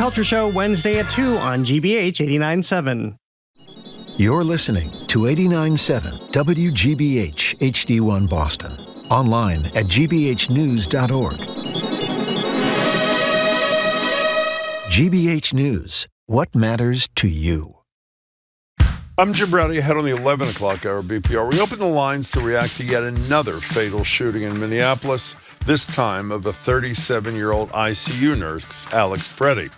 Culture Show, Wednesday at 2 on GBH 89.7. You're listening to 89.7 WGBH HD1 Boston. Online at gbhnews.org. GBH News. What matters to you? I'm Jim Browdy, ahead on the 11 o'clock hour BPR. We open the lines to react to yet another fatal shooting in Minneapolis, this time of a 37-year-old ICU nurse, Alex Pretti.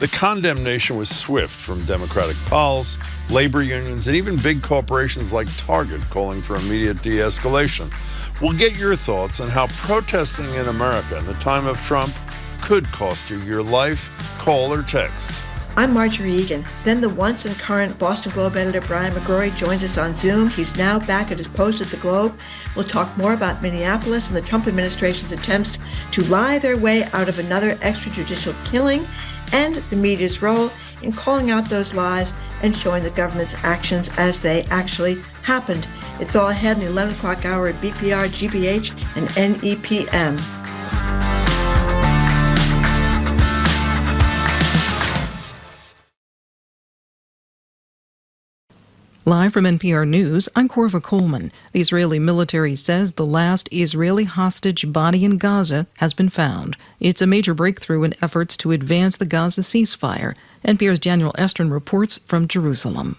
The condemnation was swift from Democratic pals, labor unions, and even big corporations like Target calling for immediate de-escalation. We'll get your thoughts on how protesting in America in the time of Trump could cost you your life. Call or text. I'm Marjorie Egan. Then the once and current Boston Globe editor Brian McGrory joins us on Zoom. He's now back at his post at the Globe. We'll talk more about Minneapolis and the Trump administration's attempts to lie their way out of another extrajudicial killing and the media's role in calling out those lies and showing the government's actions as they actually happened. It's all ahead in the 11 o'clock hour at BPR, GBH, and NEPM. Live from NPR News, I'm Corva Coleman. The Israeli military says the last Israeli hostage body in Gaza has been found. It's a major breakthrough in efforts to advance the Gaza ceasefire. NPR's Daniel Estrin reports from Jerusalem.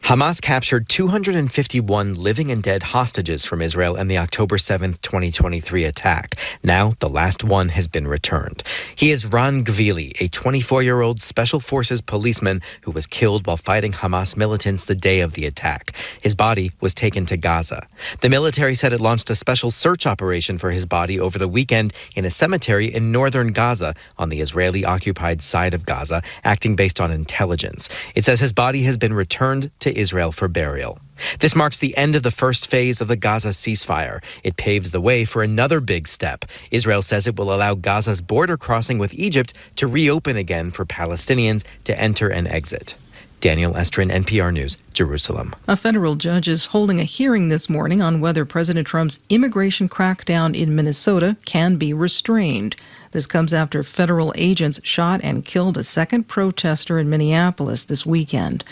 Hamas captured 251 living and dead hostages from Israel in the October 7, 2023 attack. Now, the last one has been returned. He is Ran Gvili, a 24-year-old Special Forces policeman who was killed while fighting Hamas militants the day of the attack. His body was taken to Gaza. The military said it launched a special search operation for his body over the weekend in a cemetery in northern Gaza on the Israeli-occupied side of Gaza, acting based on intelligence. It says his body has been returned to Israel for burial. This marks the end of the first phase of the Gaza ceasefire. It paves the way for another big step. Israel says it will allow Gaza's border crossing with Egypt to reopen again for Palestinians to enter and exit. Daniel Estrin, NPR News, Jerusalem. A federal judge is holding a hearing this morning on whether President Trump's immigration crackdown in Minnesota can be restrained. This comes after federal agents shot and killed a second protester in Minneapolis this weekend.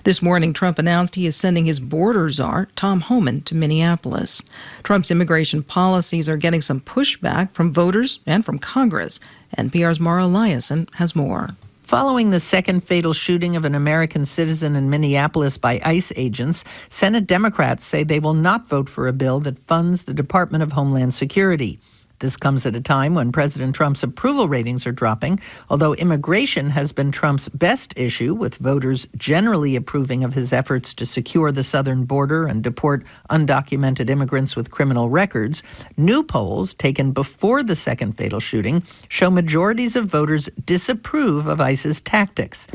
This morning, Trump announced he is sending his border czar, Tom Homan, to Minneapolis. Trump's immigration policies are getting some pushback from voters and from Congress. NPR's Mara Eliason has more. Following the second fatal shooting of an American citizen in Minneapolis by ICE agents, Senate Democrats say they will not vote for a bill that funds the Department of Homeland Security. This comes at a time when President Trump's approval ratings are dropping, although immigration has been Trump's best issue, with voters generally approving of his efforts to secure the southern border and deport undocumented immigrants with criminal records. New polls taken before the second fatal shooting show majorities of voters disapprove of ICE's tactics.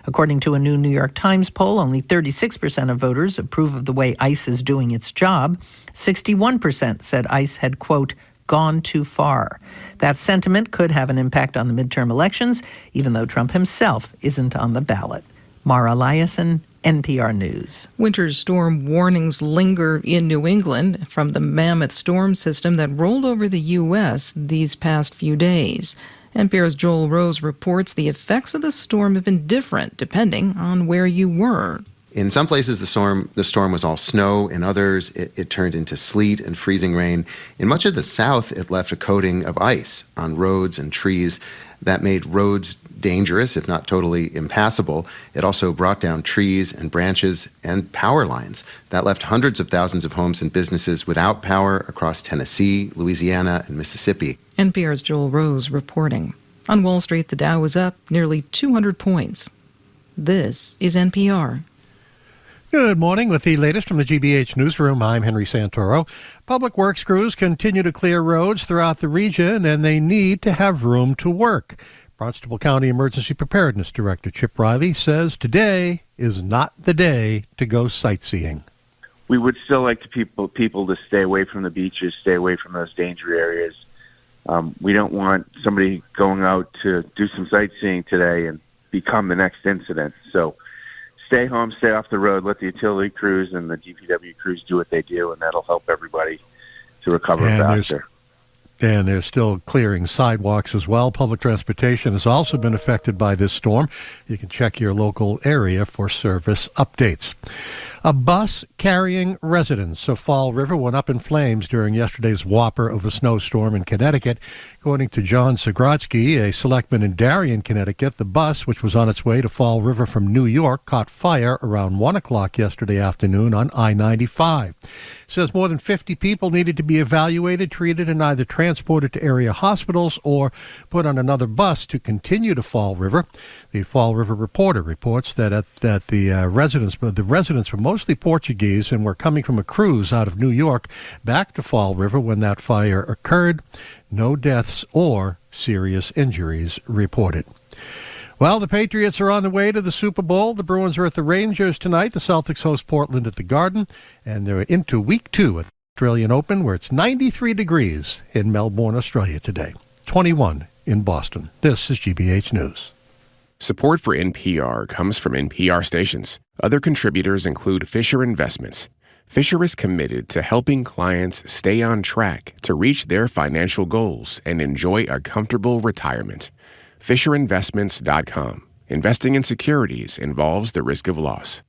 According to a new New York Times poll, only 36% of voters approve of the way ICE is doing its job. 61% said ICE had, quote, gone too far. That sentiment could have an impact on the midterm elections, even though Trump himself isn't on the ballot. Mara Eliason, NPR News. Winter storm warnings linger in New England from the mammoth storm system that rolled over the U.S. these past few days. NPR's Joel Rose reports the effects of the storm have been different depending on where you were. In some places, the storm was all snow. In others, it turned into sleet and freezing rain. In much of the south, it left a coating of ice on roads and trees that made roads dangerous, if not totally impassable. It also brought down trees and branches and power lines that left hundreds of thousands of homes and businesses without power across Tennessee, Louisiana, and Mississippi. NPR's Joel Rose reporting. On Wall Street, the Dow was up nearly 200 points. This is NPR. Good morning. With the latest from the GBH Newsroom, I'm Henry Santoro. Public works crews continue to clear roads throughout the region, and they need to have room to work. Barnstable County Emergency Preparedness Director Chip Riley says today is not the day to go sightseeing. We would still like to people to stay away from the beaches, stay away from those danger areas. We don't want somebody going out to do some sightseeing today and become the next incident. So stay home, stay off the road, let the utility crews and the DPW crews do what they do, and that'll help everybody to recover faster. And they're still clearing sidewalks as well. Public transportation has also been affected by this storm. You can check your local area for service updates. A bus carrying residents of Fall River went up in flames during yesterday's whopper of a snowstorm in Connecticut. According to John Zagrodzky, a selectman in Darien, Connecticut, the bus, which was on its way to Fall River from New York, caught fire around 1 o'clock yesterday afternoon on I-95. Says more than 50 people needed to be evaluated, treated, and either transported to area hospitals or put on another bus to continue to Fall River. The Fall River Reporter reports that the residents were mostly Portuguese and were coming from a cruise out of New York back to Fall River when that fire occurred. No deaths or serious injuries reported. Well, the Patriots are on the way to the Super Bowl. The Bruins are at the Rangers tonight. The Celtics host Portland at the Garden. And they're into week 2 at the Australian Open, where it's 93 degrees in Melbourne, Australia today, 21 in Boston. This is GBH News. Support for NPR comes from NPR stations. Other contributors include Fisher Investments. Fisher is committed to helping clients stay on track to reach their financial goals and enjoy a comfortable retirement. FisherInvestments.com. Investing in securities involves the risk of loss.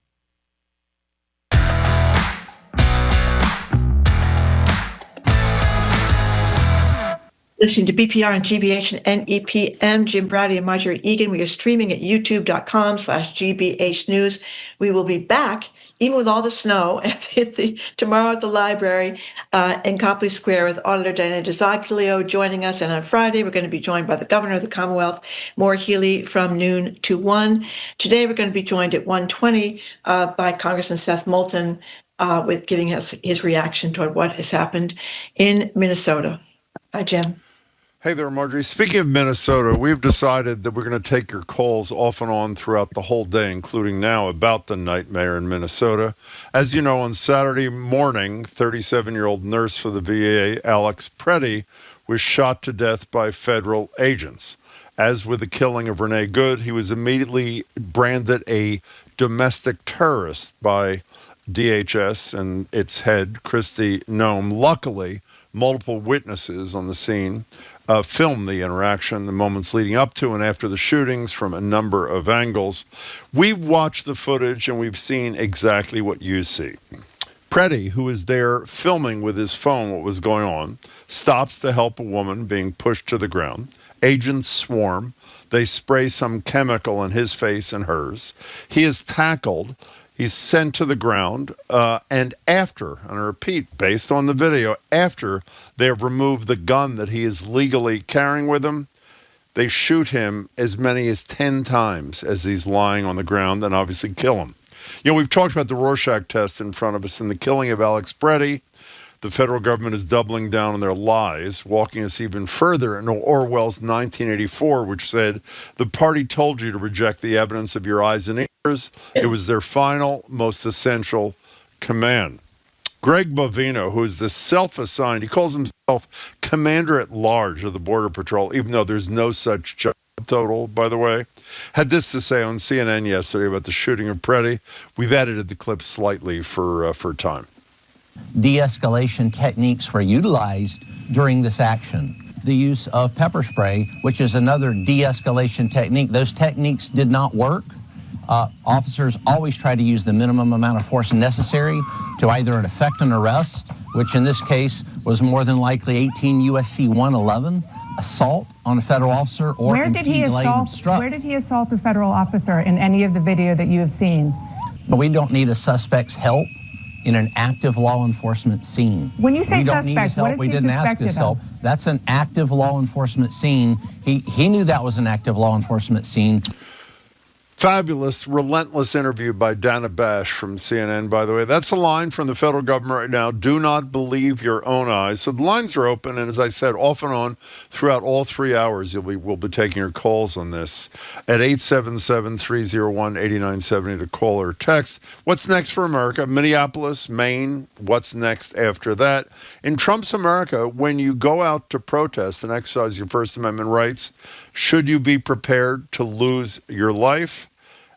Listening to BPR and GBH and NEPM, Jim Brady and Marjorie Egan. We are streaming at youtube.com/GBH News. We will be back, even with all the snow, tomorrow at the library in Copley Square with Auditor Diana DiZoglio joining us. And on Friday, we're going to be joined by the Governor of the Commonwealth, Maura Healey, from noon to 1. Today, we're going to be joined at 1:20 by Congressman Seth Molton with giving us his reaction toward what has happened in Minnesota. Hi, Jim. Hey there, Marjorie. Speaking of Minnesota, we've decided that we're going to take your calls off and on throughout the whole day, including now, about the nightmare in Minnesota. As you know, on Saturday morning, 37-year-old nurse for the VA, Alex Pretti, was shot to death by federal agents. As with the killing of Renee Good, he was immediately branded a domestic terrorist by DHS and its head, Kristi Noem. Luckily, multiple witnesses on the scene filmed the interaction, the moments leading up to and after the shootings from a number of angles. We've watched the footage and we've seen exactly what you see. Pretti, who is there filming with his phone what was going on, stops to help a woman being pushed to the ground. Agents swarm. They spray some chemical in his face and hers. He is tackled. He's sent to the ground, and after, and I repeat, based on the video, after they have removed the gun that he is legally carrying with him, they shoot him as many as 10 times as he's lying on the ground and obviously kill him. You know, we've talked about the Rorschach test in front of us and the killing of Alex Pretti. The federal government is doubling down on their lies, walking us even further in Orwell's 1984, which said, the party told you to reject the evidence of your eyes and ears. It was their final, most essential command. Greg Bovino, who is the self-assigned, he calls himself Commander-at-Large of the Border Patrol, even though there's no such job total, by the way, had this to say on CNN yesterday about the shooting of Pretti. We've edited the clip slightly for time. De-escalation techniques were utilized during this action. The use of pepper spray, which is another de-escalation technique. Those techniques did not work. Officers always try to use the minimum amount of force necessary to either effect an arrest, which in this case was more than likely 18 U.S.C. 111, assault on a federal officer, or Where did he assault a federal officer in any of the video that you have seen? But we don't need a suspect's help in an active law enforcement scene. When you say suspect, what is he suspected of? That's an active law enforcement scene. He knew that was an active law enforcement scene. Fabulous, relentless interview by Dana Bash from CNN, by the way. That's a line from the federal government right now. Do not believe your own eyes. So the lines are open, and as I said, off and on throughout all 3 hours, we'll be taking your calls on this at 877-301-8970 to call or text. What's next for America? Minneapolis, Maine. What's next after that? In Trump's America, when you go out to protest and exercise your First Amendment rights, should you be prepared to lose your life?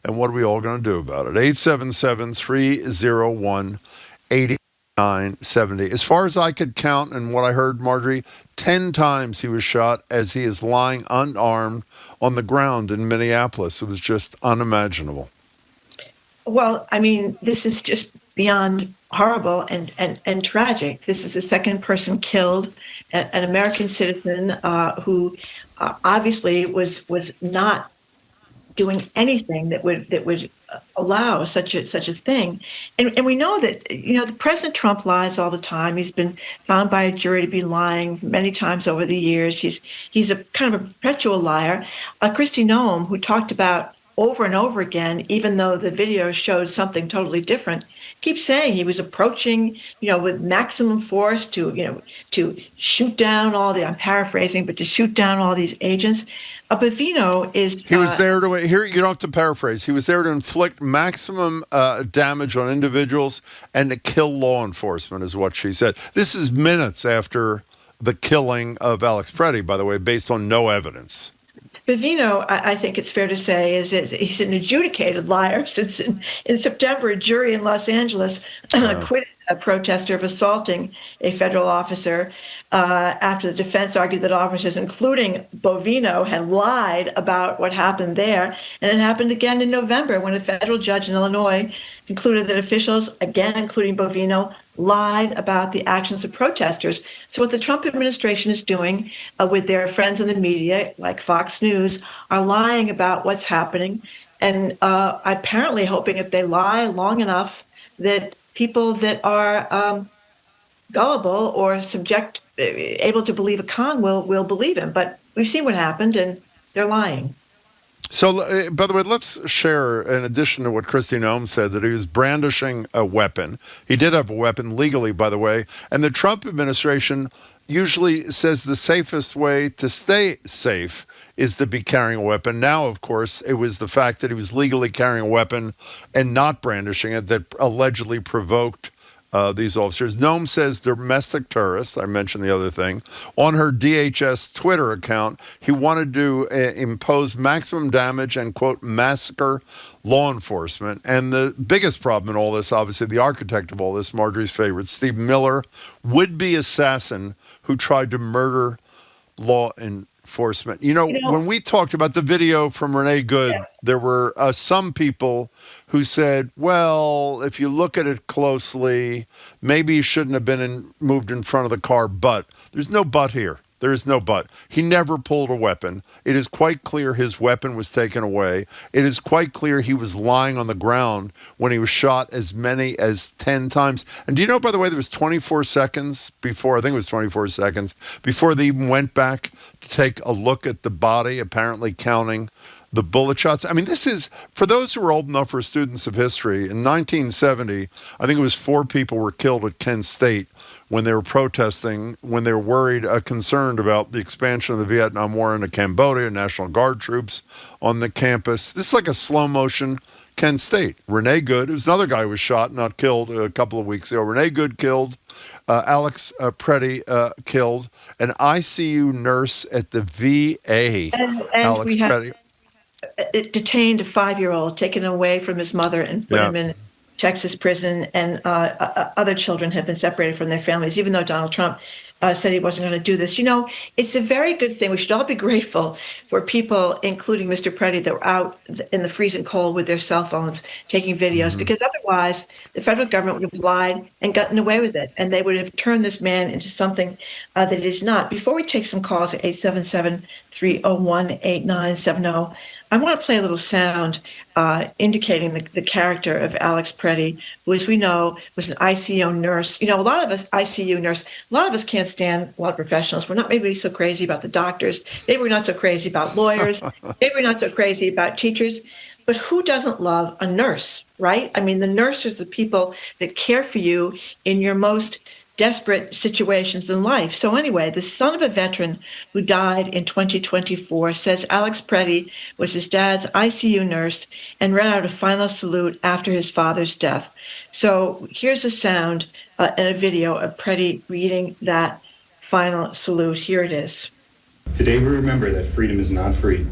And what are we all going to do about it? 877-301-8970. 8970. As far as I could count and what I heard, Marjorie, 10 times he was shot as he is lying unarmed on the ground in Minneapolis. It was just unimaginable. Well, I mean, this is just beyond horrible and tragic. This is the second person killed, an American citizen who obviously was not doing anything that would allow such a thing. And we know that, the President Trump lies all the time. He's been found by a jury to be lying many times over the years. He's a kind of a perpetual liar. Kristi Noem, who talked about over and over again, even though the video showed something totally different, keeps saying he was approaching, with maximum force to shoot down I'm paraphrasing, but to shoot down all these agents. Bovino is... He was there to, here, you don't have to paraphrase, he was there to inflict maximum damage on individuals and to kill law enforcement, is what she said. This is minutes after the killing of Alex Pretti, by the way, based on no evidence. Bovino, I think it's fair to say, is he's an adjudicated liar, since in September, a jury in Los Angeles acquitted a protester of assaulting a federal officer after the defense argued that officers, including Bovino, had lied about what happened there. And it happened again in November when a federal judge in Illinois concluded that officials, again including Bovino, lied about the actions of protesters. So what the Trump administration is doing with their friends in the media, like Fox News, are lying about what's happening and apparently hoping if they lie long enough that people that are gullible or able to believe a con will believe him. But we've seen what happened, and they're lying. So, by the way, let's share, in addition to what Kristi Noem said, that he was brandishing a weapon. He did have a weapon legally, by the way. And the Trump administration usually says the safest way to stay safe is to be carrying a weapon. Now, of course, it was the fact that he was legally carrying a weapon and not brandishing it that allegedly provoked these officers. Noem says domestic terrorist. I mentioned the other thing. On her DHS Twitter account, he wanted to impose maximum damage and, quote, massacre law enforcement. And the biggest problem in all this, obviously, the architect of all this, Marjorie's favorite, Steve Miller, would-be assassin who tried to murder law enforcement. When we talked about the video from Renee Good, yes, there were some people who said, well, if you look at it closely, maybe he shouldn't have been moved in front of the car, but there's no but here. There is no but. He never pulled a weapon. It is quite clear his weapon was taken away. It is quite clear he was lying on the ground when he was shot as many as 10 times. And do you know, by the way, there was 24 seconds before, I think it was 24 seconds, before they even went back to take a look at the body, apparently counting the bullet shots. I mean, this is, for those who are old enough for students of history, in 1970, I think it was 4 people were killed at Kent State when they were protesting, when they were worried, concerned about the expansion of the Vietnam War into Cambodia, National Guard troops on the campus. This is like a slow motion Kent State. Renee Good, it was another guy who was shot, not killed, a couple of weeks ago. Renee Good killed. Alex Pretti killed. An ICU nurse at the VA. And Alex Pretti. Detained a 5-year-old, taken away from his mother and put him in Texas prison, and other children have been separated from their families, even though Donald Trump said he wasn't going to do this. It's a very good thing. We should all be grateful for people, including Mr. Pretti, that were out in the freezing cold with their cell phones taking videos, because otherwise the federal government would have lied and gotten away with it, and they would have turned this man into something that it is not. Before we take some calls at 877-301-8970, I want to play a little sound indicating the character of Alex Pretti, who, as we know, was an ICU nurse. A lot of us can't stand a lot of professionals. We're not maybe so crazy about the doctors. Maybe we're not so crazy about lawyers. Maybe we're not so crazy about teachers. But who doesn't love a nurse, right? I mean, the nurses are the people that care for you in your most desperate situations in life. So anyway, the son of a veteran who died in 2024 says Alex Pretti was his dad's ICU nurse and read out a final salute after his father's death. So here's a sound and a video of Pretti reading that final salute. Here it is. Today we remember that freedom is not free.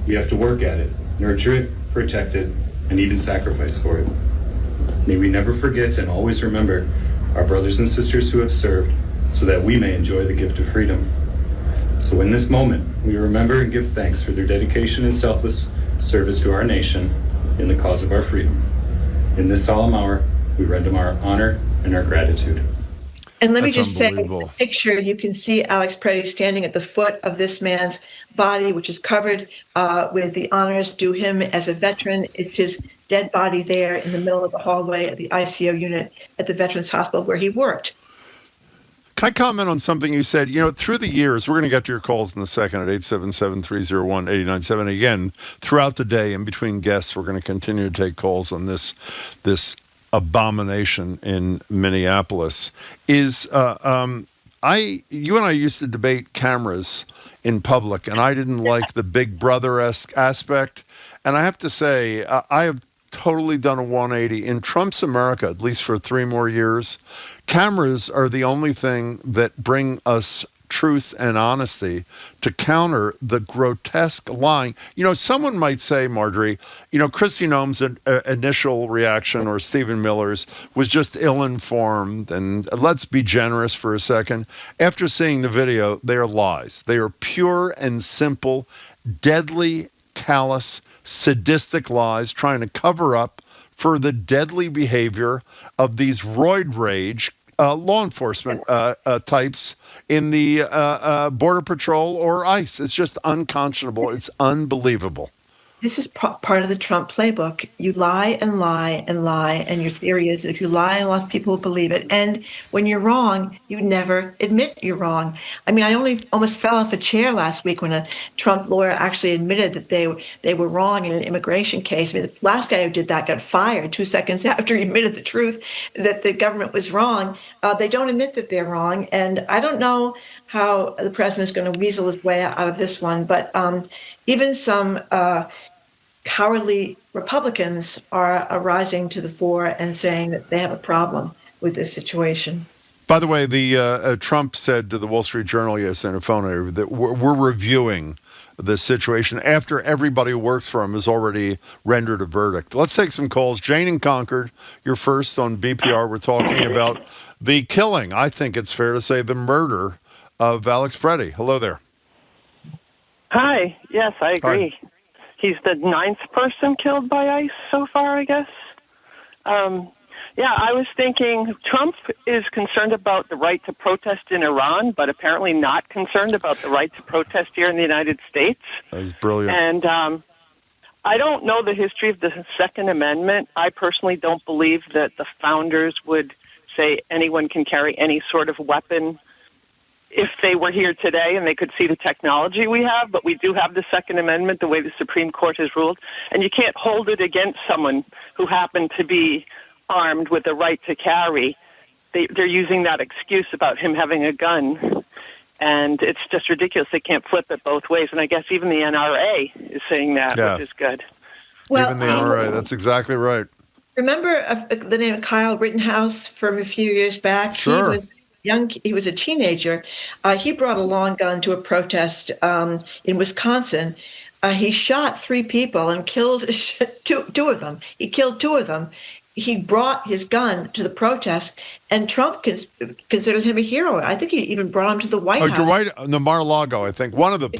You have to work at it, nurture it, protect it, and even sacrifice for it. May we never forget and always remember our brothers and sisters who have served, so that we may enjoy the gift of freedom. So in this moment, we remember and give thanks for their dedication and selfless service to our nation in the cause of our freedom. In this solemn hour, we render them our honor and our gratitude. And let me just say, in the picture, you can see Alex Pretti standing at the foot of this man's body, which is covered with the honors due him as a veteran. It's his dead body there in the middle of the hallway at the ICU unit at the Veterans Hospital where he worked. Can I comment on something you said? You know, through the years, we're going to get to your calls in a second at 877-301-8970. Again, throughout the day, in between guests, we're going to continue to take calls on this abomination in Minneapolis. You and I used to debate cameras in public, and I didn't like the Big Brother-esque aspect. And I have to say, I have totally done a 180. In Trump's America, at least for 3 more years, cameras are the only thing that bring us truth and honesty to counter the grotesque lying. You know, someone might say, Marjorie, you know, Kristi Noem's initial reaction or Stephen Miller's was just ill-informed, and let's be generous for a second. After seeing the video, they are lies. They are pure and simple, deadly, callous, sadistic lies trying to cover up for the deadly behavior of these roid rage law enforcement types in the Border Patrol or ICE. It's just unconscionable. It's unbelievable. This is part of the Trump playbook. You lie and lie and lie, and your theory is if you lie, a lot of people will believe it. And when you're wrong, you never admit you're wrong. I mean, I almost fell off a chair last week when a Trump lawyer actually admitted that they were wrong in an immigration case. I mean, the last guy who did that got fired 2 seconds after he admitted the truth that the government was wrong. They don't admit that they're wrong. And I don't know how the president is going to weasel his way out of this one, but even some cowardly Republicans are rising to the fore and saying that they have a problem with this situation. By the way, the Trump said to the Wall Street Journal yesterday in a phone interview that we're reviewing the situation after everybody who works for him has already rendered a verdict. Let's take some calls. Jane in Concord, you're first on BPR. We're talking about the killing, I think it's fair to say the murder of Alex Pretti. Hello there. Hi. Yes, I agree. Hi. He's the 9th person killed by ICE so far, I guess. I was thinking Trump is concerned about the right to protest in Iran, but apparently not concerned about the right to protest here in the United States. That was brilliant. And I don't know the history of the Second Amendment. I personally don't believe that the founders would say anyone can carry any sort of weapon if they were here today and they could see the technology we have, but we do have the Second Amendment, the way the Supreme Court has ruled, and you can't hold it against someone who happened to be armed with the right to carry. They're using that excuse about him having a gun, and it's just ridiculous. They can't flip it both ways, and I guess even the NRA is saying that, which is good. Well, even the NRA, that's exactly right. Remember the name of Kyle Rittenhouse from a few years back? Sure. He was a teenager. He brought a long gun to a protest in Wisconsin. He shot 3 people and killed two of them. He killed 2 of them. He brought his gun to the protest, and Trump considered him a hero. I think he even brought him to the White House. You're right. The Mar-a-Lago, I think. One of them.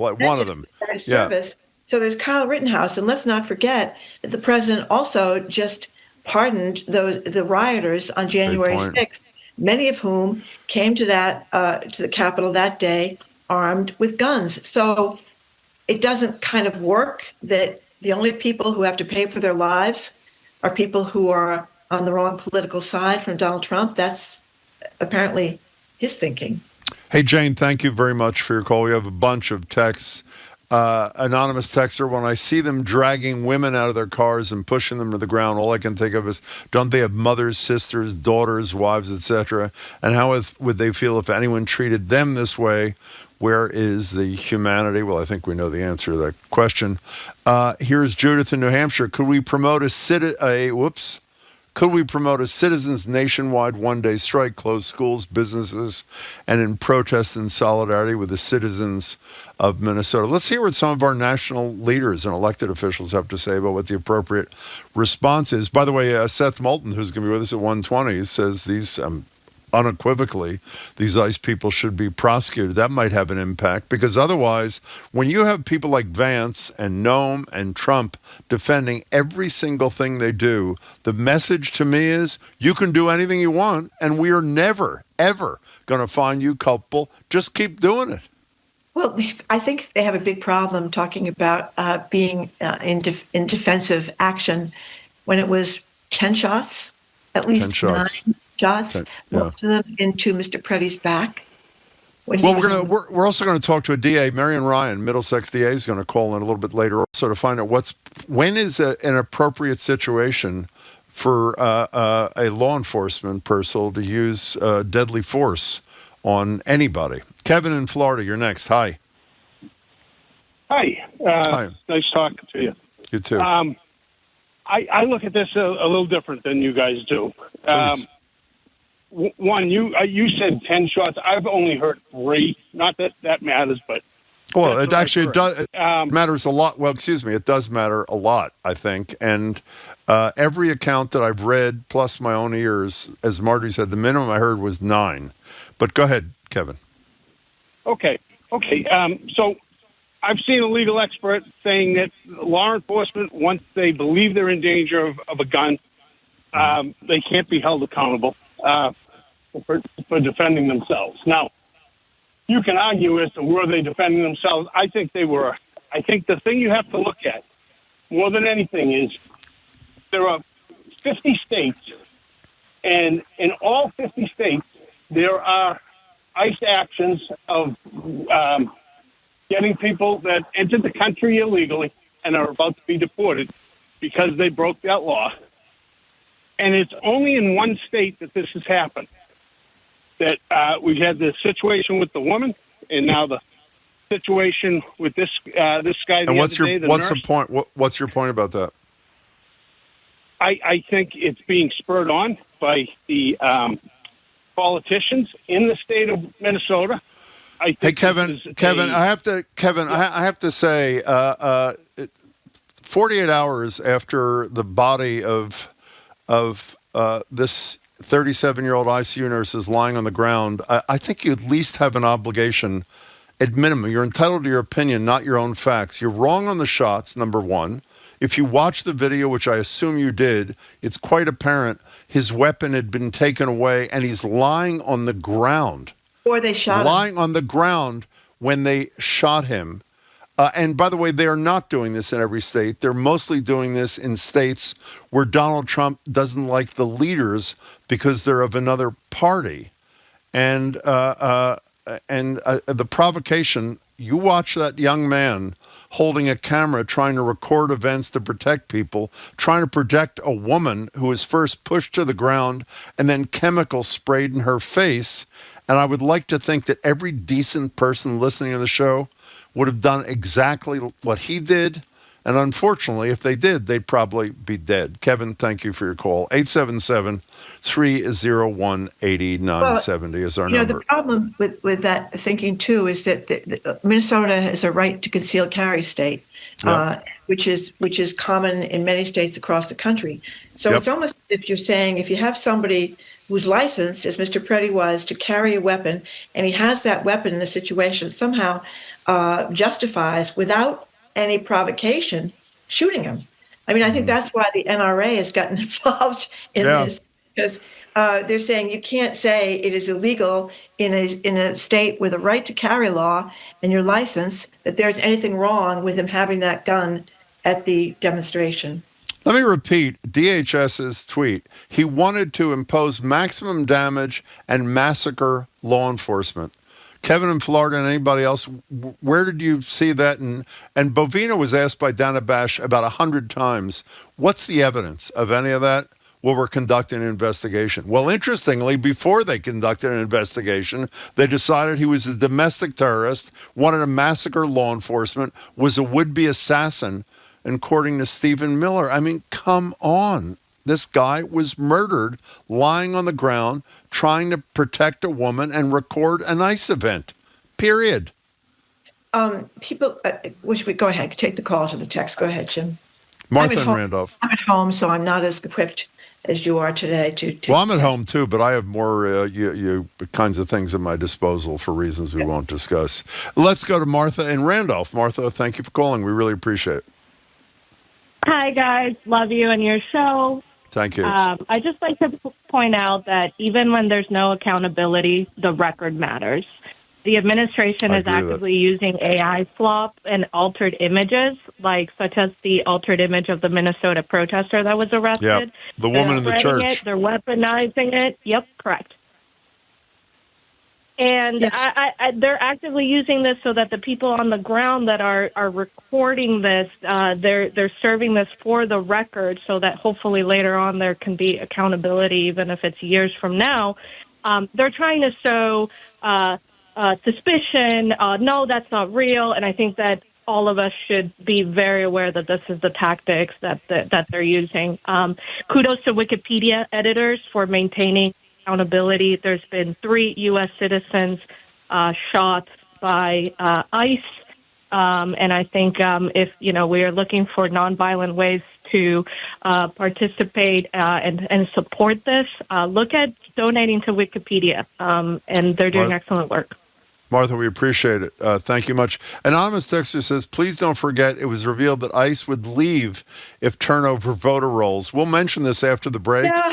Service. So there's Kyle Rittenhouse, and let's not forget that the president also just pardoned the rioters on January 6th. Many of whom came to the Capitol that day armed with guns. So it doesn't kind of work that the only people who have to pay for their lives are people who are on the wrong political side from Donald Trump. That's apparently his thinking. Hey, Jane, thank you very much for your call. We have a bunch of texts. Anonymous texter, when I see them dragging women out of their cars and pushing them to the ground, all I can think of is, don't they have mothers, sisters, daughters, wives, etc.? And how would they feel if anyone treated them this way? Where is the humanity? Well, I think we know the answer to that question. Here's Judith in New Hampshire. Could we promote a citizens' nationwide one-day strike, close schools, businesses, and in protest and solidarity with the citizens of Minnesota? Let's hear what some of our national leaders and elected officials have to say about what the appropriate response is. By the way, Seth Molton, who's going to be with us at 1:20, says these unequivocally these ICE people should be prosecuted, that might have an impact, because otherwise, when you have people like Vance and Noem and Trump defending every single thing they do, the message to me is you can do anything you want, and we are never, ever going to find you culpable. Just keep doing it. Well, I think they have a big problem talking about being in defensive action when it was 10 shots, at least 9 shots, most of them into Mr. Pretti's back. Well, we're also going to talk to a DA, Marian Ryan, Middlesex DA, is going to call in a little bit later also to find out when is an appropriate situation for a law enforcement person to use deadly force on anybody. Kevin in Florida, you're next. Hi. Hi. Hi. Nice talking to you. You too. I look at this a little different than you guys do. One, you said 10 shots. I've only heard 3. Not that that matters, but well, it actually does. It matters a lot. Well, excuse me, it does matter a lot, I think. And every account that I've read, plus my own ears, as Marty said, the minimum I heard was 9. But go ahead, Kevin. Okay. So I've seen a legal expert saying that law enforcement, once they believe they're in danger of a gun, they can't be held accountable for defending themselves. Now, you can argue as to were they defending themselves. I think they were. I think the thing you have to look at more than anything is there are 50 states, and in all 50 states, there are ICE actions of getting people that entered the country illegally and are about to be deported because they broke that law. And it's only in one state that this has happened. That we've had the situation with the woman, and now the situation with this guy. And what's the point? What's your point about that? I think it's being spurred on by the politicians in the state of Minnesota. Hey, Kevin, I have to say, 48 hours after the body of this 37-year-old ICU nurse is lying on the ground, I think you at least have an obligation, at minimum. You're entitled to your opinion, not your own facts. You're wrong on the shots, number one. If you watch the video, which I assume you did, it's quite apparent his weapon had been taken away and he's lying on the ground. Or they shot him. Lying on the ground when they shot him. And by the way, they are not doing this in every state. They're mostly doing this in states where Donald Trump doesn't like the leaders because they're of another party. And the provocation, you watch that young man holding a camera trying to record events to protect people, trying to protect a woman who was first pushed to the ground and then chemicals sprayed in her face. And I would like to think that every decent person listening to the show would have done exactly what he did. And unfortunately, if they did, they'd probably be dead. Kevin, thank you for your call. 877-301-8970 is our number. The problem with that thinking, too, is that Minnesota is a right to conceal carry state, which is common in many states across the country. So it's almost as if you're saying if you have somebody who's licensed, as Mr. Pretti was, to carry a weapon, and he has that weapon in a situation somehow justifies, without any provocation, shooting him. I mean, I think that's why the NRA has gotten involved in this, because they're saying you can't say it is illegal in a state with a right to carry law and your license that there's anything wrong with him having that gun at the demonstration. Let me repeat DHS's tweet. He wanted to impose maximum damage and massacre law enforcement. Kevin in Florida and anybody else, where did you see that? And Bovino was asked by Dana Bash about 100 times, what's the evidence of any of that? Well, we're conducting an investigation. Well, interestingly, before they conducted an investigation, they decided he was a domestic terrorist, wanted to massacre law enforcement, was a would-be assassin, according to Stephen Miller. I mean, come on. This guy was murdered lying on the ground trying to protect a woman and record an ICE event, period. People, go ahead, take the calls or the text. Go ahead, Jim. Martha and Randolph. I'm at home, so I'm not as equipped as you are today. Well, I'm at home too, but I have more kinds of things at my disposal for reasons we won't discuss. Let's go to Martha and Randolph. Martha, thank you for calling. We really appreciate it. Hi, guys. Love you and your show. Thank you. I just like to point out that even when there's no accountability, the record matters. The administration is actively using AI slop and altered images, such as the altered image of the Minnesota protester that was arrested. Yep. The woman in the church. They're weaponizing it. Yep, correct. And they're actively using this so that the people on the ground that are recording this, they're serving this for the record so that hopefully later on there can be accountability, even if it's years from now. They're trying to sow suspicion. No, that's not real. And I think that all of us should be very aware that this is the tactics that they're using. Kudos to Wikipedia editors for maintaining accountability. There's been 3 U.S. citizens shot by ICE. And I think if, we are looking for nonviolent ways to participate and support this, look at donating to Wikipedia. And they're doing excellent work. Martha, we appreciate it. Thank you much. Anonymous Texter says, please don't forget it was revealed that ICE would leave if turnover voter rolls. We'll mention this after the break. Yeah.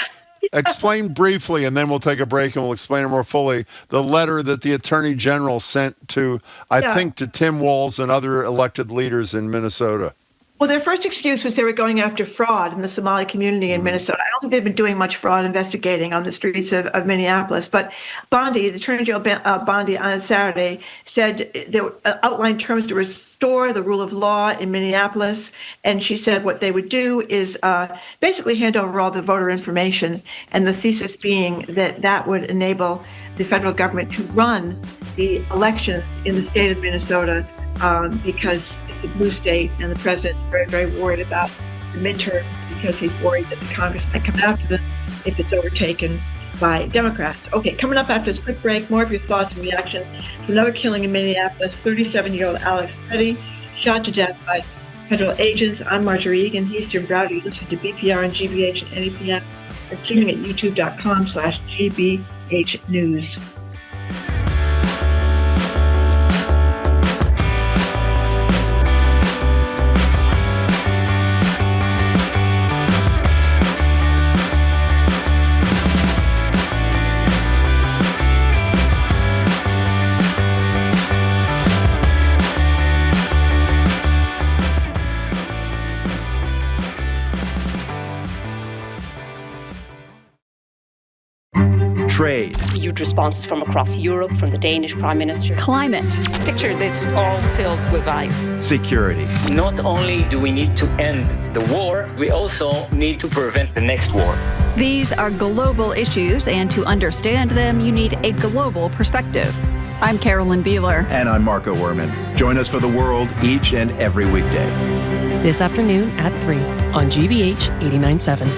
Explain briefly, and then we'll take a break and we'll explain it more fully. The letter that the Attorney General sent to, I think, to Tim Walz and other elected leaders in Minnesota. Well, their first excuse was they were going after fraud in the Somali community in Minnesota. I don't think they've been doing much fraud investigating on the streets of Minneapolis. But Bondi, the Attorney General Bondi, on Saturday said there outlined terms to restore the rule of law in Minneapolis. And she said what they would do is basically hand over all the voter information. And the thesis being that that would enable the federal government to run the elections in the state of Minnesota. Because it's a blue state and the president is very, very worried about the midterm because he's worried that the Congress might come after them if it's overtaken by Democrats. Okay, coming up after this quick break, more of your thoughts and reaction to another killing in Minneapolis. 37-year-old Alex Pretti shot to death by federal agents. I'm Marjorie Egan. He's Jim Browder. You listen to BPR and GBH and NEPM. We're streaming at youtube.com/GBH News. Trade. Huge responses from across Europe, from the Danish Prime Minister. Climate. Picture this all filled with ice. Security. Not only do we need to end the war, we also need to prevent the next war. These are global issues, and to understand them, you need a global perspective. I'm Carolyn Beeler. And I'm Marco Werman. Join us for The World each and every weekday. This afternoon at 3 on GBH 89.7.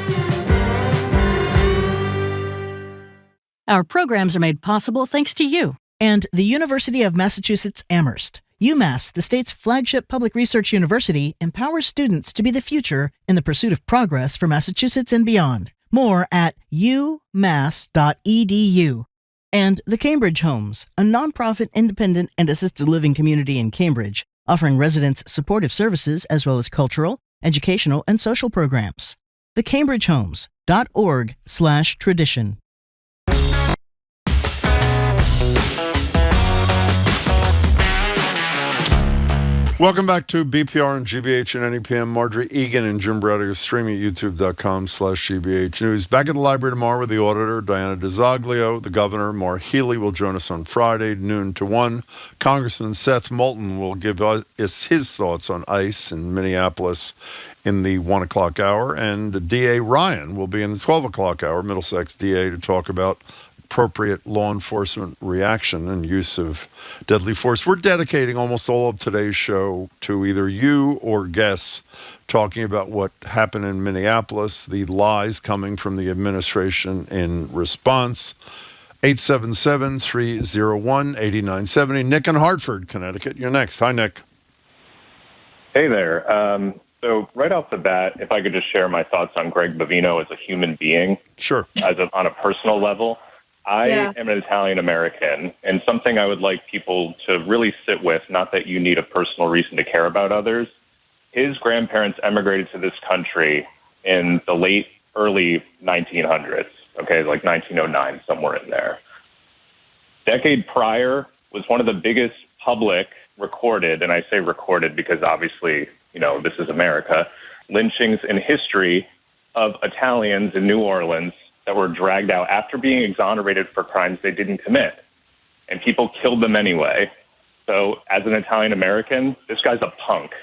Our programs are made possible thanks to you. And the University of Massachusetts Amherst. UMass, the state's flagship public research university, empowers students to be the future in the pursuit of progress for Massachusetts and beyond. More at umass.edu. And the Cambridge Homes, a nonprofit, independent, and assisted living community in Cambridge, offering residents supportive services as well as cultural, educational, and social programs. thecambridgehomes.org/tradition. Welcome back to BPR and GBH and NEPM. Marjorie Egan and Jim Browder streaming at youtube.com/GBH News. Back at the library tomorrow with the auditor, Diana DiZoglio. The governor, Maura Healey, will join us on Friday, noon to 1. Congressman Seth Molton will give us his thoughts on ICE in Minneapolis in the 1 o'clock hour. And DA Ryan will be in the 12 o'clock hour, Middlesex DA, to talk about appropriate law enforcement reaction and use of deadly force. We're dedicating almost all of today's show to either you or guests talking about what happened in Minneapolis, the lies coming from the administration in response. 877-301-8970. Nick in Hartford, Connecticut. You're next. Hi, Nick. Hey there. So right off the bat, if I could just share my thoughts on Greg Bavino as a human being. Sure. On a personal level, I am an Italian American, and something I would like people to really sit with, not that you need a personal reason to care about others. His grandparents emigrated to this country in the early 1900s, okay, like 1909, somewhere in there. Decade prior was one of the biggest public recorded, and I say recorded because obviously, this is America, lynchings in history of Italians in New Orleans that were dragged out after being exonerated for crimes they didn't commit. And people killed them anyway. So as an Italian American, this guy's a punk.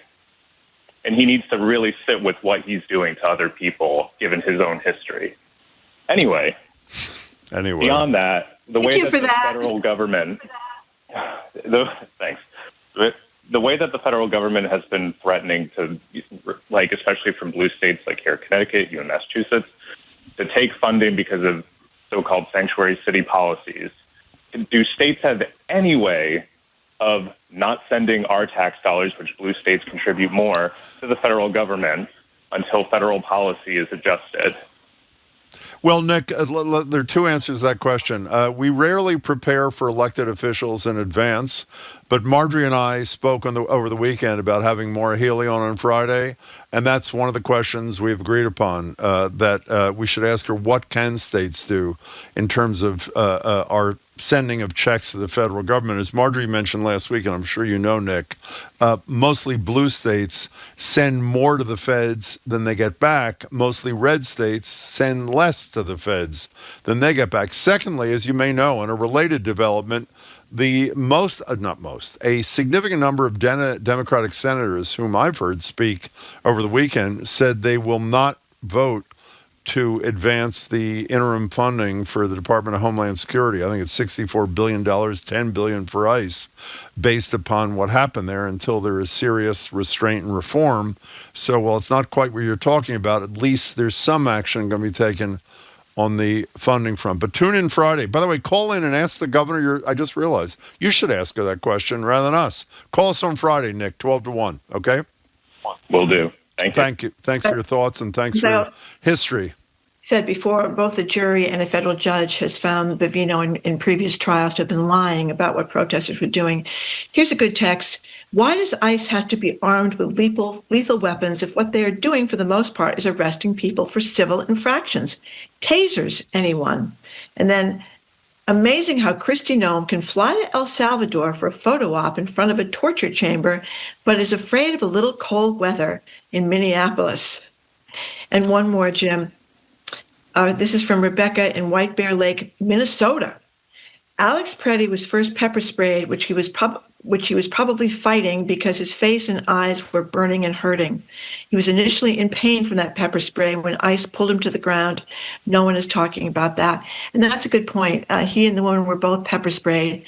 And he needs to really sit with what he's doing to other people, given his own history. Anyway. Beyond that, the way that the federal government... Thanks. The way that the federal government has been threatening to, especially from blue states like here, Connecticut, you and Massachusetts, to take funding because of so-called sanctuary city policies. Do states have any way of not sending our tax dollars, which blue states contribute more, to the federal government until federal policy is adjusted? Well, Nick, there are two answers to that question. We rarely prepare for elected officials in advance, but Marjorie and I spoke over the weekend about having Maura Healey on Friday, and that's one of the questions we've agreed upon, that we should ask her what can states do in terms of our sending of checks to the federal government. As Marjorie mentioned last week, and I'm sure you know, Nick, mostly blue states send more to the feds than they get back. Mostly red states send less to the feds than they get back. Secondly, as you may know, in a related development, a significant number of Democratic senators whom I've heard speak over the weekend said they will not vote to advance the interim funding for the Department of Homeland Security. I think it's $64 billion, $10 billion for ICE, based upon what happened there until there is serious restraint and reform. So while it's not quite what you're talking about, at least there's some action going to be taken on the funding front. But tune in Friday. By the way, call in and ask the governor. I just realized you should ask her that question rather than us. Call us on Friday, Nick, 12 to 1, okay? Will do. Thank you. Thanks for your thoughts and thanks for your history. Said before, both the jury and a federal judge has found Bavino in previous trials to have been lying about what protesters were doing. Here's a good text. Why does ICE have to be armed with lethal weapons if what they are doing for the most part is arresting people for civil infractions? Tasers, anyone? And then, amazing how Kristi Noem can fly to El Salvador for a photo op in front of a torture chamber, but is afraid of a little cold weather in Minneapolis. And one more, Jim. This is from Rebecca in White Bear Lake, Minnesota. Alex Pretti was first pepper sprayed, which he was probably fighting because his face and eyes were burning and hurting. He was initially in pain from that pepper spray when ICE pulled him to the ground. No one is talking about that. And that's a good point. He and the woman were both pepper sprayed.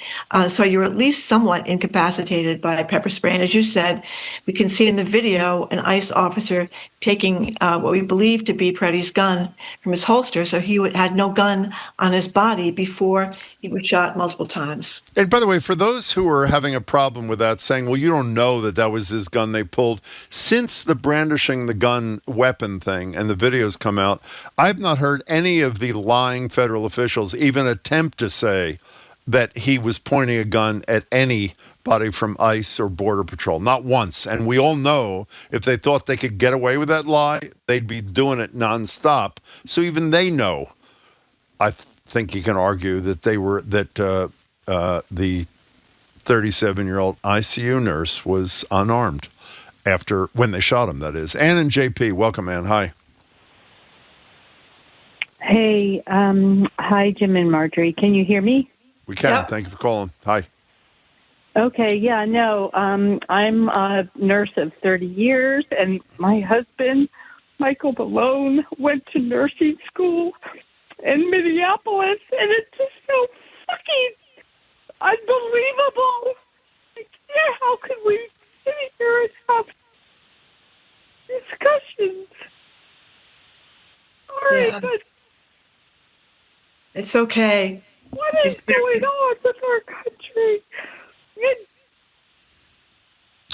So you're at least somewhat incapacitated by pepper spray. And as you said, we can see in the video an ICE officer taking what we believe to be Pretti's gun from his holster. So he had no gun on his body before he was shot multiple times. And by the way, for those who are having a problem with that, saying, well, you don't know that was his gun they pulled, since the brandishing the gun weapon thing and the videos come out, I've not heard any of the lying federal officials even attempt to say that he was pointing a gun at anybody from ICE or Border Patrol. Not once. And we all know if they thought they could get away with that lie, they'd be doing it nonstop. So even they know. I think you can argue that the 37-year-old ICU nurse was unarmed when they shot him, that is. Ann and JP, welcome, Ann. Hi. Hey, hi, Jim and Marjorie. Can you hear me? We can. Yep. Thank you for calling. Hi. Okay, yeah, no, I'm a nurse of 30 years, and my husband, Michael Malone, went to nursing school in Minneapolis, and it's just so fucking unbelievable. Yeah, how could we sit here and have discussions? Sorry, but it's okay. What is going on with our country?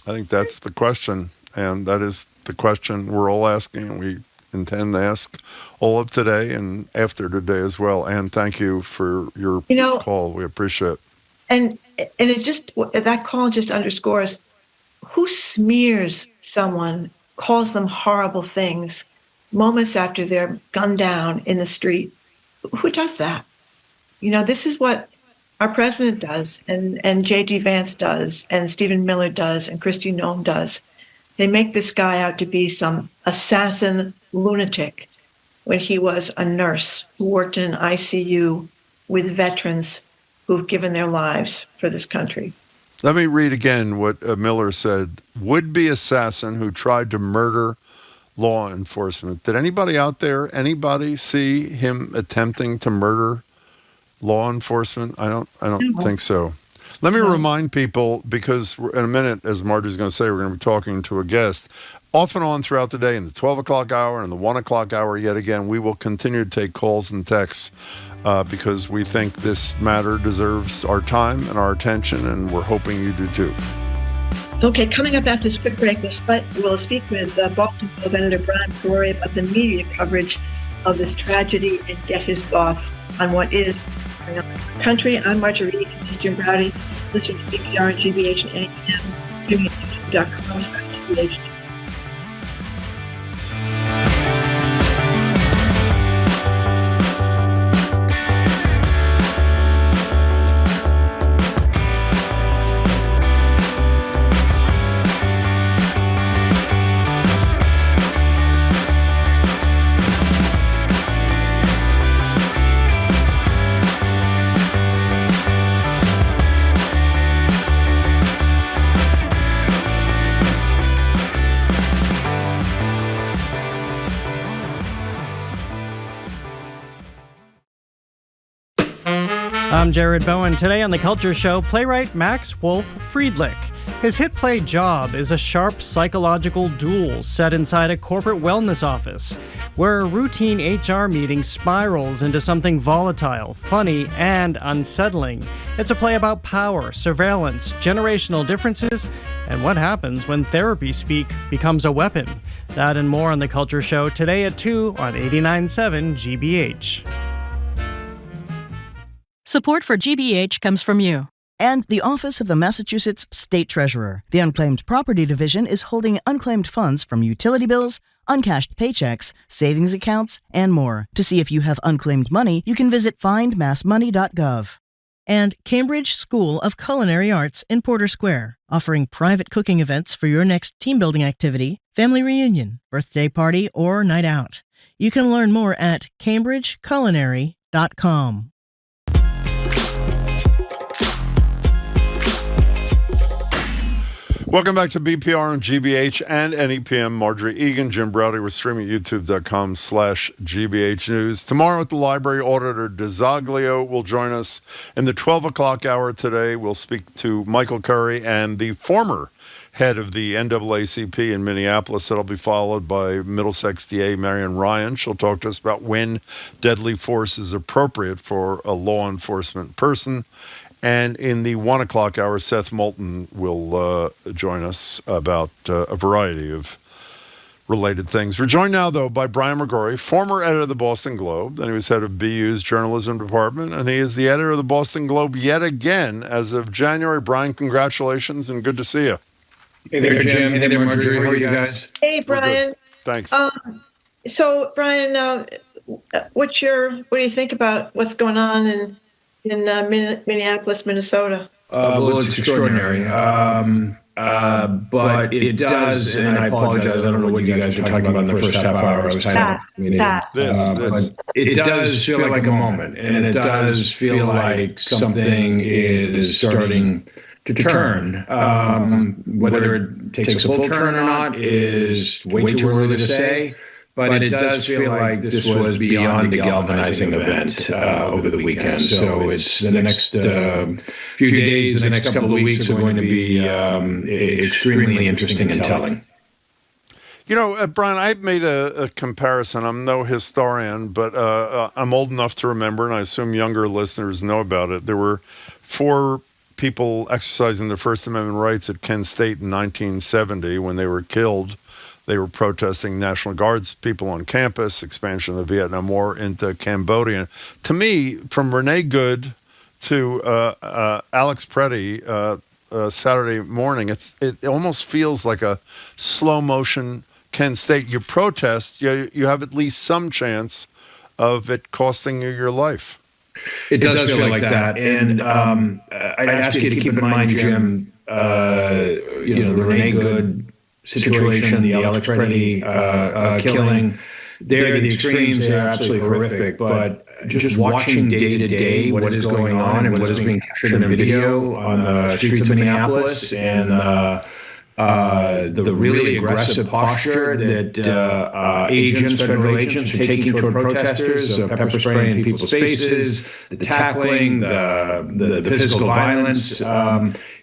I think that's the question. And that is the question we're all asking, and we intend to ask all of today and after today as well. And thank you for your call. We appreciate it. And it just, that call just underscores who smears someone, calls them horrible things moments after they're gunned down in the street. Who does that? This is what our president does, and J.D. Vance does, and Stephen Miller does, and Kristi Noem does. They make this guy out to be some assassin lunatic when he was a nurse who worked in an ICU with veterans who've given their lives for this country. Let me read again what Miller said. Would-be assassin who tried to murder law enforcement. Did anybody out there, see him attempting to murder law enforcement? I don't think so. Let me remind people, because in a minute, as Marty's going to say, we're going to be talking to a guest. Off and on throughout the day, in the 12 o'clock hour and the 1 o'clock hour, yet again, we will continue to take calls and texts because we think this matter deserves our time and our attention, and we're hoping you do too. Okay, coming up after this quick break, we'll speak with Boston Globe editor Brian McGrory about the media coverage of this tragedy and get his thoughts on what is going on in the country. I'm Marjorie, Jim Browdy, listening to BPR and GBH and AM, doing it at youtube.com/GBH. I'm Jared Bowen. Today on The Culture Show, playwright Max Wolf Friedrich. His hit play Job is a sharp psychological duel set inside a corporate wellness office, where a routine HR meeting spirals into something volatile, funny, and unsettling. It's a play about power, surveillance, generational differences, and what happens when therapy speak becomes a weapon. That and more on The Culture Show today at 2 on 89.7 GBH. Support for GBH comes from you. And the Office of the Massachusetts State Treasurer. The Unclaimed Property Division is holding unclaimed funds from utility bills, uncashed paychecks, savings accounts, and more. To see if you have unclaimed money, you can visit findmassmoney.gov. And Cambridge School of Culinary Arts in Porter Square, offering private cooking events for your next team building activity, family reunion, birthday party, or night out. You can learn more at cambridgeculinary.com. Welcome back to BPR on GBH and NEPM. Marjorie Egan, Jim Browdy. We're streaming at youtube.com/GBH News. Tomorrow at the library, Auditor DeZoglio will join us in the 12 o'clock hour today. We'll speak to Michael Curry and the former head of the NAACP in Minneapolis. That'll be followed by Middlesex DA Marian Ryan. She'll talk to us about when deadly force is appropriate for a law enforcement person. And in the 1 o'clock hour, Seth Molton will join us about a variety of related things. We're joined now, though, by Brian McGrory, former editor of the Boston Globe. Then he was head of BU's journalism department, and he is the editor of the Boston Globe yet again as of January. Brian, congratulations, and good to see you. Hey there, Jim. Hey there, Marjorie. How are you guys? Hey, Brian. Thanks. So, Brian, what do you think about what's going on in Minneapolis, Minnesota? Well, it's extraordinary. But it does, and I apologize, I don't know what you guys were talking about in the first half hour. I was tied up. But it does feel like a moment, and it does feel like something is starting to turn. Whether it takes a full turn or not is way too early to say. But it does feel like this was beyond a galvanizing event over the weekend. So it's the next few days, the next couple of weeks are going to be extremely interesting and telling. You know, Brian, I made a comparison. I'm no historian, but I'm old enough to remember, and I assume younger listeners know about it. There were 4 people exercising their First Amendment rights at Kent State in 1970 when they were killed. They were protesting National Guards people on campus, expansion of the Vietnam War into Cambodia. To me, from Renee Good to Alex Pretti Saturday morning, it almost feels like a slow motion Kent State. You protest, you have at least some chance of it costing you your life. It does feel like that. And I'd ask you to keep in mind, Jim, the Renee Good situation, the Alex Pretti killing, they're the extremes, they're absolutely horrific. But just watching day to day what is going on and what is being captured in video on the streets of Minneapolis and the really aggressive posture that federal agents are taking toward protesters, pepper spray in people's faces, the tackling, the physical violence,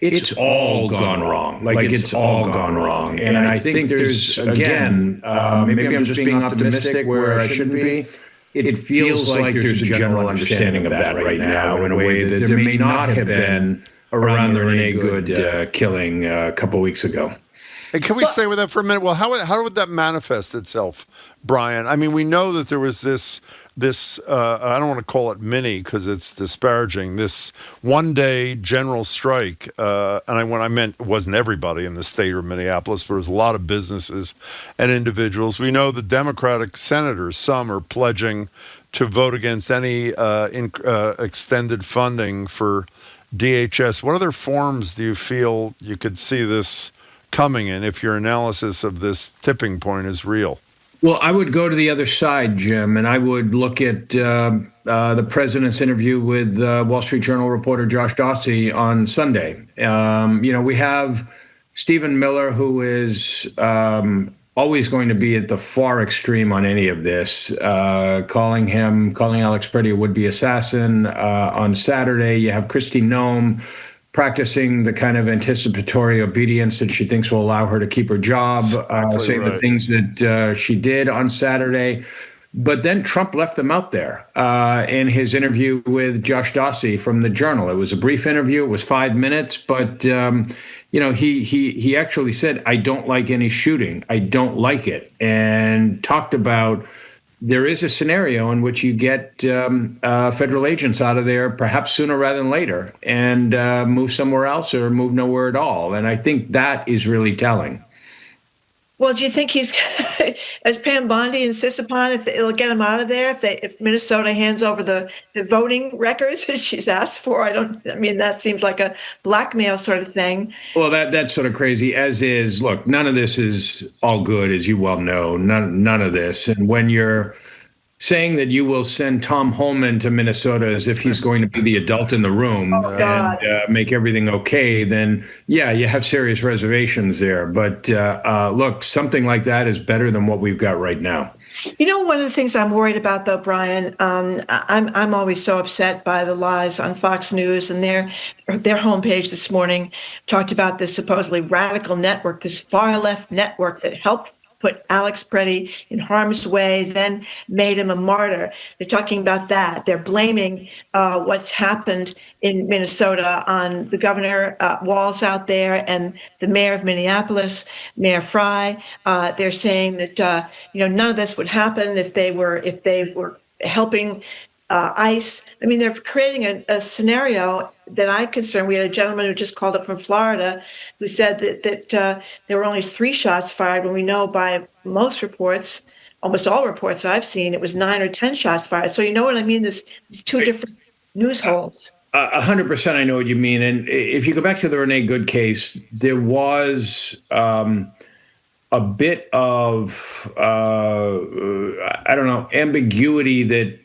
it's all gone wrong. It's all gone wrong. And I think there's, again, maybe I'm just being optimistic where I shouldn't be. It feels like there's a general understanding of that right now in a way that there may not have been around the Renee Good killing a couple weeks ago. Hey, can we stay with that for a minute? Well, how would that manifest itself, Brian? I mean, we know that there was this I don't want to call it mini because it's disparaging, this one-day general strike. And what I meant wasn't everybody in the state of Minneapolis, but it was a lot of businesses and individuals. We know the Democratic senators, some are pledging to vote against any extended funding for DHS. What other forms do you feel you could see this coming in if your analysis of this tipping point is real? Well, I would go to the other side, Jim, and I would look at the president's interview with Wall Street Journal reporter Josh Dawsey on Sunday. We have Stephen Miller, who is always going to be at the far extreme on any of this, calling Alex Pretti a would-be assassin. On Saturday, you have Kristi Noem practicing the kind of anticipatory obedience that she thinks will allow her to keep her job, saying the things that she did on Saturday. But then Trump left them out there in his interview with Josh Dawsey from the Journal. It was a brief interview. It was 5 minutes, but he actually said, "I don't like any shooting. I don't like it," and talked about there is a scenario in which you get federal agents out of there perhaps sooner rather than later and move somewhere else or move nowhere at all. And I think that is really telling. Well, do you think he's, as Pam Bondi insists upon, if it'll get him out of there if Minnesota hands over the voting records that she's asked for? That seems like a blackmail sort of thing. Well, that's sort of crazy, as is, look, none of this is all good, as you well know, none of this. And when you're saying that you will send Tom Holman to Minnesota as if he's going to be the adult in the room and make everything okay, then yeah, you have serious reservations there. But look, something like that is better than what we've got right now. One of the things I'm worried about, though, Brian, I'm always so upset by the lies on Fox News, and their homepage this morning talked about this supposedly radical network, this far left network that helped put Alex Pretti in harm's way, then made him a martyr. They're talking about that. They're blaming what's happened in Minnesota on the governor Walz out there and the mayor of Minneapolis, Mayor Fry. They're saying that none of this would happen if they were helping ICE. They're creating a scenario that I'm concerned. We had a gentleman who just called up from Florida who said that there were only 3 shots fired when we know by most reports, almost all reports I've seen, it was 9 or 10 shots fired. So you know what I mean? There's 2 different news holes. 100% I know what you mean. And if you go back to the Renee Good case, there was a bit of, ambiguity that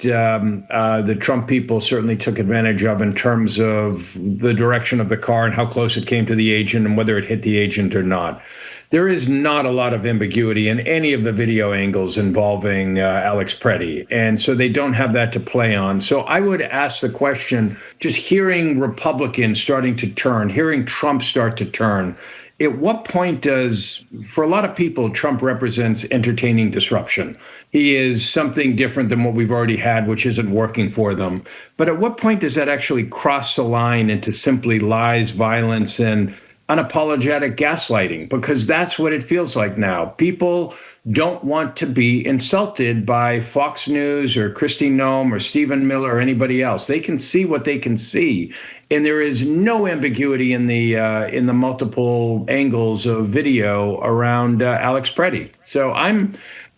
the Trump people certainly took advantage of in terms of the direction of the car and how close it came to the agent and whether it hit the agent or not. There is not a lot of ambiguity in any of the video angles involving Alex Pretti. And so they don't have that to play on. So I would ask the question, just hearing Republicans starting to turn, hearing Trump start to turn, at what point does, for a lot of people, Trump represents entertaining disruption? He is something different than what we've already had, which isn't working for them. But at what point does that actually cross the line into simply lies, violence, and unapologetic gaslighting? Because that's what it feels like now. People don't want to be insulted by Fox News or Kristi Noem or Stephen Miller or anybody else. They can see what they can see, and there is no ambiguity in the multiple angles of video around Alex Pretti. So I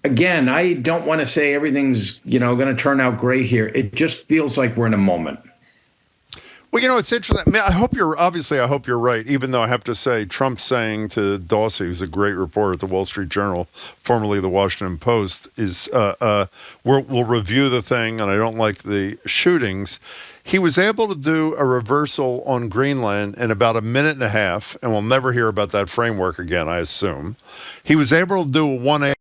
don't want to say everything's going to turn out great here. It just feels like we're in a moment. Well, it's interesting. I hope you're right, even though I have to say Trump saying to Dawsey, who's a great reporter at the Wall Street Journal, formerly the Washington Post, is we'll review the thing, and I don't like the shootings. He was able to do a reversal on Greenland in about a minute and a half, and we'll never hear about that framework again, I assume. He was able to do a 180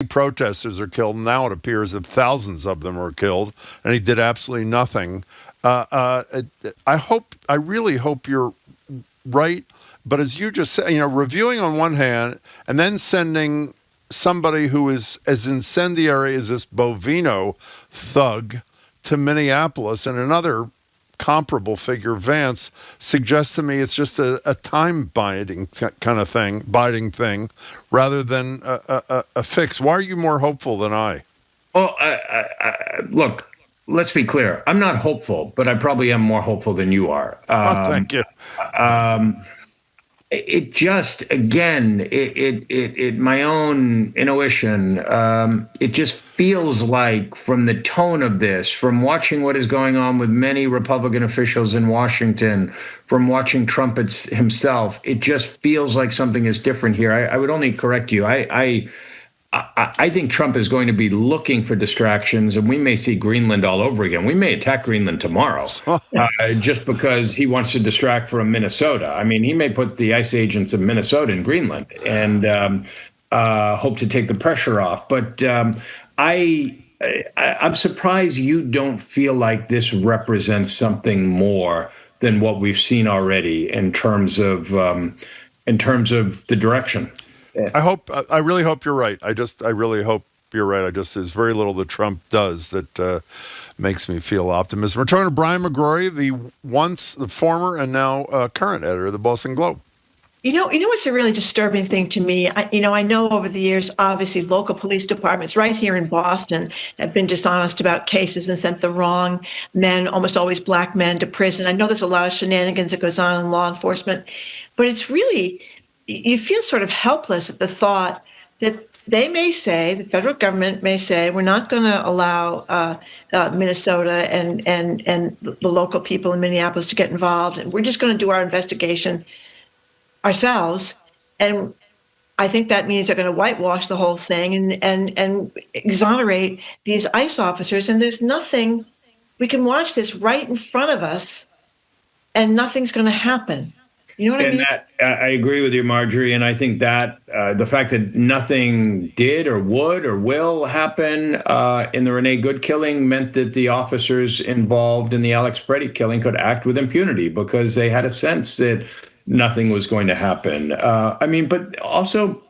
protesters are killed. Now it appears that thousands of them were killed, and he did absolutely nothing. I really hope you're right. But as you just said, reviewing on one hand and then sending somebody who is as incendiary as this Bovino thug to Minneapolis, and another comparable figure, Vance, suggests to me it's just a time-biding kind of thing, rather than a fix. Why are you more hopeful than I? Well, look. Let's be clear. I'm not hopeful, but I probably am more hopeful than you are. Thank you. It just, again, my own intuition, it just feels like, from the tone of this, from watching what is going on with many Republican officials in Washington, from watching Trump himself, it just feels like something is different here. I would only correct you. I think Trump is going to be looking for distractions, and we may see Greenland all over again. We may attack Greenland tomorrow just because he wants to distract from Minnesota. I mean, he may put the ICE agents of Minnesota in Greenland and hope to take the pressure off. But I'm surprised you don't feel like this represents something more than what we've seen already in terms of the direction. I really hope you're right. I really hope you're right. There's very little that Trump does that makes me feel optimism. We're talking to Brian McGrory, the former and now current editor of the Boston Globe. You know what's a really disturbing thing to me? I know over the years, obviously, local police departments right here in Boston have been dishonest about cases and sent the wrong men, almost always black men, to prison. I know there's a lot of shenanigans that goes on in law enforcement, but it's really, you feel sort of helpless at the thought that they may say, the federal government may say, we're not going to allow Minnesota and the local people in Minneapolis to get involved, and we're just going to do our investigation ourselves. And I think that means they're going to whitewash the whole thing and exonerate these ICE officers. And there's nothing, we can watch this right in front of us and nothing's going to happen. You know what I mean? I agree with you, Marjorie. And I think that the fact that nothing did or would or will happen in the Renee Good killing meant that the officers involved in the Alex Pretti killing could act with impunity because they had a sense that nothing was going to happen. But also,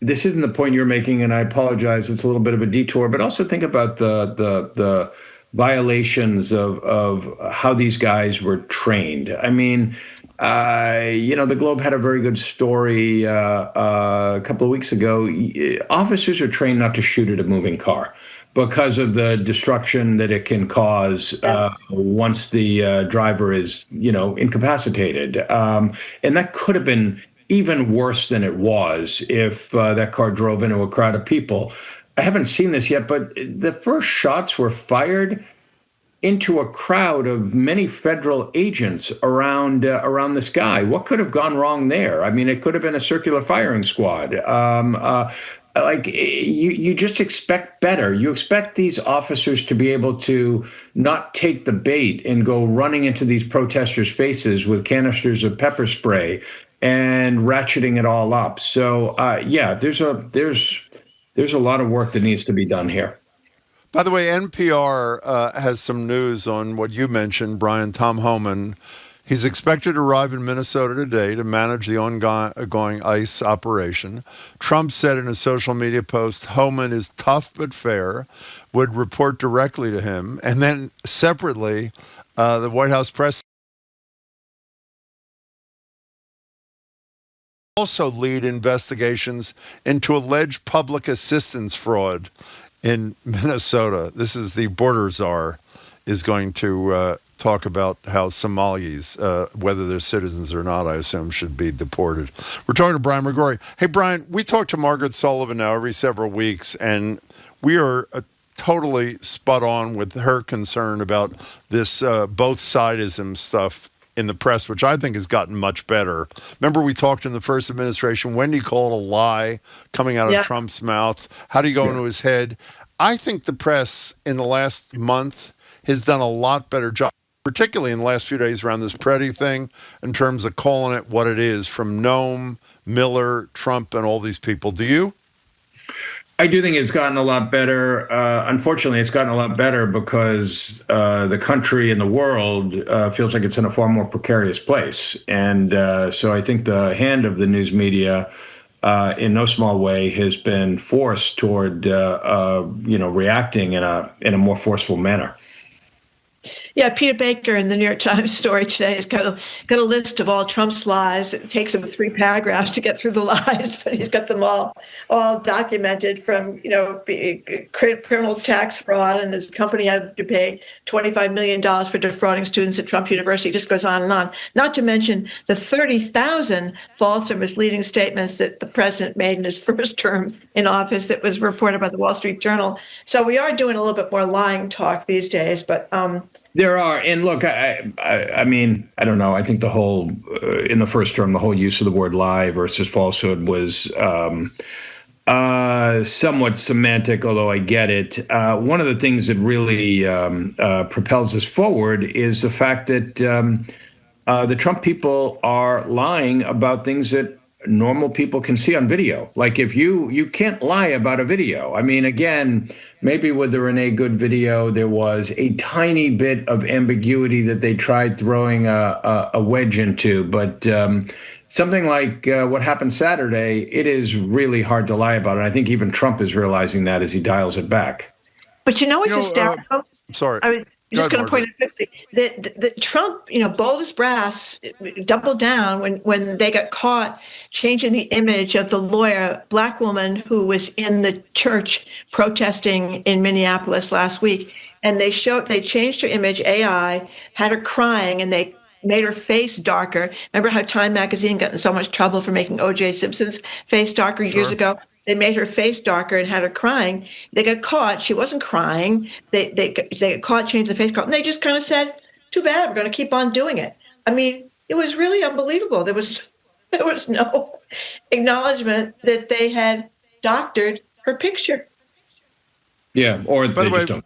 this isn't the point you're making, and I apologize. It's a little bit of a detour, but also think about the violations of how these guys were trained. I mean, the Globe had a very good story a couple of weeks ago. Officers are trained not to shoot at a moving car because of the destruction that it can cause once the driver is, incapacitated. And that could have been even worse than it was if that car drove into a crowd of people. I haven't seen this yet, but the first shots were fired into a crowd of many federal agents around this guy. What could have gone wrong there? I mean, it could have been a circular firing squad. You just expect better. You expect these officers to be able to not take the bait and go running into these protesters' faces with canisters of pepper spray and ratcheting it all up. So, there's a lot of work that needs to be done here. By the way, NPR has some news on what you mentioned, Brian. Tom Homan, He's expected to arrive in Minnesota today to manage the ongoing ICE operation. Trump said in a social media post, Homan is tough but fair, would report directly to him. And then separately, the White House press also lead investigations into alleged public assistance fraud in Minnesota. This is the border czar is going to talk about how Somalis, whether they're citizens or not, I assume, should be deported. We're talking to Brian McGrory. Hey, Brian, we talk to Margaret Sullivan now every several weeks, and we are totally spot on with her concern about this both sidism stuff in the press, which I think has gotten much better. Remember, we talked in the first administration, when do you call it a lie coming out of Trump's mouth? How do you go into his head? I think the press in the last month has done a lot better job, particularly in the last few days around this Pretti thing, in terms of calling it what it is, from Noam, Miller, Trump, and all these people. Do you? I do think it's gotten a lot better. Unfortunately, it's gotten a lot better because the country and the world feels like it's in a far more precarious place. And so I think the hand of the news media, in no small way, has been forced toward, reacting in a more forceful manner. Yeah, Peter Baker in the New York Times story today has got a list of all Trump's lies. It takes him 3 paragraphs to get through the lies, but he's got them all documented, from criminal tax fraud, and his company had to pay $25 million for defrauding students at Trump University. It just goes on and on. Not to mention the 30,000 false or misleading statements that the president made in his first term in office that was reported by the Wall Street Journal. So we are doing a little bit more lying talk these days, but there are, and look, I mean, I don't know. I think the whole, in the first term, the whole use of the word lie versus falsehood was somewhat semantic, although I get it. One of the things that really propels us forward is the fact that the Trump people are lying about things that normal people can see on video. Like, if you can't lie about a video. I mean, again, maybe with the Renee Good video, there was a tiny bit of ambiguity that they tried throwing a wedge into. But something like what happened Saturday, it is really hard to lie about. And I think even Trump is realizing that as he dials it back. But it's hysterical. Sorry. I was just going to point out quickly that Trump, bold as brass, doubled down when they got caught changing the image of the lawyer, black woman who was in the church protesting in Minneapolis last week. And they changed her image, AI, had her crying, and they made her face darker. Remember how Time magazine got in so much trouble for making O.J. Simpson's face darker years ago? They made her face darker and had her crying. They got caught. She wasn't crying. They got caught, changed the face color. And they just kind of said, too bad, we're going to keep on doing it. I mean, it was really unbelievable. There was no acknowledgement that they had doctored her picture. Yeah, or they just don't.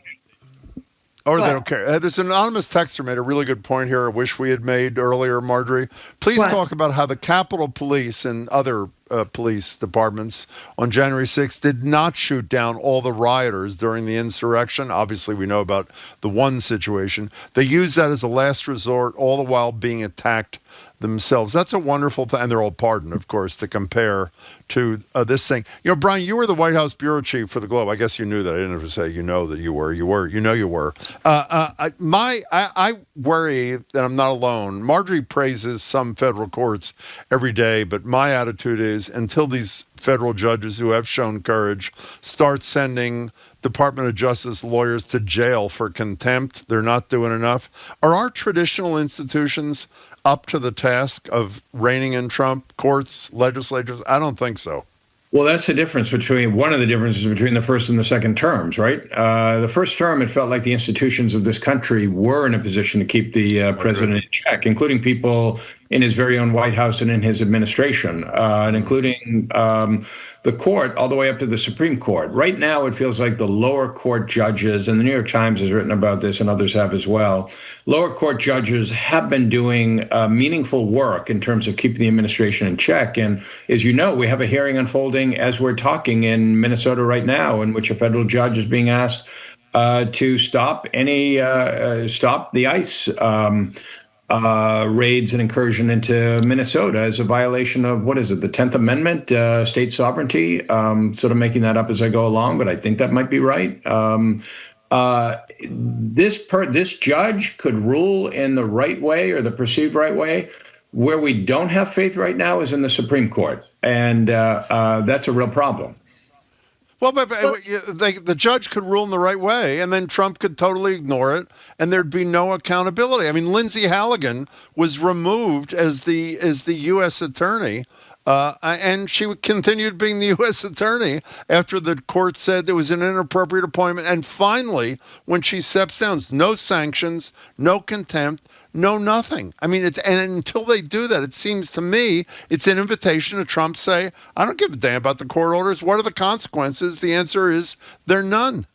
Or they don't care. There's an anonymous texter made a really good point here I wish we had made earlier, Marjorie. Please talk about how the Capitol Police and other police departments on January 6th did not shoot down all the rioters during the insurrection. Obviously, we know about the one situation. They used that as a last resort, all the while being attacked themselves. That's a wonderful thing. And they're all pardoned, of course, to compare to this thing. Brian, you were the White House bureau chief for the Globe. I guess you knew that. I didn't have to say you know that you were. You were. I worry that I'm not alone. Marjorie praises some federal courts every day, but my attitude is until these federal judges who have shown courage start sending Department of Justice lawyers to jail for contempt, they're not doing enough. Are our traditional institutions up to the task of reining in Trump? Courts, legislatures? I don't think so. Well, that's the difference between one of the differences between the first and the second terms, right? The first term, it felt like the institutions of this country were in a position to keep the president in check, including people in his very own White House and in his administration, and including the court all the way up to the Supreme Court. Right now, it feels like the lower court judges, and the New York Times has written about this and others have as well, lower court judges have been doing meaningful work in terms of keeping the administration in check. And as you know, we have a hearing unfolding as we're talking in Minnesota right now, in which a federal judge is being asked to stop the ICE raids and incursion into Minnesota as a violation of, what is it, the 10th Amendment, state sovereignty. Sort of making that up as I go along, but I think that might be right. This judge could rule in the right way or the perceived right way. Where we don't have faith right now is in the Supreme Court, and that's a real problem. Well, but the judge could rule in the right way, and then Trump could totally ignore it, and there'd be no accountability. I mean, Lindsay Halligan was removed as the U.S. attorney, and she continued being the U.S. attorney after the court said there was an inappropriate appointment. And finally, when she steps down, no sanctions, no contempt, no nothing. I mean, and until they do that, it seems to me it's an invitation to Trump say, I don't give a damn about the court orders. What are the consequences? The answer is they're none.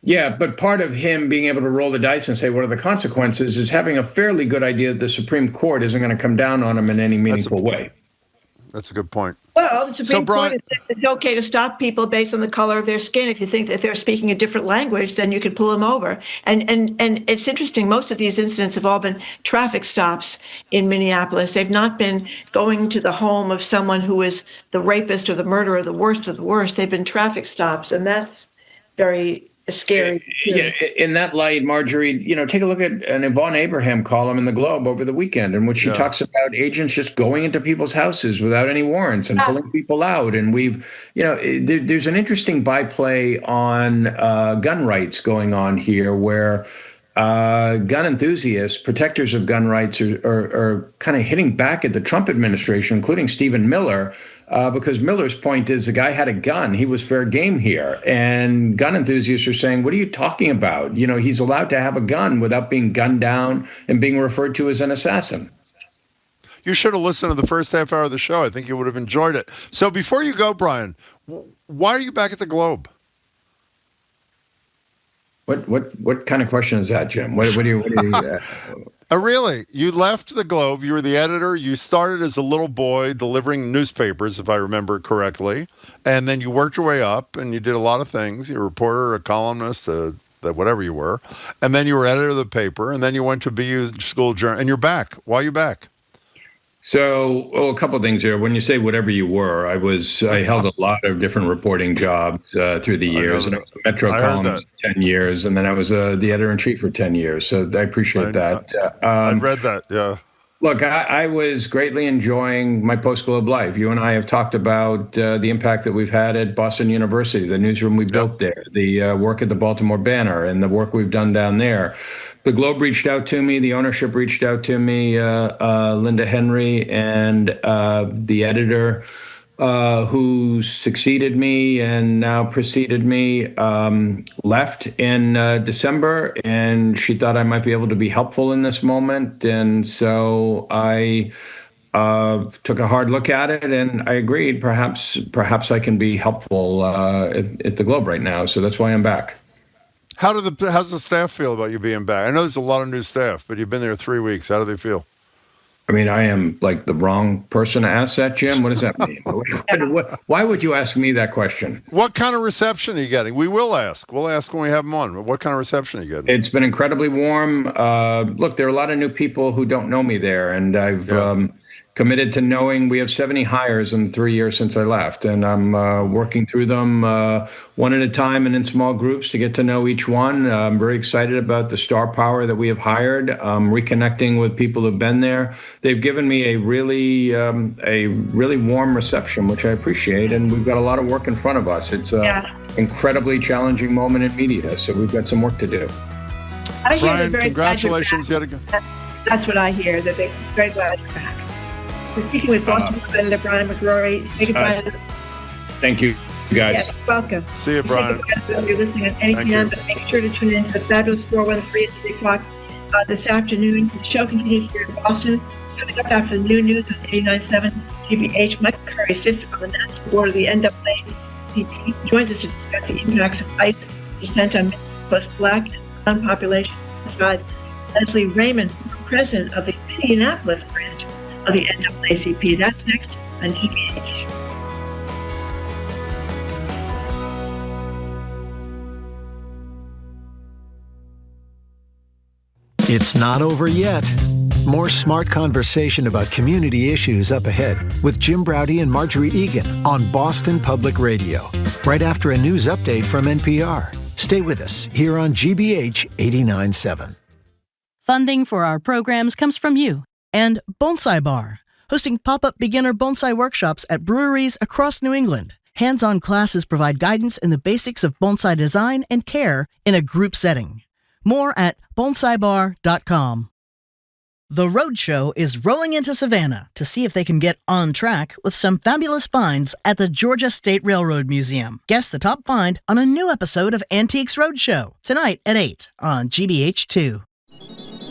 Yeah, but part of him being able to roll the dice and say, what are the consequences, is having a fairly good idea that the Supreme Court isn't going to come down on him in any meaningful way. That's a good point. Well, the Supreme Court said it's okay to stop people based on the color of their skin. If you think that they're speaking a different language, then you can pull them over. And it's interesting, most of these incidents have all been traffic stops in Minneapolis. They've not been going to the home of someone who is the rapist or the murderer, the worst of the worst. They've been traffic stops, and that's very scary. Yeah, in that light, Marjorie, take a look at an Yvonne Abraham column in the Globe over the weekend, in which she talks about agents just going into people's houses without any warrants and pulling people out. And there's an interesting byplay on gun rights going on here, where gun enthusiasts, protectors of gun rights, are kind of hitting back at the Trump administration, including Stephen Miller, because Miller's point is the guy had a gun. He was fair game here. And gun enthusiasts are saying, what are you talking about? He's allowed to have a gun without being gunned down and being referred to as an assassin. You should have listened to the first half hour of the show. I think you would have enjoyed it. So before you go, Brian, why are you back at the Globe? What kind of question is that, Jim? What do you Really? You left the Globe. You were the editor. You started as a little boy delivering newspapers, if I remember correctly. And then you worked your way up and you did a lot of things. You're a reporter, a columnist, whatever you were. And then you were editor of the paper. And then you went to BU School Journal. And you're back. Why are you back? So, a couple of things here. When you say whatever you were, I held a lot of different reporting jobs through the years, and I was a Metro columnist for 10 years, and then I was the editor-in-chief for 10 years. So I appreciate that. I read that, yeah. Look, I was greatly enjoying my post-Globe life. You and I have talked about the impact that we've had at Boston University, the newsroom we built there, the work at the Baltimore Banner, and the work we've done down there. The Globe reached out to me. The ownership reached out to me, Linda Henry, and the editor who succeeded me and now preceded me left in December, and she thought I might be able to be helpful in this moment. And so I took a hard look at it, and I agreed perhaps I can be helpful at the Globe right now. So that's why I'm back. How's the staff feel about you being back? I know there's a lot of new staff, but you've been there 3 weeks. How do they feel? I mean, I am like the wrong person to ask that, Jim. What does that mean? Why would you ask me that question? What kind of reception are you getting? We will ask. We'll ask when we have them on. What kind of reception are you getting? It's been incredibly warm. Look, there are a lot of new people who don't know me there, and I've committed to knowing. We have 70 hires in 3 years since I left, and I'm working through them one at a time and in small groups to get to know each one. I'm very excited about the star power that we have hired, reconnecting with people who've been there. They've given me a really warm reception, which I appreciate, and we've got a lot of work in front of us. It's an incredibly challenging moment in media, so we've got some work to do. I hear Brian, congratulations yet again. That's what I hear, that they're very glad you're back. We're speaking with Boston Editor Brian McGrory. Say goodbye. Thank you, guys. Yes, welcome. See you, Brian. You're listening at any time, but make sure to tune in to the Fabulous 413 at 3 o'clock this afternoon. The show continues here in Boston. Coming up after the noon news on 89.7 GBH, Michael Curry sits on the national board of the NAACP. He joins us to discuss the impacts of ICE descent on Minneapolis Black and brown population. Leslie Raymond, president of the Minneapolis branch of the NAACP. That's next on GBH. It's not over yet. More smart conversation about community issues up ahead with Jim Braude and Marjorie Egan on Boston Public Radio, right after a news update from NPR. Stay with us here on GBH 89.7. Funding for our programs comes from you. And Bonsai Bar, hosting pop-up beginner bonsai workshops at breweries across New England. Hands-on classes provide guidance in the basics of bonsai design and care in a group setting. More at bonsaibar.com. The Roadshow is rolling into Savannah to see if they can get on track with some fabulous finds at the Georgia State Railroad Museum. Guess the top find on a new episode of Antiques Roadshow, tonight at 8 on GBH2.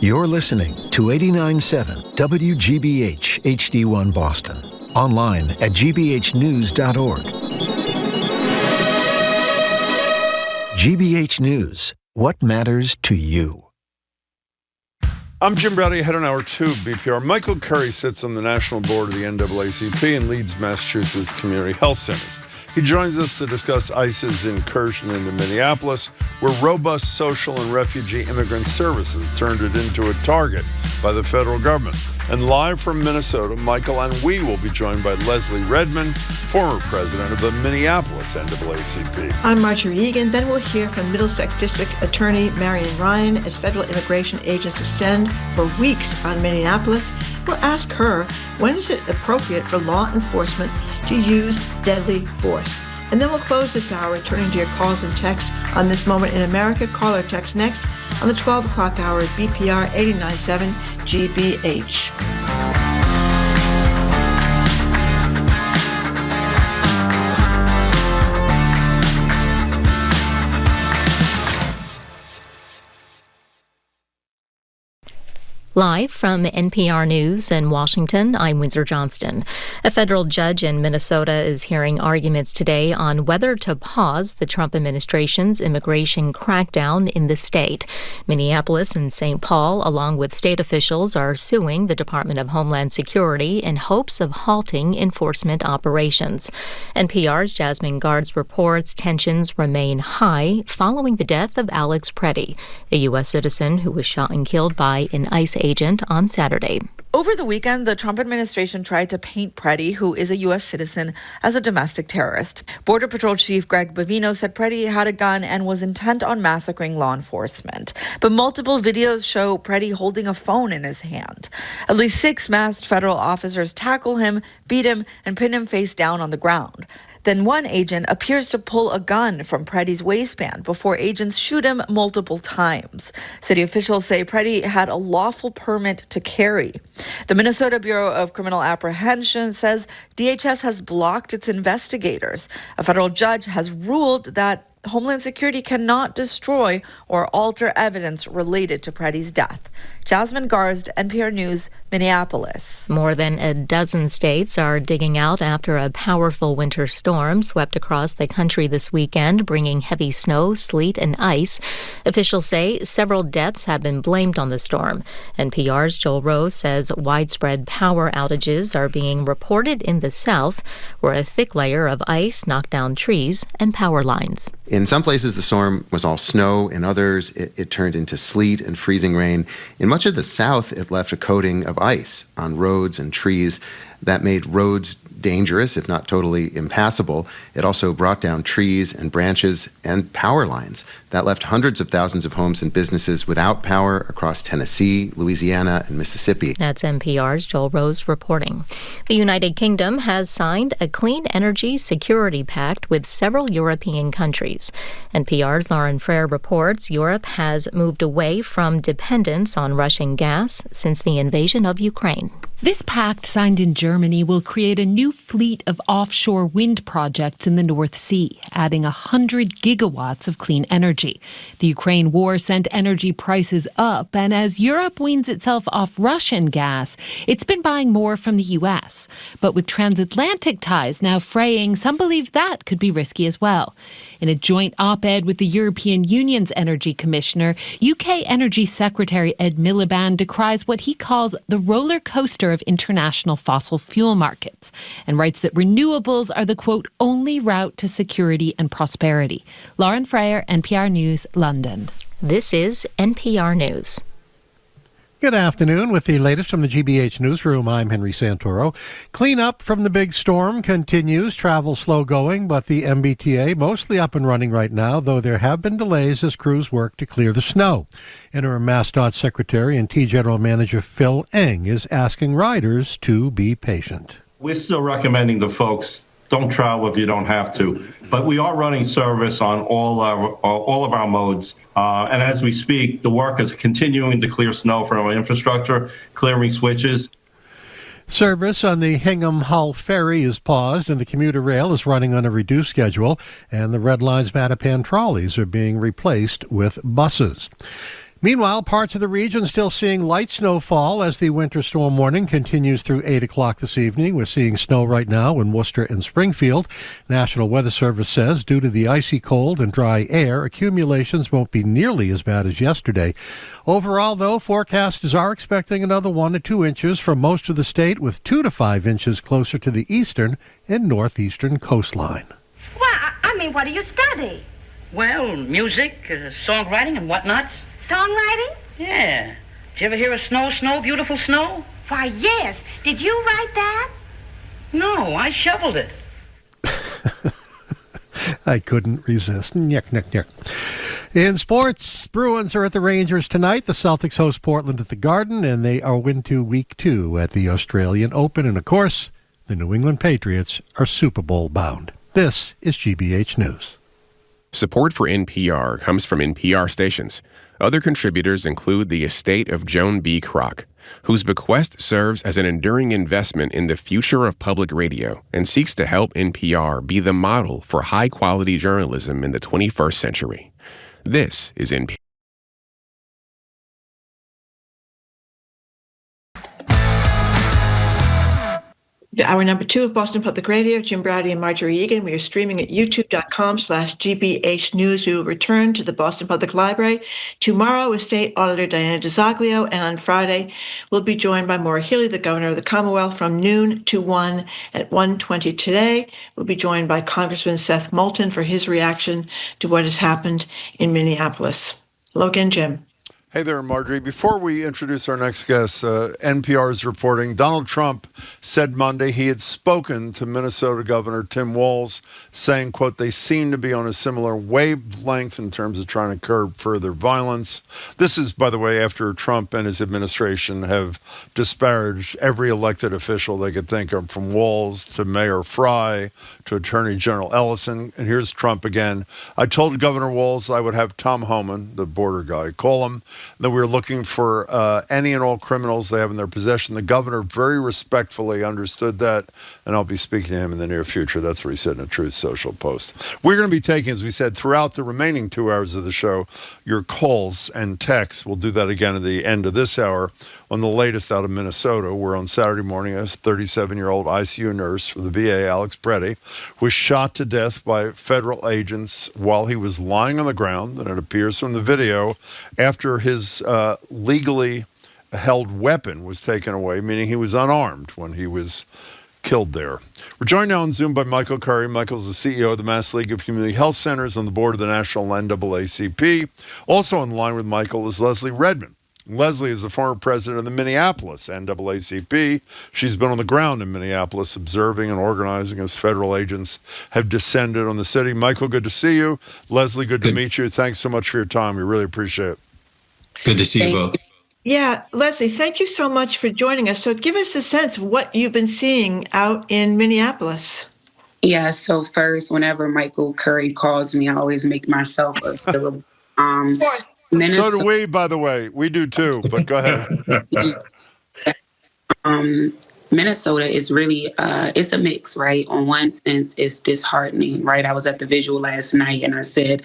You're listening to 89.7 WGBH HD1 Boston. Online at gbhnews.org. GBH News. What matters to you? I'm Jim Braude, head on Hour 2 BPR. Michael Curry sits on the national board of the NAACP and leads Massachusetts Community Health Centers. He joins us to discuss ICE's incursion into Minneapolis, where robust social and refugee immigrant services turned it into a target by the federal government. And live from Minnesota, Michael and we will be joined by Leslie Redmond, former president of the Minneapolis NAACP. I'm Marjorie Egan. Then we'll hear from Middlesex District Attorney Marian Ryan as federal immigration agents descend for weeks on Minneapolis. We'll ask her, when is it appropriate for law enforcement to use deadly force? And then we'll close this hour turning to your calls and texts on This Moment in America. Call or text next on the 12 o'clock hour at BPR 89.7 GBH. Live from NPR News in Washington, I'm Windsor Johnston. A federal judge in Minnesota is hearing arguments today on whether to pause the Trump administration's immigration crackdown in the state. Minneapolis and St. Paul, along with state officials, are suing the Department of Homeland Security in hopes of halting enforcement operations. NPR's Jasmine Guards reports tensions remain high following the death of Alex Pretti, a U.S. citizen who was shot and killed by an ICE agent on Saturday. Over the weekend, the Trump administration tried to paint Pretti, who is a U.S. citizen, as a domestic terrorist. Border Patrol Chief Greg Bavino said Pretti had a gun and was intent on massacring law enforcement. But multiple videos show Pretti holding a phone in his hand. At least 6 masked federal officers tackle him, beat him, and pin him face down on the ground. Then one agent appears to pull a gun from Pretti's waistband before agents shoot him multiple times. City officials say Pretti had a lawful permit to carry. The Minnesota Bureau of Criminal Apprehension says DHS has blocked its investigators. A federal judge has ruled that Homeland Security cannot destroy or alter evidence related to Pretti's death. Jasmine Garsd, NPR News, Minneapolis. More than a dozen states are digging out after a powerful winter storm swept across the country this weekend, bringing heavy snow, sleet, and ice. Officials say several deaths have been blamed on the storm. NPR's Joel Rose says widespread power outages are being reported in the south, where a thick layer of ice knocked down trees and power lines. In some places, the storm was all snow. In others, it turned into sleet and freezing rain. In much of the south, it left a coating of ice on roads and trees that made roads dangerous, if not totally impassable. It also brought down trees and branches and power lines. That left hundreds of thousands of homes and businesses without power across Tennessee, Louisiana, and Mississippi. That's NPR's Joel Rose reporting. The United Kingdom has signed a clean energy security pact with several European countries. NPR's Lauren Frere reports Europe has moved away from dependence on Russian gas since the invasion of Ukraine. This pact, signed in Germany, will create a new fleet of offshore wind projects in the North Sea, adding 100 gigawatts of clean energy. The Ukraine war sent energy prices up, and as Europe weans itself off Russian gas, it's been buying more from the U.S. But with transatlantic ties now fraying, some believe that could be risky as well. In a joint op-ed with the European Union's Energy Commissioner, UK Energy Secretary Ed Miliband decries what he calls the roller coaster of international fossil fuel markets and writes that renewables are the, quote, only route to security and prosperity. Lauren Frere, NPR News, London. This is NPR News. Good afternoon. With the latest from the GBH Newsroom, I'm Henry Santoro. Cleanup from the big storm continues. Travel slow going, but the MBTA mostly up and running right now, though there have been delays as crews work to clear the snow. Interim MassDOT Secretary and T General Manager Phil Eng is asking riders to be patient. We're still recommending the folks don't travel if you don't have to, but we are running service on all of our modes. And as we speak, the workers are continuing to clear snow from our infrastructure, clearing switches. Service on the Hingham-Hull ferry is paused, and the commuter rail is running on a reduced schedule, and the Red Line's Mattapan trolleys are being replaced with buses. Meanwhile, parts of the region still seeing light snowfall as the winter storm warning continues through 8 o'clock this evening. We're seeing snow right now in Worcester and Springfield. National Weather Service says due to the icy cold and dry air, accumulations won't be nearly as bad as yesterday. Overall, though, forecasters are expecting another 1 to 2 inches for most of the state, with 2 to 5 inches closer to the eastern and northeastern coastline. Well, I mean, what do you study? Well, music, songwriting and whatnots. Songwriting? Yeah. Did you ever hear of Snow, Beautiful Snow? Why, yes. Did you write that? No, I shoveled it. I couldn't resist. Nyek, nyek, nyek. In sports, Bruins are at the Rangers tonight. The Celtics host Portland at the Garden, and they are into week 2 at the Australian Open. And, of course, the New England Patriots are Super Bowl bound. This is GBH News. Support for NPR comes from NPR stations. Other contributors include the estate of Joan B. Kroc, whose bequest serves as an enduring investment in the future of public radio and seeks to help NPR be the model for high-quality journalism in the 21st century. This is NPR. Hour number 2 of Boston Public Radio, Jim Browdy and Marjorie Egan. We are streaming at youtube.com/GBH News. We will return to the Boston Public Library tomorrow with State Auditor Diana DiZoglio, and on Friday we'll be joined by Maura Healey, the Governor of the Commonwealth, from noon to 1 at 1:20 today. We'll be joined by Congressman Seth Molton for his reaction to what has happened in Minneapolis. Hello again, Jim. Hey there, Marjorie. Before we introduce our next guest, NPR is reporting Donald Trump said Monday he had spoken to Minnesota Governor Tim Walz, saying, quote, they seem to be on a similar wavelength in terms of trying to curb further violence. This is, by the way, after Trump and his administration have disparaged every elected official they could think of, from Walz to Mayor Fry to Attorney General Ellison. And here's Trump again. I told Governor Walz I would have Tom Homan, the border guy, call him, that we were looking for any and all criminals they have in their possession. The governor very respectfully understood that, and I'll be speaking to him in the near future. That's what he said in a Truth Social post. We're going to be taking, as we said, throughout the remaining 2 hours of the show, your calls and texts. We'll do that again at the end of this hour on the latest out of Minnesota, where on Saturday morning, a 37-year-old ICU nurse for the VA, Alex Pretti, was shot to death by federal agents while he was lying on the ground, and it appears from the video, after his legally held weapon was taken away, meaning he was unarmed when he was killed there. We're joined now on Zoom by Michael Curry. Michael's the CEO of the Mass League of Community Health Centers, on the board of the National NAACP. Also on the line with Michael is Leslie Redmond. Leslie is the former president of the Minneapolis NAACP. She's been on the ground in Minneapolis observing and organizing as federal agents have descended on the city. Michael, good to see you. Leslie, good to meet you. Thanks so much for your time. We really appreciate it. Good to see you both. Yeah, Leslie, thank you so much for joining us. So give us a sense of what you've been seeing out in Minneapolis. Yeah, so first, whenever Michael Curry calls me, I always make myself available. So do we, by the way. We do too, but go ahead. Minnesota is really, it's a mix, right? On one sense, it's disheartening, right? I was at the visual last night and I said,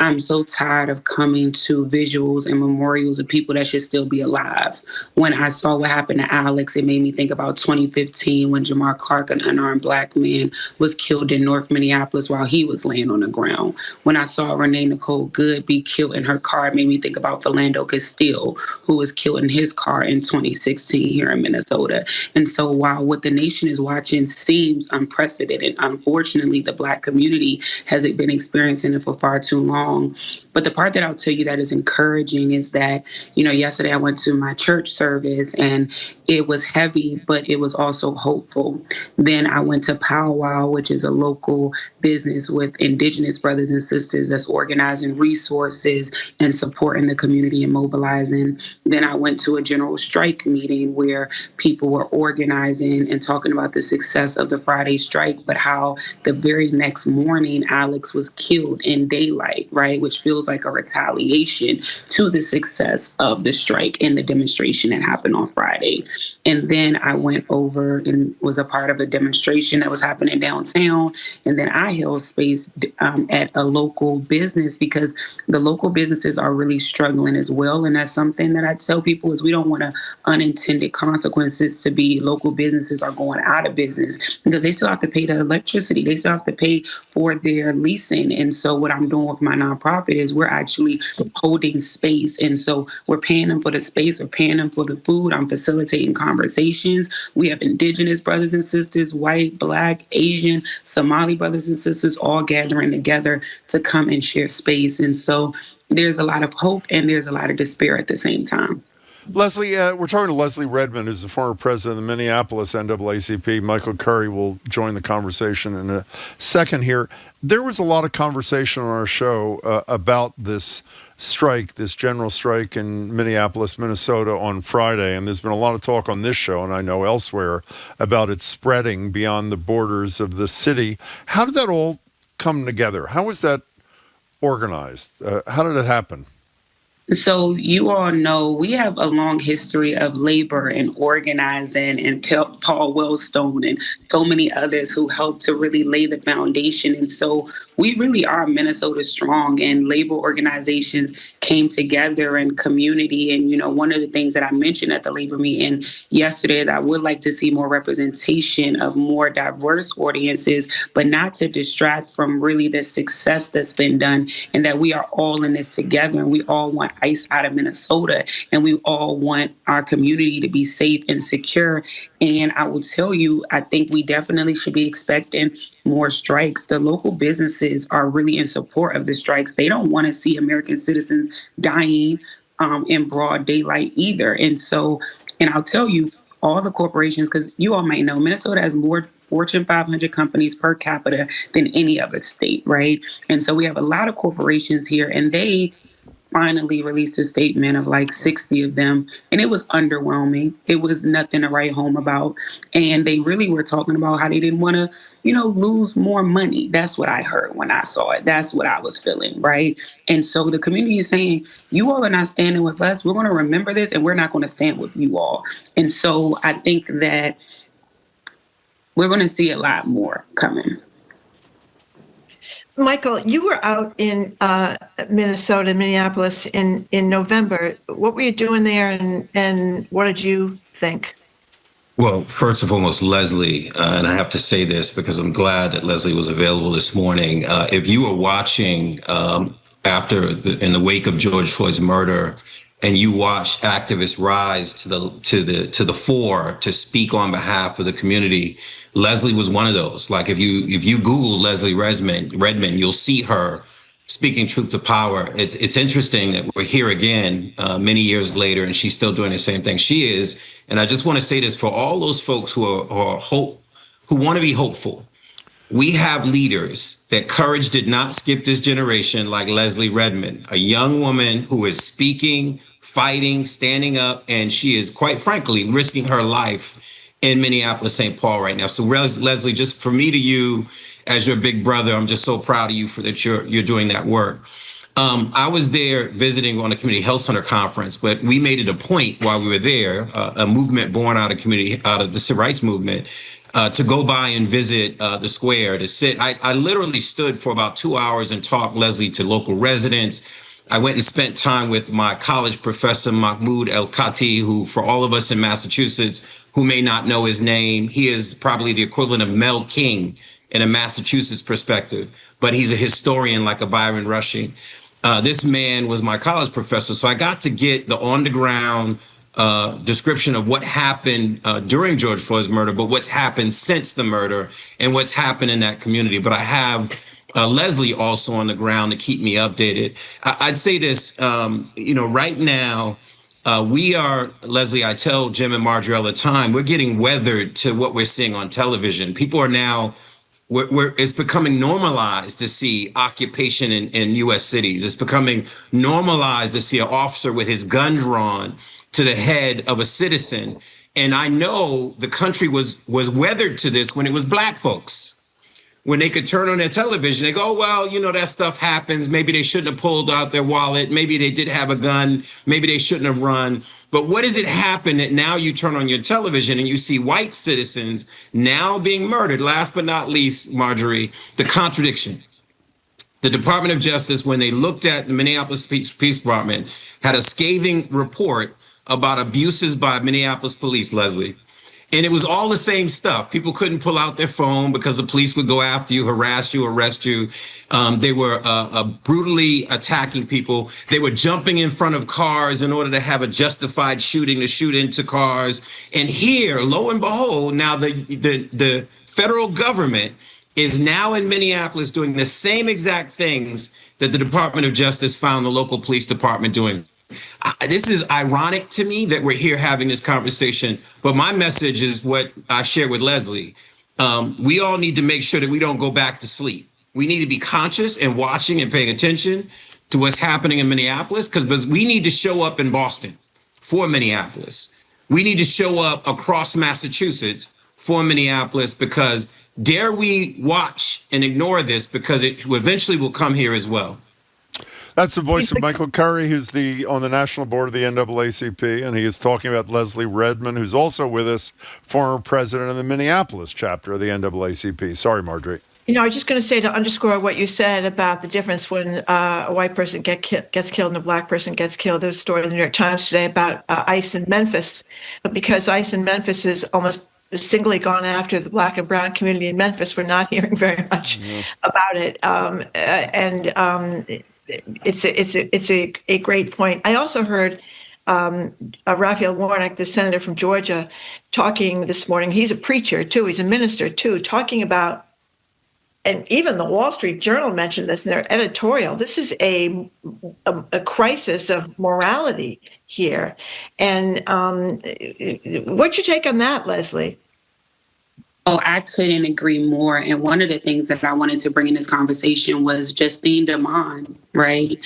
I'm so tired of coming to visuals and memorials of people that should still be alive. When I saw what happened to Alex, it made me think about 2015 when Jamar Clark, an unarmed Black man, was killed in North Minneapolis while he was laying on the ground. When I saw Renee Nicole Good be killed in her car, it made me think about Philando Castile, who was killed in his car in 2016 here in Minnesota. And so while what the nation is watching seems unprecedented, unfortunately, the Black community hasn't been experiencing it for far too long. strong. But the part that I'll tell you that is encouraging is that, yesterday I went to my church service and it was heavy, but it was also hopeful. Then I went to Powwow, which is a local business with Indigenous brothers and sisters that's organizing resources and supporting the community and mobilizing. Then I went to a general strike meeting where people were organizing and talking about the success of the Friday strike, but how the very next morning Alex was killed in daylight, right? Which feels like a retaliation to the success of the strike and the demonstration that happened on Friday. And then I went over and was a part of a demonstration that was happening downtown. And then I held space at a local business because the local businesses are really struggling as well. And that's something that I tell people is we don't want unintended consequences to be local businesses are going out of business because they still have to pay the electricity. They still have to pay for their leasing. And so what I'm doing with my nonprofit is we're actually holding space. And so we're paying them for the space, we're paying them for the food. I'm facilitating conversations. We have Indigenous brothers and sisters, white, Black, Asian, Somali brothers and sisters, all gathering together to come and share space. And so there's a lot of hope and there's a lot of despair at the same time. Leslie, we're talking to Leslie Redmond, who's the former president of the Minneapolis NAACP. Michael Curry will join the conversation in a second here. There was a lot of conversation on our show about this strike, this general strike in Minneapolis, Minnesota on Friday, and there's been a lot of talk on this show, and I know elsewhere, about it spreading beyond the borders of the city. How did that all come together? How was that organized? How did it happen? So you all know we have a long history of labor and organizing, and Paul Wellstone and so many others who helped to really lay the foundation. And so we really are Minnesota strong, and labor organizations came together and community. And, one of the things that I mentioned at the labor meeting yesterday is I would like to see more representation of more diverse audiences, but not to distract from really the success that's been done, and that we are all in this together and we all want ICE out of Minnesota, and we all want our community to be safe and secure. And I will tell you, I think we definitely should be expecting more strikes. The local businesses are really in support of the strikes. They don't want to see American citizens dying in broad daylight either. And I'll tell you, all the corporations, because you all might know, Minnesota has more Fortune 500 companies per capita than any other state, right? And so we have a lot of corporations here, and they finally released a statement of like 60 of them, and it was underwhelming. It was nothing to write home about. And they really were talking about how they didn't want to, lose more money. That's what I heard when I saw it. That's what I was feeling, right? And so the community is saying, you all are not standing with us. We're going to remember this, and we're not going to stand with you all. And so I think that we're going to see a lot more coming. Michael, you were out in Minnesota, Minneapolis in November. What were you doing there, and what did you think? Well, first and foremost, Leslie, and I have to say this because I'm glad that Leslie was available this morning. If you were watching in the wake of George Floyd's murder, and you watched activists rise to the fore to speak on behalf of the community, Leslie was one of those. Like if you Google Leslie Redmond, you'll see her speaking truth to power. It's interesting that we're here again many years later, and she's still doing the same thing she is. And I just want to say this for all those folks who want to be hopeful. We have leaders that courage did not skip this generation, like Leslie Redmond, a young woman who is speaking, fighting, standing up, and she is, quite frankly, risking her life in Minneapolis, St. Paul right now. So Leslie, just for me to you, as your big brother, I'm just so proud of you for that you're doing that work. I was there visiting on a community health center conference, but we made it a point while we were there, a movement born out of the civil rights movement, to go by and visit the square, to sit. I literally stood for about 2 hours and talked, Leslie, to local residents. I went and spent time with my college professor, Mahmoud El-Khati, who, for all of us in Massachusetts who may not know his name, he is probably the equivalent of Mel King in a Massachusetts perspective, but he's a historian like a Byron Rushing. This man was my college professor, so I got to get the on-the-ground description of what happened during George Floyd's murder, but what's happened since the murder and what's happened in that community. But I have Leslie also on the ground to keep me updated. I'd say this, right now, we are, Leslie, I tell Jim and Marjorie all the time, we're getting weathered to what we're seeing on television. People are now, it's becoming normalized to see occupation in U.S. cities. It's becoming normalized to see an officer with his gun drawn to the head of a citizen. And I know the country was weathered to this when it was Black folks. When they could turn on their television, they go, oh, well, that stuff happens. Maybe they shouldn't have pulled out their wallet. Maybe they did have a gun. Maybe they shouldn't have run. But what does it happen that now you turn on your television and you see white citizens now being murdered? Last but not least, Marjorie, the contradiction. The Department of Justice, when they looked at the Minneapolis Police Department, had a scathing report about abuses by Minneapolis police, Leslie. And it was all the same stuff. People couldn't pull out their phone because the police would go after you, harass you, arrest you. They were brutally attacking people. They were jumping in front of cars in order to have a justified shooting to shoot into cars. And here, lo and behold, now the federal government is now in Minneapolis doing the same exact things that the Department of Justice found the local police department doing. This is ironic to me that we're here having this conversation, but my message is what I share with Leslie. We all need to make sure that we don't go back to sleep. We need to be conscious and watching and paying attention to what's happening in Minneapolis, because we need to show up in Boston for Minneapolis. We need to show up across Massachusetts for Minneapolis, because dare we watch and ignore this, because it eventually will come here as well. That's the voice of Michael Curry, who's on the national board of the NAACP, and he is talking about Leslie Redmond, who's also with us, former president of the Minneapolis chapter of the NAACP. Sorry, Marjorie. I was just going to say, to underscore what you said about the difference when a white person gets killed and a Black person gets killed. There's a story in the New York Times today about ICE in Memphis, but because ICE in Memphis is almost singly gone after the Black and brown community in Memphis, we're not hearing very much about it. It's a great point. I also heard Raphael Warnock, the senator from Georgia, talking this morning. He's a preacher too. He's a minister too, talking about, and even the Wall Street Journal mentioned this in their editorial. This is a crisis of morality here. And what's your take on that, Leslie? Oh, I couldn't agree more. And one of the things that I wanted to bring in this conversation was Justine Damond, right?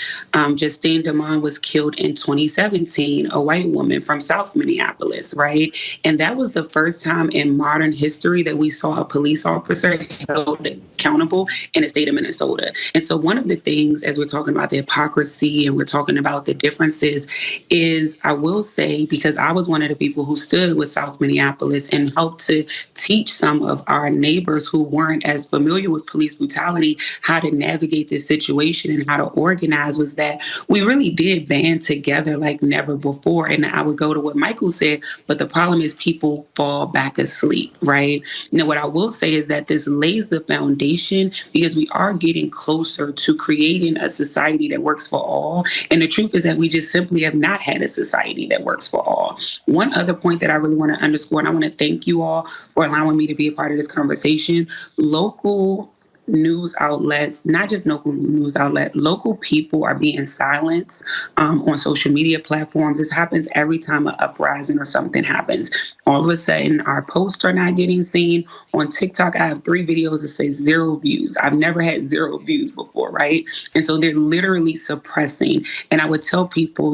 Justine Damond was killed in 2017, a white woman from South Minneapolis, right? And that was the first time in modern history that we saw a police officer held accountable in the state of Minnesota. And so one of the things, as we're talking about the hypocrisy and we're talking about the differences, is I will say, because I was one of the people who stood with South Minneapolis and helped to teach some of our neighbors who weren't as familiar with police brutality how to navigate this situation and how to organize, was that we really did band together like never before. And I would go to what Michael said, but the problem is people fall back asleep, right? Now, what I will say is that this lays the foundation, because we are getting closer to creating a society that works for all. And the truth is that we just simply have not had a society that works for all. One other point that I really want to underscore, and I want to thank you all for allowing me to be a part of this conversation. Local news outlets, not just local news outlet, local people are being silenced on social media platforms. This happens every time an uprising or something happens. All of a sudden, our posts are not getting seen. On TikTok, I have 3 videos that say 0 views. I've never had 0 views before, right? And so they're literally suppressing. And I would tell people,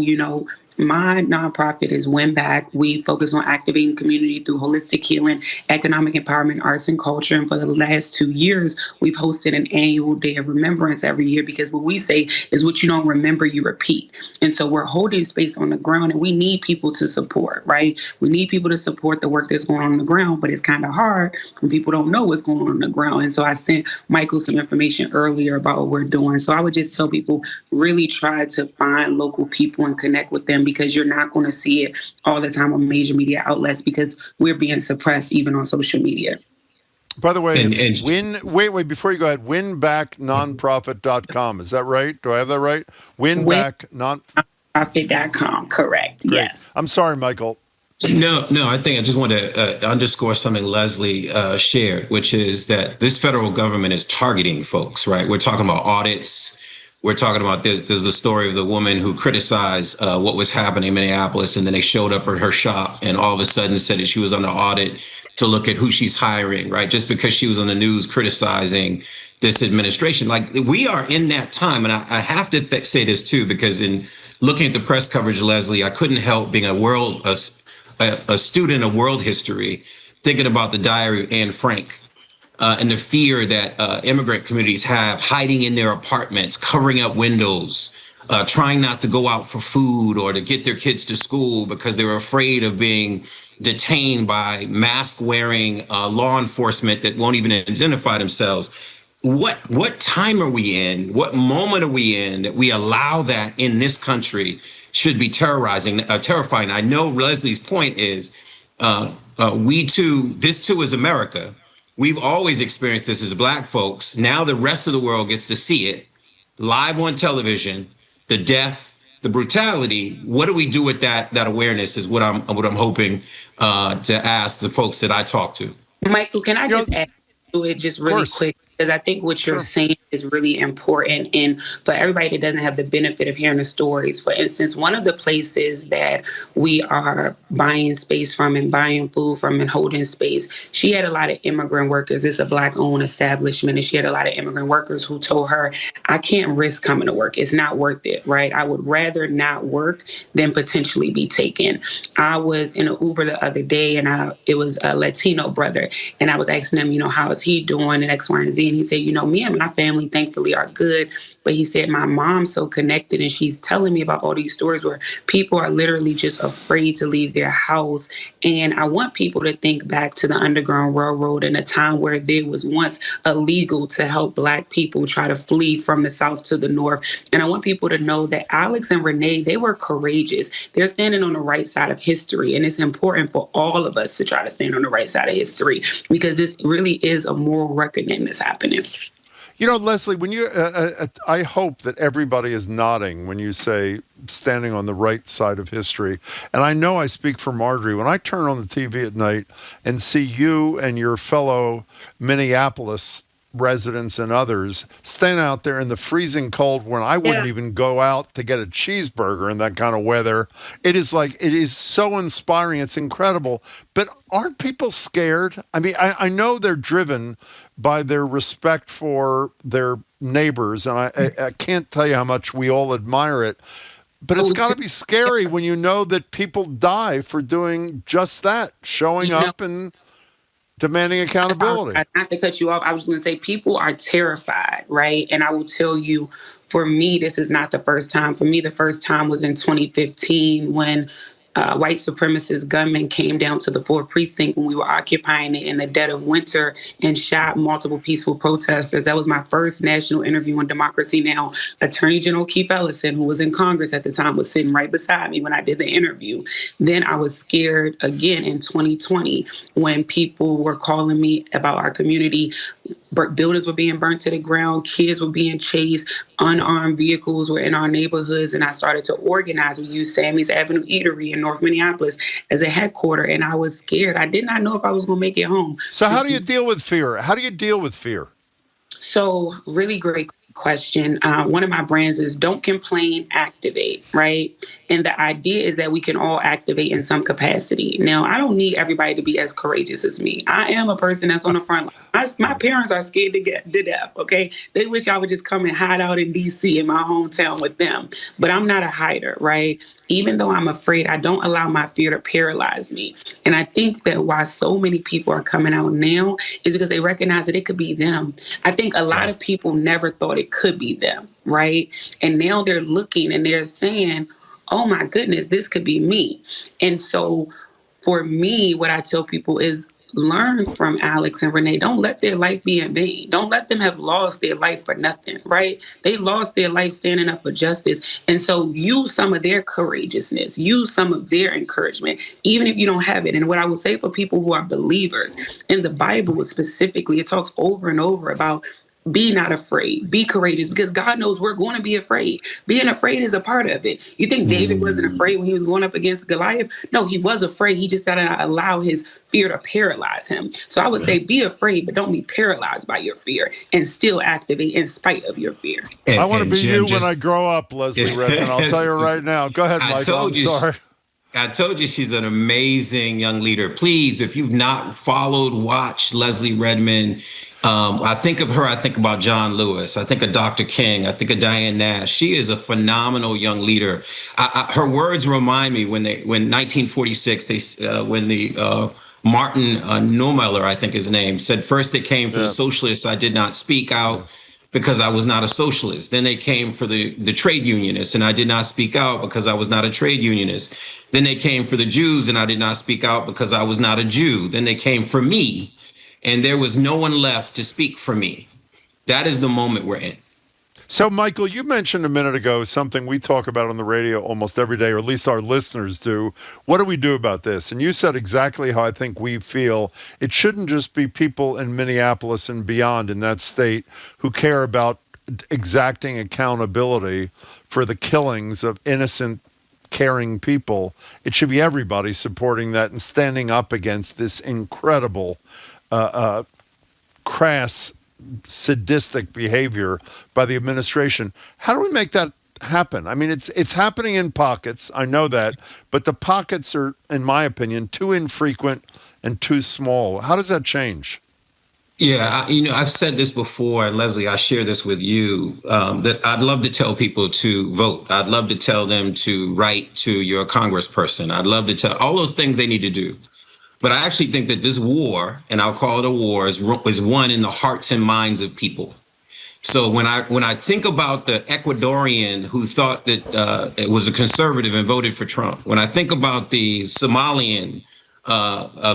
my nonprofit is Win Back. We focus on activating community through holistic healing, economic empowerment, arts, and culture. And for the last 2 years, we've hosted an annual day of remembrance every year, because what we say is what you don't remember, you repeat. And so we're holding space on the ground, and we need people to support, right? We need people to support the work that's going on the ground, but it's kind of hard when people don't know what's going on the ground. And so I sent Michael some information earlier about what we're doing. So I would just tell people, really try to find local people and connect with them, because you're not going to see it all the time on major media outlets, because we're being suppressed even on social media. By the way, wait, before you go ahead, winbacknonprofit.com. Is that right? Do I have that right? Winbacknonprofit.com. Correct. Great. Yes. I'm sorry, Michael. No, I think I just want to underscore something Leslie shared, which is that this federal government is targeting folks, right? We're talking about audits. We're talking about there's the story of the woman who criticized what was happening in Minneapolis, and then they showed up at her shop and all of a sudden said that she was under audit to look at who she's hiring, right? Just because she was on the news criticizing this administration. Like, we are in that time. And I have to say this too, because in looking at the press coverage, Leslie, I couldn't help being a student of world history, thinking about the diary of Anne Frank and the fear that immigrant communities have, hiding in their apartments, covering up windows, trying not to go out for food or to get their kids to school because they were afraid of being detained by mask-wearing law enforcement that won't even identify themselves. What time are we in? What moment are we in that we allow that in this country should be terrifying? I know Leslie's point is this too is America. We've always experienced this as Black folks. Now the rest of the world gets to see it live on television, the death, the brutality. What do we do with that awareness is what I'm hoping to ask the folks that I talk to. Michael, can I just add to it just really quick? Because I think what you're saying is really important. And for everybody that doesn't have the benefit of hearing the stories, for instance, one of the places that we are buying space from and buying food from and holding space, she had a lot of immigrant workers. It's a Black-owned establishment. And she had a lot of immigrant workers who told her, I can't risk coming to work. It's not worth it, right? I would rather not work than potentially be taken. I was in an Uber the other day, and it was a Latino brother. And I was asking him, how is he doing, and X, Y, and Z. And he said, me and my family thankfully are good. But he said, my mom's so connected and she's telling me about all these stories where people are literally just afraid to leave their house. And I want people to think back to the Underground Railroad and a time where there was once illegal to help Black people try to flee from the South to the North. And I want people to know that Alex and Renee, they were courageous. They're standing on the right side of history. And it's important for all of us to try to stand on the right side of history, because this really is a moral reckoning that's happening. Leslie, when you, I hope that everybody is nodding when you say standing on the right side of history. And I know I speak for Marjorie. When I turn on the TV at night and see you and your fellow Minneapolis residents and others stand out there in the freezing cold when I wouldn't even go out to get a cheeseburger in that kind of weather, it is so inspiring. It's incredible. But aren't people scared? I mean, I know they're driven by their respect for their neighbors, and I can't tell you how much we all admire it. But it's got to be scary when you know that people die for doing just that, showing up and demanding accountability. Not to cut you off, I was going to say people are terrified, right? And I will tell you, for me, this is not the first time. For me, the first time was in 2015 when white supremacist gunmen came down to the 4th precinct when we were occupying it in the dead of winter and shot multiple peaceful protesters. That was my first national interview on Democracy Now! Attorney General Keith Ellison, who was in Congress at the time, was sitting right beside me when I did the interview. Then I was scared again in 2020 when people were calling me about our community. Buildings were being burnt to the ground, kids were being chased, unarmed vehicles were in our neighborhoods, and I started to organize. We used Sammy's Avenue Eatery in North Minneapolis as a headquarter, and I was scared. I did not know if I was going to make it home. So how do you deal with fear? So really great question. One of my brands is don't complain, activate, right? And the idea is that we can all activate in some capacity. Now, I don't need everybody to be as courageous as me. I am a person that's on the front line. My parents are scared to death, okay? They wish I would just come and hide out in D.C. in my hometown with them. But I'm not a hider, right? Even though I'm afraid, I don't allow my fear to paralyze me. And I think that why so many people are coming out now is because they recognize that it could be them. I think a lot of people never thought it could be them, right? And now they're looking and they're saying, oh my goodness, this could be me. And so for me, what I tell people is learn from Alex and Renee. Don't let their life be in vain. Don't let them have lost their life for nothing, right? They lost their life standing up for justice. And so use some of their courageousness, use some of their encouragement, even if you don't have it. And what I would say for people who are believers, in the Bible specifically, it talks over and over about be not afraid, be courageous, because God knows we're going to be afraid. Being afraid is a part of it. You think David wasn't afraid when he was going up against Goliath? No, he was afraid. He just didn't allow his fear to paralyze him. So I would say be afraid, but don't be paralyzed by your fear, and still activate in spite of your fear. I want to be Jim, when I grow up, Leslie Redmond. I'll tell you right now. Go ahead, Michael. I'm sorry. I told you she's an amazing young leader. Please, if you've not followed, watch Leslie Redmond. I think of her, I think about John Lewis. I think of Dr. King. I think of Diane Nash. She is a phenomenal young leader. Her words remind me when 1946, when the Martin Niemöller, I think his name, said, first it came for the socialists, I did not speak out because I was not a socialist. Then they came for the trade unionists, and I did not speak out because I was not a trade unionist. Then they came for the Jews, and I did not speak out because I was not a Jew. Then they came for me, and there was no one left to speak for me. That is the moment we're in. So, Michael, you mentioned a minute ago something we talk about on the radio almost every day, or at least our listeners do. What do we do about this? And you said exactly how I think we feel. It shouldn't just be people in Minneapolis and beyond in that state who care about exacting accountability for the killings of innocent, caring people. It should be everybody supporting that and standing up against this incredible, crass, sadistic behavior by the administration. How do we make that happen? I mean, it's happening in pockets. I know that, but the pockets are, in my opinion, too infrequent and too small. How does that change? Yeah, I've said this before, and Leslie, I share this with you, that I'd love to tell people to vote. I'd love to tell them to write to your congressperson. I'd love to tell all those things they need to do. But I actually think that this war, and I'll call it a war, is won in the hearts and minds of people. So when I think about the Ecuadorian who thought that it was a conservative and voted for Trump, when I think about the Somalian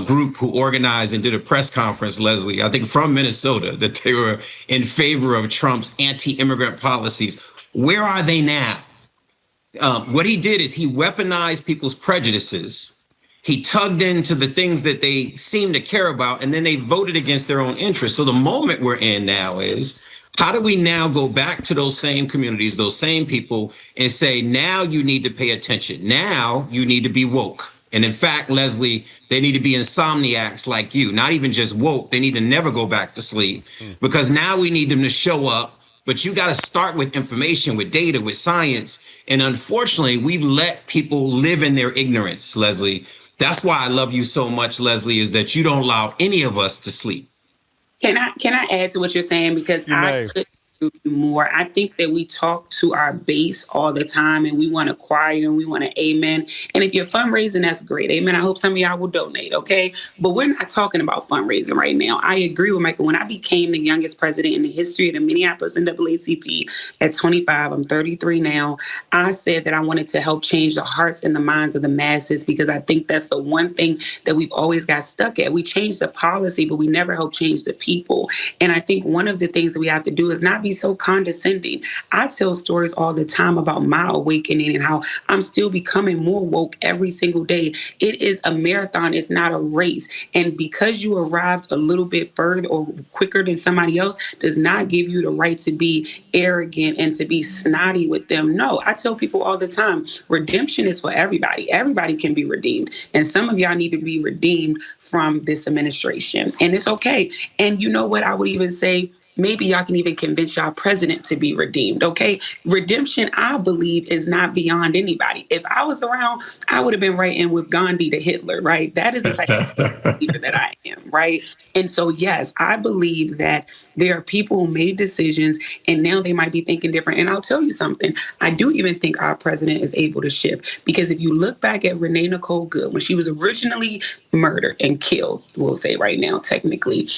group who organized and did a press conference, Leslie, I think from Minnesota, that they were in favor of Trump's anti-immigrant policies, where are they now? What he did is he weaponized people's prejudices. He tugged into the things that they seem to care about, and then they voted against their own interests. So the moment we're in now is, how do we now go back to those same communities, those same people, and say, now you need to pay attention. Now you need to be woke. And in fact, Leslie, they need to be insomniacs like you, not even just woke. They need to never go back to sleep, because now we need them to show up. But you got to start with information, with data, with science. And unfortunately, we've let people live in their ignorance, Leslie. That's why I love you so much, Leslie, is that you don't allow any of us to sleep. Can I add to what you're saying? Because I could do more. I think that we talk to our base all the time, and we want to choir and we want to amen. And if you're fundraising, that's great. Amen. I hope some of y'all will donate. Okay. But we're not talking about fundraising right now. I agree with Michael. When I became the youngest president in the history of the Minneapolis NAACP at 25, I'm 33 now, I said that I wanted to help change the hearts and the minds of the masses, because I think that's the one thing that we've always got stuck at. We change the policy, but we never help change the people. And I think one of the things that we have to do is not be so condescending. I tell stories all the time about my awakening and how I'm still becoming more woke every single day. It is a marathon. It's not a race. And because you arrived a little bit further or quicker than somebody else does not give you the right to be arrogant and to be snotty with them. No, I tell people all the time, redemption is for everybody. Everybody can be redeemed. And some of y'all need to be redeemed from this administration. And it's okay. And you know what? I would even say, maybe y'all can even convince y'all president to be redeemed, okay? Redemption, I believe, is not beyond anybody. If I was around, I would have been writing with Gandhi to Hitler, right? That is the type of leader that I am, right? And so, yes, I believe that there are people who made decisions, and now they might be thinking different. And I'll tell you something. I do even think our president is able to shift, because if you look back at Renee Nicole Good, when she was originally murdered and killed, we'll say right now, technically,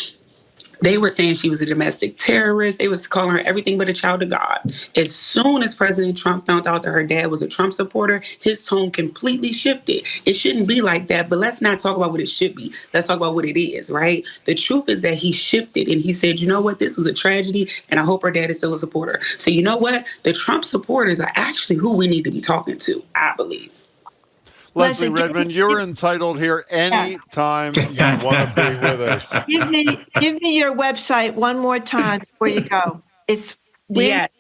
they were saying she was a domestic terrorist. They was calling her everything but a child of God. As soon as President Trump found out that her dad was a Trump supporter, his tone completely shifted. It shouldn't be like that, but let's not talk about what it should be. Let's talk about what it is, right? The truth is that he shifted, and he said, you know what, this was a tragedy, and I hope her dad is still a supporter. So you know what? The Trump supporters are actually who we need to be talking to, I believe. Leslie Redmond, you're entitled here any time you want to be with us. Give me your website one more time before you go. It's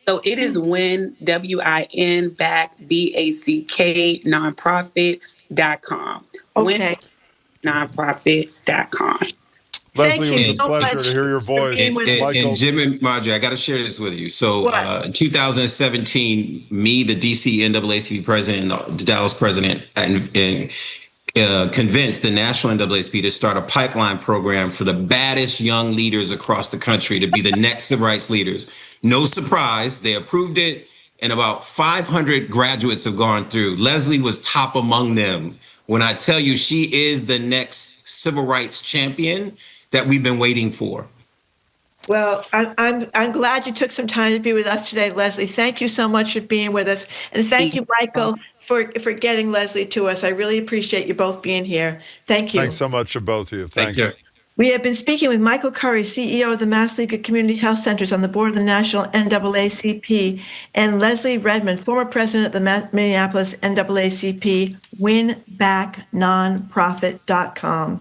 so it is WIN, WIN, back, BACK, nonprofit.com. Okay. Nonprofit.com. Leslie, it was a pleasure to hear your voice. And Jim and Marjorie, I got to share this with you. So in 2017, me, the DC NAACP president, the Dallas president, and convinced the national NAACP to start a pipeline program for the baddest young leaders across the country to be the next civil rights leaders. No surprise, they approved it, and about 500 graduates have gone through. Leslie was top among them. When I tell you she is the next civil rights champion that we've been waiting for. Well, I'm glad you took some time to be with us today, Leslie. Thank you so much for being with us. And thank you, Michael, for getting Leslie to us. I really appreciate you both being here. Thank you. Thanks so much to both of you. Thanks. Thank you. We have been speaking with Michael Curry, CEO of the Mass League of Community Health Centers, on the board of the National NAACP, and Leslie Redmond, former president of the Minneapolis NAACP, winbacknonprofit.com.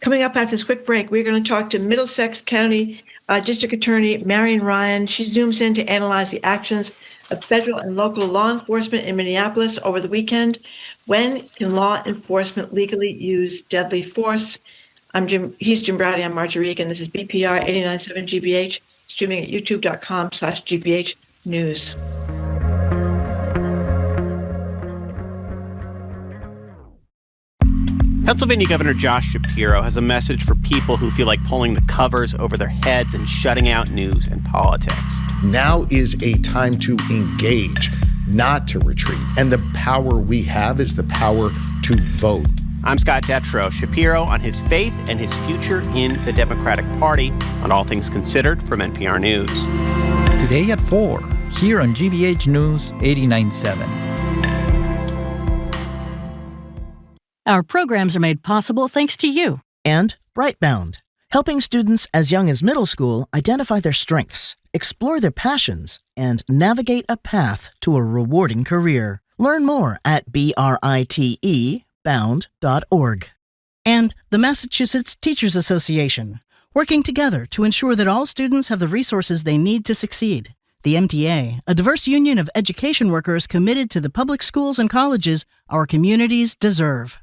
Coming up after this quick break, we're going to talk to Middlesex County District Attorney Marian Ryan. She zooms in to analyze the actions of federal and local law enforcement in Minneapolis over the weekend. When can law enforcement legally use deadly force? He's Jim Browdy. I'm Marjorie Egan. This is BPR 89.7 GBH, streaming at youtube.com/GBH News. Pennsylvania Governor Josh Shapiro has a message for people who feel like pulling the covers over their heads and shutting out news and politics. Now is a time to engage, not to retreat. And the power we have is the power to vote. I'm Scott Detrow. Shapiro on his faith and his future in the Democratic Party on All Things Considered from NPR News. Today at 4, here on GBH News 89.7. Our programs are made possible thanks to you. And Brightbound, helping students as young as middle school identify their strengths, explore their passions, and navigate a path to a rewarding career. Learn more at BRITE.bound.org. And the Massachusetts Teachers Association, working together to ensure that all students have the resources they need to succeed. The MTA, a diverse union of education workers committed to the public schools and colleges our communities deserve.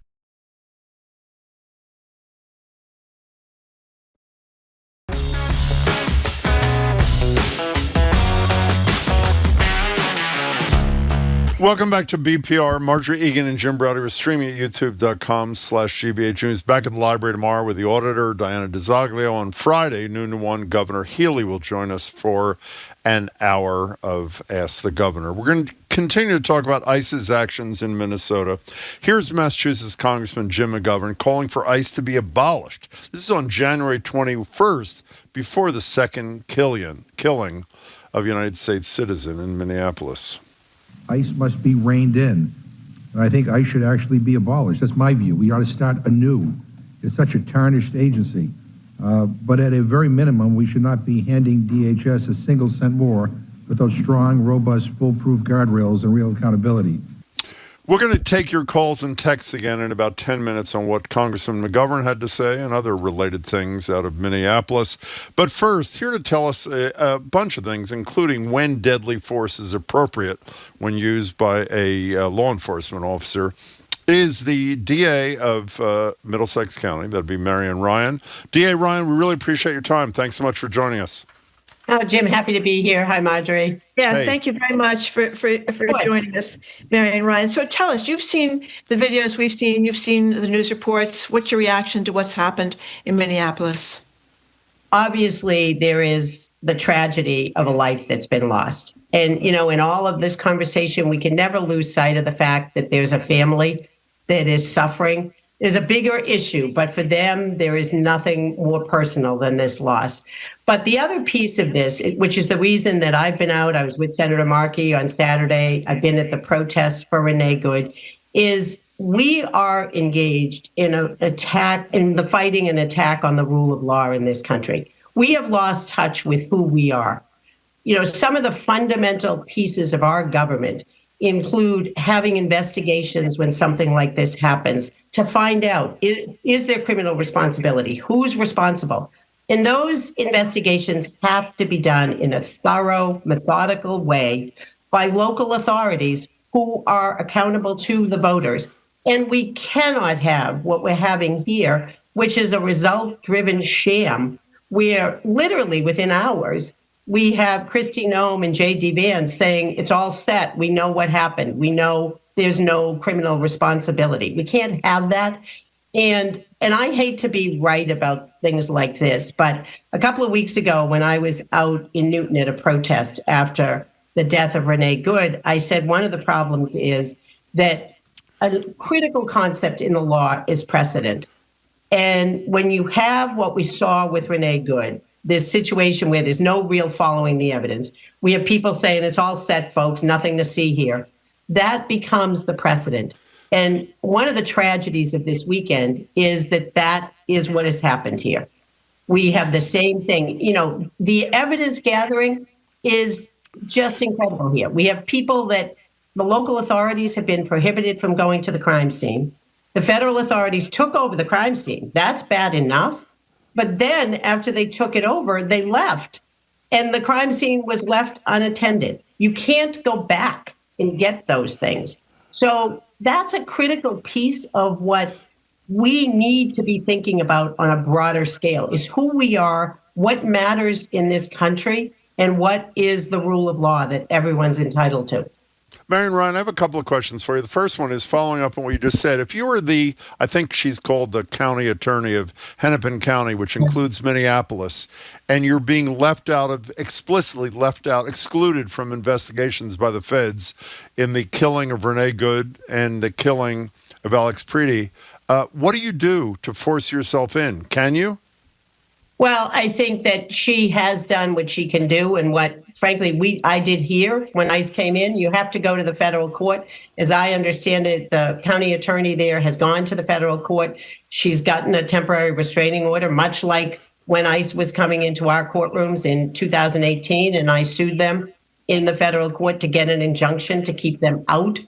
Welcome back to BPR. Marjorie Egan and Jim Browdy are streaming at youtube.com/GBH News. Back at the library tomorrow with the auditor, Diana DiZoglio. On Friday, noon to 1, Governor Healey will join us for an hour of Ask the Governor. We're going to continue to talk about ICE's actions in Minnesota. Here's Massachusetts Congressman Jim McGovern calling for ICE to be abolished. This is on January 21st, before the second killing of a United States citizen in Minneapolis. ICE must be reined in. And I think ICE should actually be abolished. That's my view. We ought to start anew. It's such a tarnished agency. But at a very minimum, we should not be handing DHS a single cent more without strong, robust, foolproof guardrails and real accountability. We're going to take your calls and texts again in about 10 minutes on what Congressman McGovern had to say and other related things out of Minneapolis. But first, here to tell us a bunch of things, including when deadly force is appropriate when used by a law enforcement officer, is the DA of Middlesex County. That'd be Marian Ryan. DA Ryan, we really appreciate your time. Thanks so much for joining us. Oh, Jim, happy to be here. Hi, Marjorie. Yeah, Hey. Thank you very much for joining us, Marian Ryan. So tell us, you've seen the videos we've seen, you've seen the news reports. What's your reaction to what's happened in Minneapolis? Obviously, there is the tragedy of a life that's been lost. And, you know, in all of this conversation, we can never lose sight of the fact that there's a family that is suffering. There's a bigger issue, but for them, there is nothing more personal than this loss. But the other piece of this, which is the reason that I've been out, I was with Senator Markey on Saturday, I've been at the protests for Renee Good, is we are engaged in an attack, in the fighting and attack on the rule of law in this country. We have lost touch with who we are. You know, some of the fundamental pieces of our government include having investigations when something like this happens to find out, is there criminal responsibility? Who's responsible? And those investigations have to be done in a thorough, methodical way by local authorities who are accountable to the voters. And we cannot have what we're having here, which is a result-driven sham where literally within hours, we have Kristi Noem and J.D. Vance saying it's all set. We know what happened. We know there's no criminal responsibility. We can't have that. And I hate to be right about things like this, but a couple of weeks ago when I was out in Newton at a protest after the death of Renee Good, I said one of the problems is that a critical concept in the law is precedent. And when you have what we saw with Renee Good, this situation where there's no real following the evidence, we have people saying it's all set, folks, nothing to see here, that becomes the precedent. And one of the tragedies of this weekend is that that is what has happened here. We have the same thing. You know, the evidence gathering is just incredible here. We have people that the local authorities have been prohibited from going to the crime scene. The federal authorities took over the crime scene. That's bad enough. But then after they took it over, they left. And the crime scene was left unattended. You can't go back and get those things. So that's a critical piece of what we need to be thinking about on a broader scale, is who we are, what matters in this country, and what is the rule of law that everyone's entitled to. Marian, Ryan, I have a couple of questions for you. The first one is following up on what you just said. If you were I think she's called the county attorney of Hennepin County, which includes Minneapolis, and you're being explicitly left out, excluded from investigations by the feds in the killing of Renee Good and the killing of Alex Pretti, what do you do to force yourself in? Can you? Well, I think that she has done what she can do, and what, frankly, I did here when ICE came in. You have to go to the federal court. As I understand it, the county attorney there has gone to the federal court. She's gotten a temporary restraining order, much like when ICE was coming into our courtrooms in 2018, and I sued them in the federal court to get an injunction to keep them out.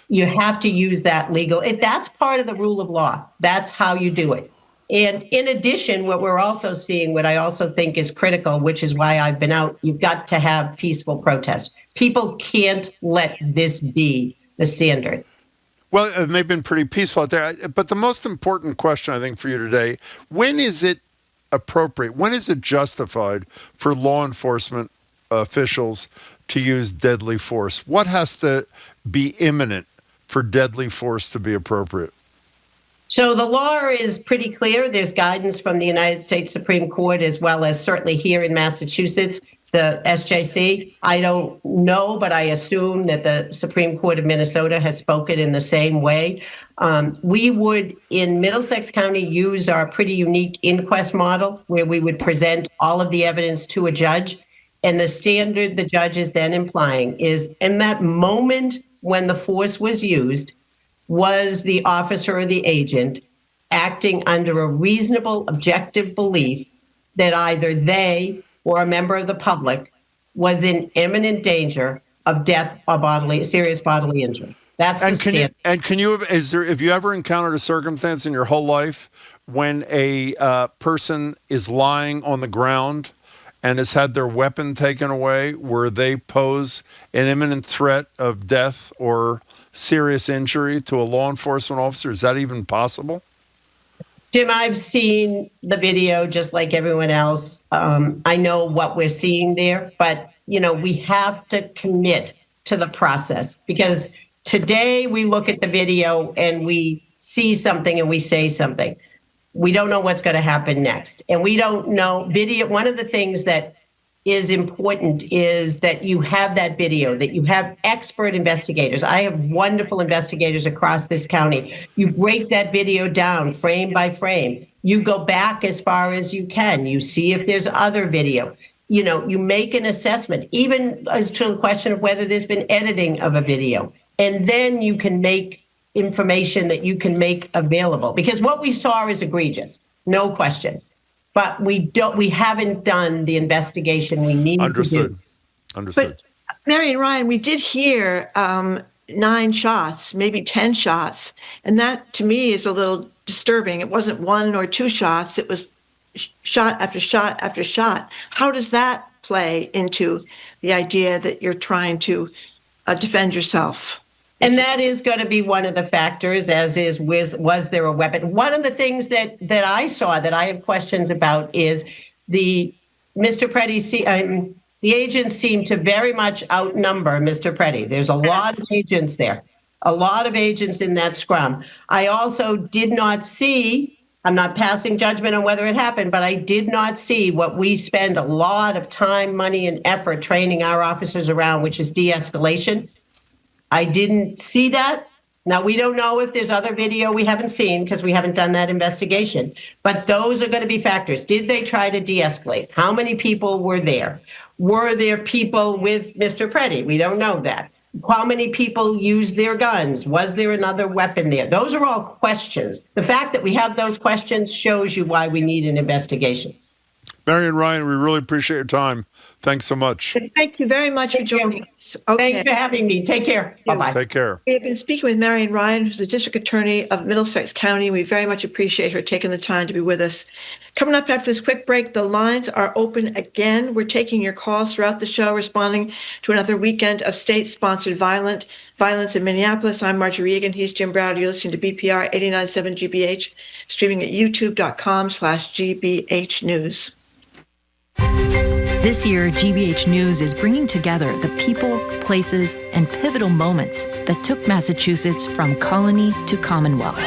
You have to use that that's part of the rule of law. That's how you do it. And in addition, what we're also seeing, what I also think is critical, which is why I've been out, you've got to have peaceful protest. People can't let this be the standard. Well, and they've been pretty peaceful out there. But the most important question, I think, for you today, when is it appropriate, when is it justified for law enforcement officials to use deadly force? What has to be imminent for deadly force to be appropriate? So the law is pretty clear. There's guidance from the United States Supreme Court, as well as certainly here in Massachusetts, the SJC. I don't know, but I assume that the Supreme Court of Minnesota has spoken in the same way. We would, in Middlesex County, use our pretty unique inquest model, where we would present all of the evidence to a judge. And the standard the judge is then implying is, in that moment when the force was used, was the officer or the agent acting under a reasonable, objective belief that either they or a member of the public was in imminent danger of death or serious bodily injury. That's the standard. Have you ever encountered a circumstance in your whole life when a person is lying on the ground and has had their weapon taken away, where they pose an imminent threat of death or serious injury to a law enforcement officer? Is that even possible? Jim, I've seen the video just like everyone else. I know what we're seeing there, but we have to commit to the process, because today we look at the video and we see something and we say something. We don't know what's going to happen next. And we don't know video. One of the things that is important is that you have that video, that you have expert investigators. I have wonderful investigators across this county. You break that video down frame by frame. You go back as far as you can. You see if there's other video. You make an assessment, even as to the question of whether there's been editing of a video. And then you can make information that you can make available. Because what we saw is egregious, no question. But we haven't done the investigation we need to do. Understood. But Marian, Ryan, we did hear 9 shots, maybe 10 shots, and that to me is a little disturbing. It wasn't 1 or 2 shots, it was shot after shot after shot. How does that play into the idea that you're trying to defend yourself? And that is going to be one of the factors, as is was there a weapon? One of the things that I saw that I have questions about is Mr. Pretti. The agents seem to very much outnumber Mr. Pretti. There's a lot of agents there, a lot of agents in that scrum. I also did not see, I'm not passing judgment on whether it happened, but I did not see what we spend a lot of time, money, and effort training our officers around, which is de-escalation. I didn't see that. Now, we don't know if there's other video we haven't seen because we haven't done that investigation, but those are going to be factors. Did they try to de-escalate? How many people were there? Were there people with Mr. Pretti? We don't know that. How many people used their guns? Was there another weapon there? Those are all questions. The fact that we have those questions shows you why we need an investigation. Marian, Ryan, we really appreciate your time. Thanks so much. Thank you very much for joining us. Okay. Thanks for having me. Take care. Bye-bye. Take care. We have been speaking with Marian Ryan, who's the District Attorney of Middlesex County. We very much appreciate her taking the time to be with us. Coming up after this quick break, the lines are open again. We're taking your calls throughout the show, responding to another weekend of state-sponsored violence in Minneapolis. I'm Marjorie Egan. He's Jim Browder. You're listening to BPR 89.7 GBH, streaming at youtube.com/GBH News. This year, GBH News is bringing together the people, places, and pivotal moments that took Massachusetts from colony to Commonwealth.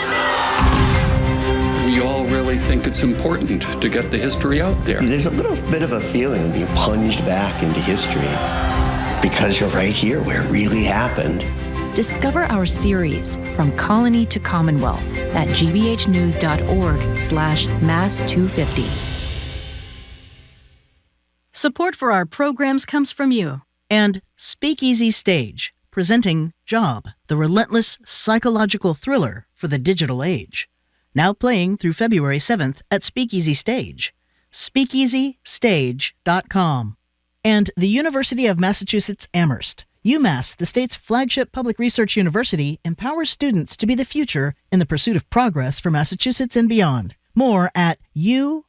We all really think it's important to get the history out there. There's a little bit of a feeling of being plunged back into history because you're right here where it really happened. Discover our series, From Colony to Commonwealth, at gbhnews.org/mass250. Support for our programs comes from you. And Speakeasy Stage, presenting Job, the relentless psychological thriller for the digital age. Now playing through February 7th at Speakeasy Stage. SpeakeasyStage.com. And the University of Massachusetts Amherst. UMass, the state's flagship public research university, empowers students to be the future in the pursuit of progress for Massachusetts and beyond. More at umass.edu.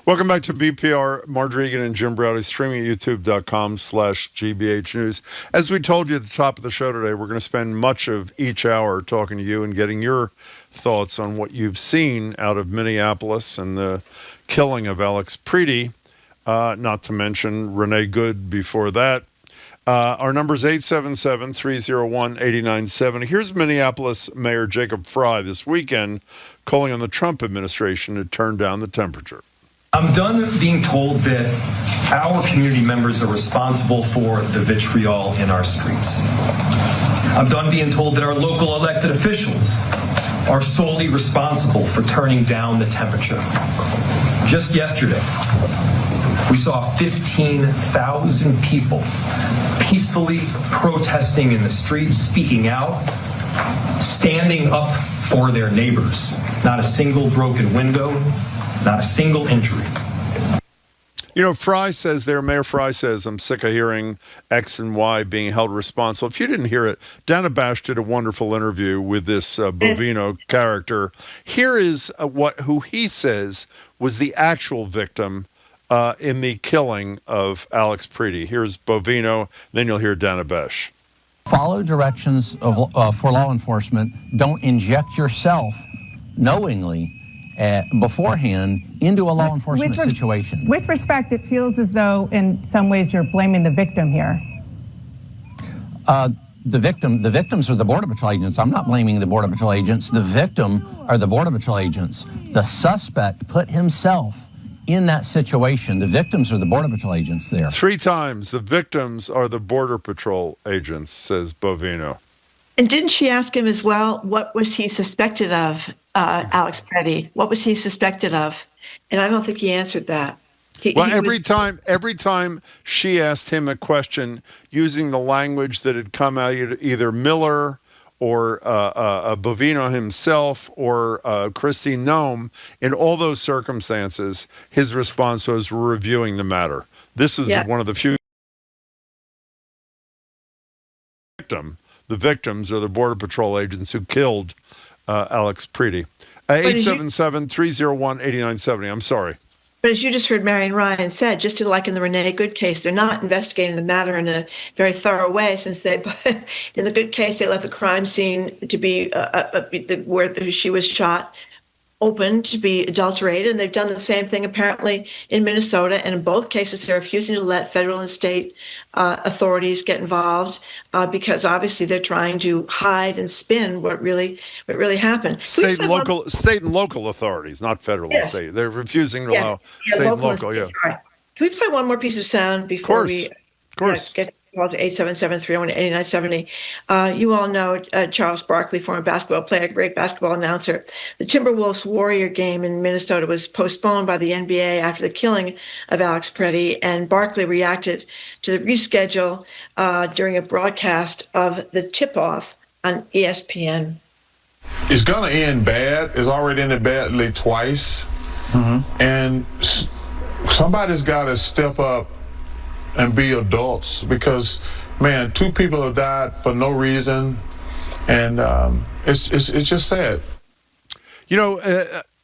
Welcome back to BPR. Marjorie Egan and Jim Browder, streaming at youtube.com/GBH News. As we told you at the top of the show today, we're going to spend much of each hour talking to you and getting your thoughts on what you've seen out of Minneapolis and the killing of Alex Pretti, not to mention Renee Good before that. Our number is 877-301-8970. Here's Minneapolis Mayor Jacob Frey this weekend calling on the Trump administration to turn down the temperature. I'm done being told that our community members are responsible for the vitriol in our streets. I'm done being told that our local elected officials are solely responsible for turning down the temperature. Just yesterday, we saw 15,000 people peacefully protesting in the streets, speaking out, standing up for their neighbors. Not a single broken window, not a single injury. You know, Mayor Frey says, I'm sick of hearing X and Y being held responsible. If you didn't hear it, Dana Bash did a wonderful interview with this Bovino character. Here is who he says was the actual victim in the killing of Alex Pretti. Here's Bovino, then you'll hear Dana Bash. Follow directions for law enforcement. Don't inject yourself knowingly beforehand into a law enforcement situation. With respect, it feels as though in some ways you're blaming the victim here. The victims are the Border Patrol agents. I'm not blaming the Border Patrol agents. The victim are the Border Patrol agents. The suspect put himself in that situation. The victims are the Border Patrol agents there. 3 times, the victims are the Border Patrol agents, says Bovino. And didn't she ask him as well, what was he suspected of, Alex Pretti? What was he suspected of? And I don't think he answered that. Every time she asked him a question using the language that had come out either Miller or Bovino himself or Christine Nome, in all those circumstances, his response was, we're reviewing the matter. This is one of the few the victims are the Border Patrol agents who killed Alex Pretti. 877-301-8970. I'm sorry. But as you just heard Marian Ryan said, just like in the Renee Good case, they're not investigating the matter in a very thorough way, since in the Good case, they left the crime scene to be where she was shot open to be adulterated, and they've done the same thing apparently in Minnesota. And in both cases, they're refusing to let federal and state authorities get involved because obviously they're trying to hide and spin what really happened. State and local authorities, not federal and state. They're refusing to allow state and local. Yeah. Can we play one more piece of sound before we get call to 877-301-8970. You all know Charles Barkley, former basketball player, great basketball announcer. The Timberwolves Warrior game in Minnesota was postponed by the NBA after the killing of Alex Pretti, and Barkley reacted to the reschedule during a broadcast of the tip-off on ESPN. It's going to end bad. It's already ended badly twice. And somebody's got to step up and be adults, because, man, 2 people have died for no reason, and it's just sad. You know,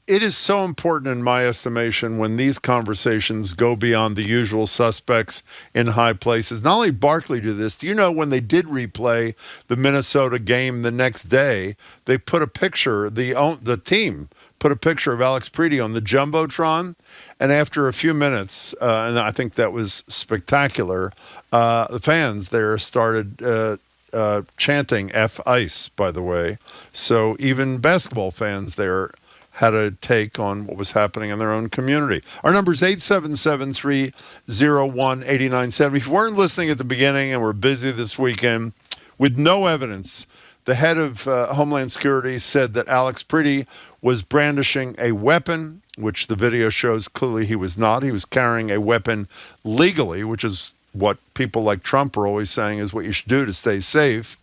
it is so important in my estimation when these conversations go beyond the usual suspects in high places. Not only Barkley did this, do you know when they did replay the Minnesota game the next day, they put a picture, the team put a picture of Alex Pretti on the Jumbotron, and after a few minutes, and I think that was spectacular, the fans there started chanting F Ice, by the way. So even basketball fans there had a take on what was happening in their own community. Our number is 877-301-8970. If you weren't listening at the beginning and we're busy this weekend with no evidence, the head of Homeland Security said that Alex Pretti was brandishing a weapon, which the video shows clearly he was not. He was carrying a weapon legally, which is what people like Trump are always saying is what you should do to stay safe.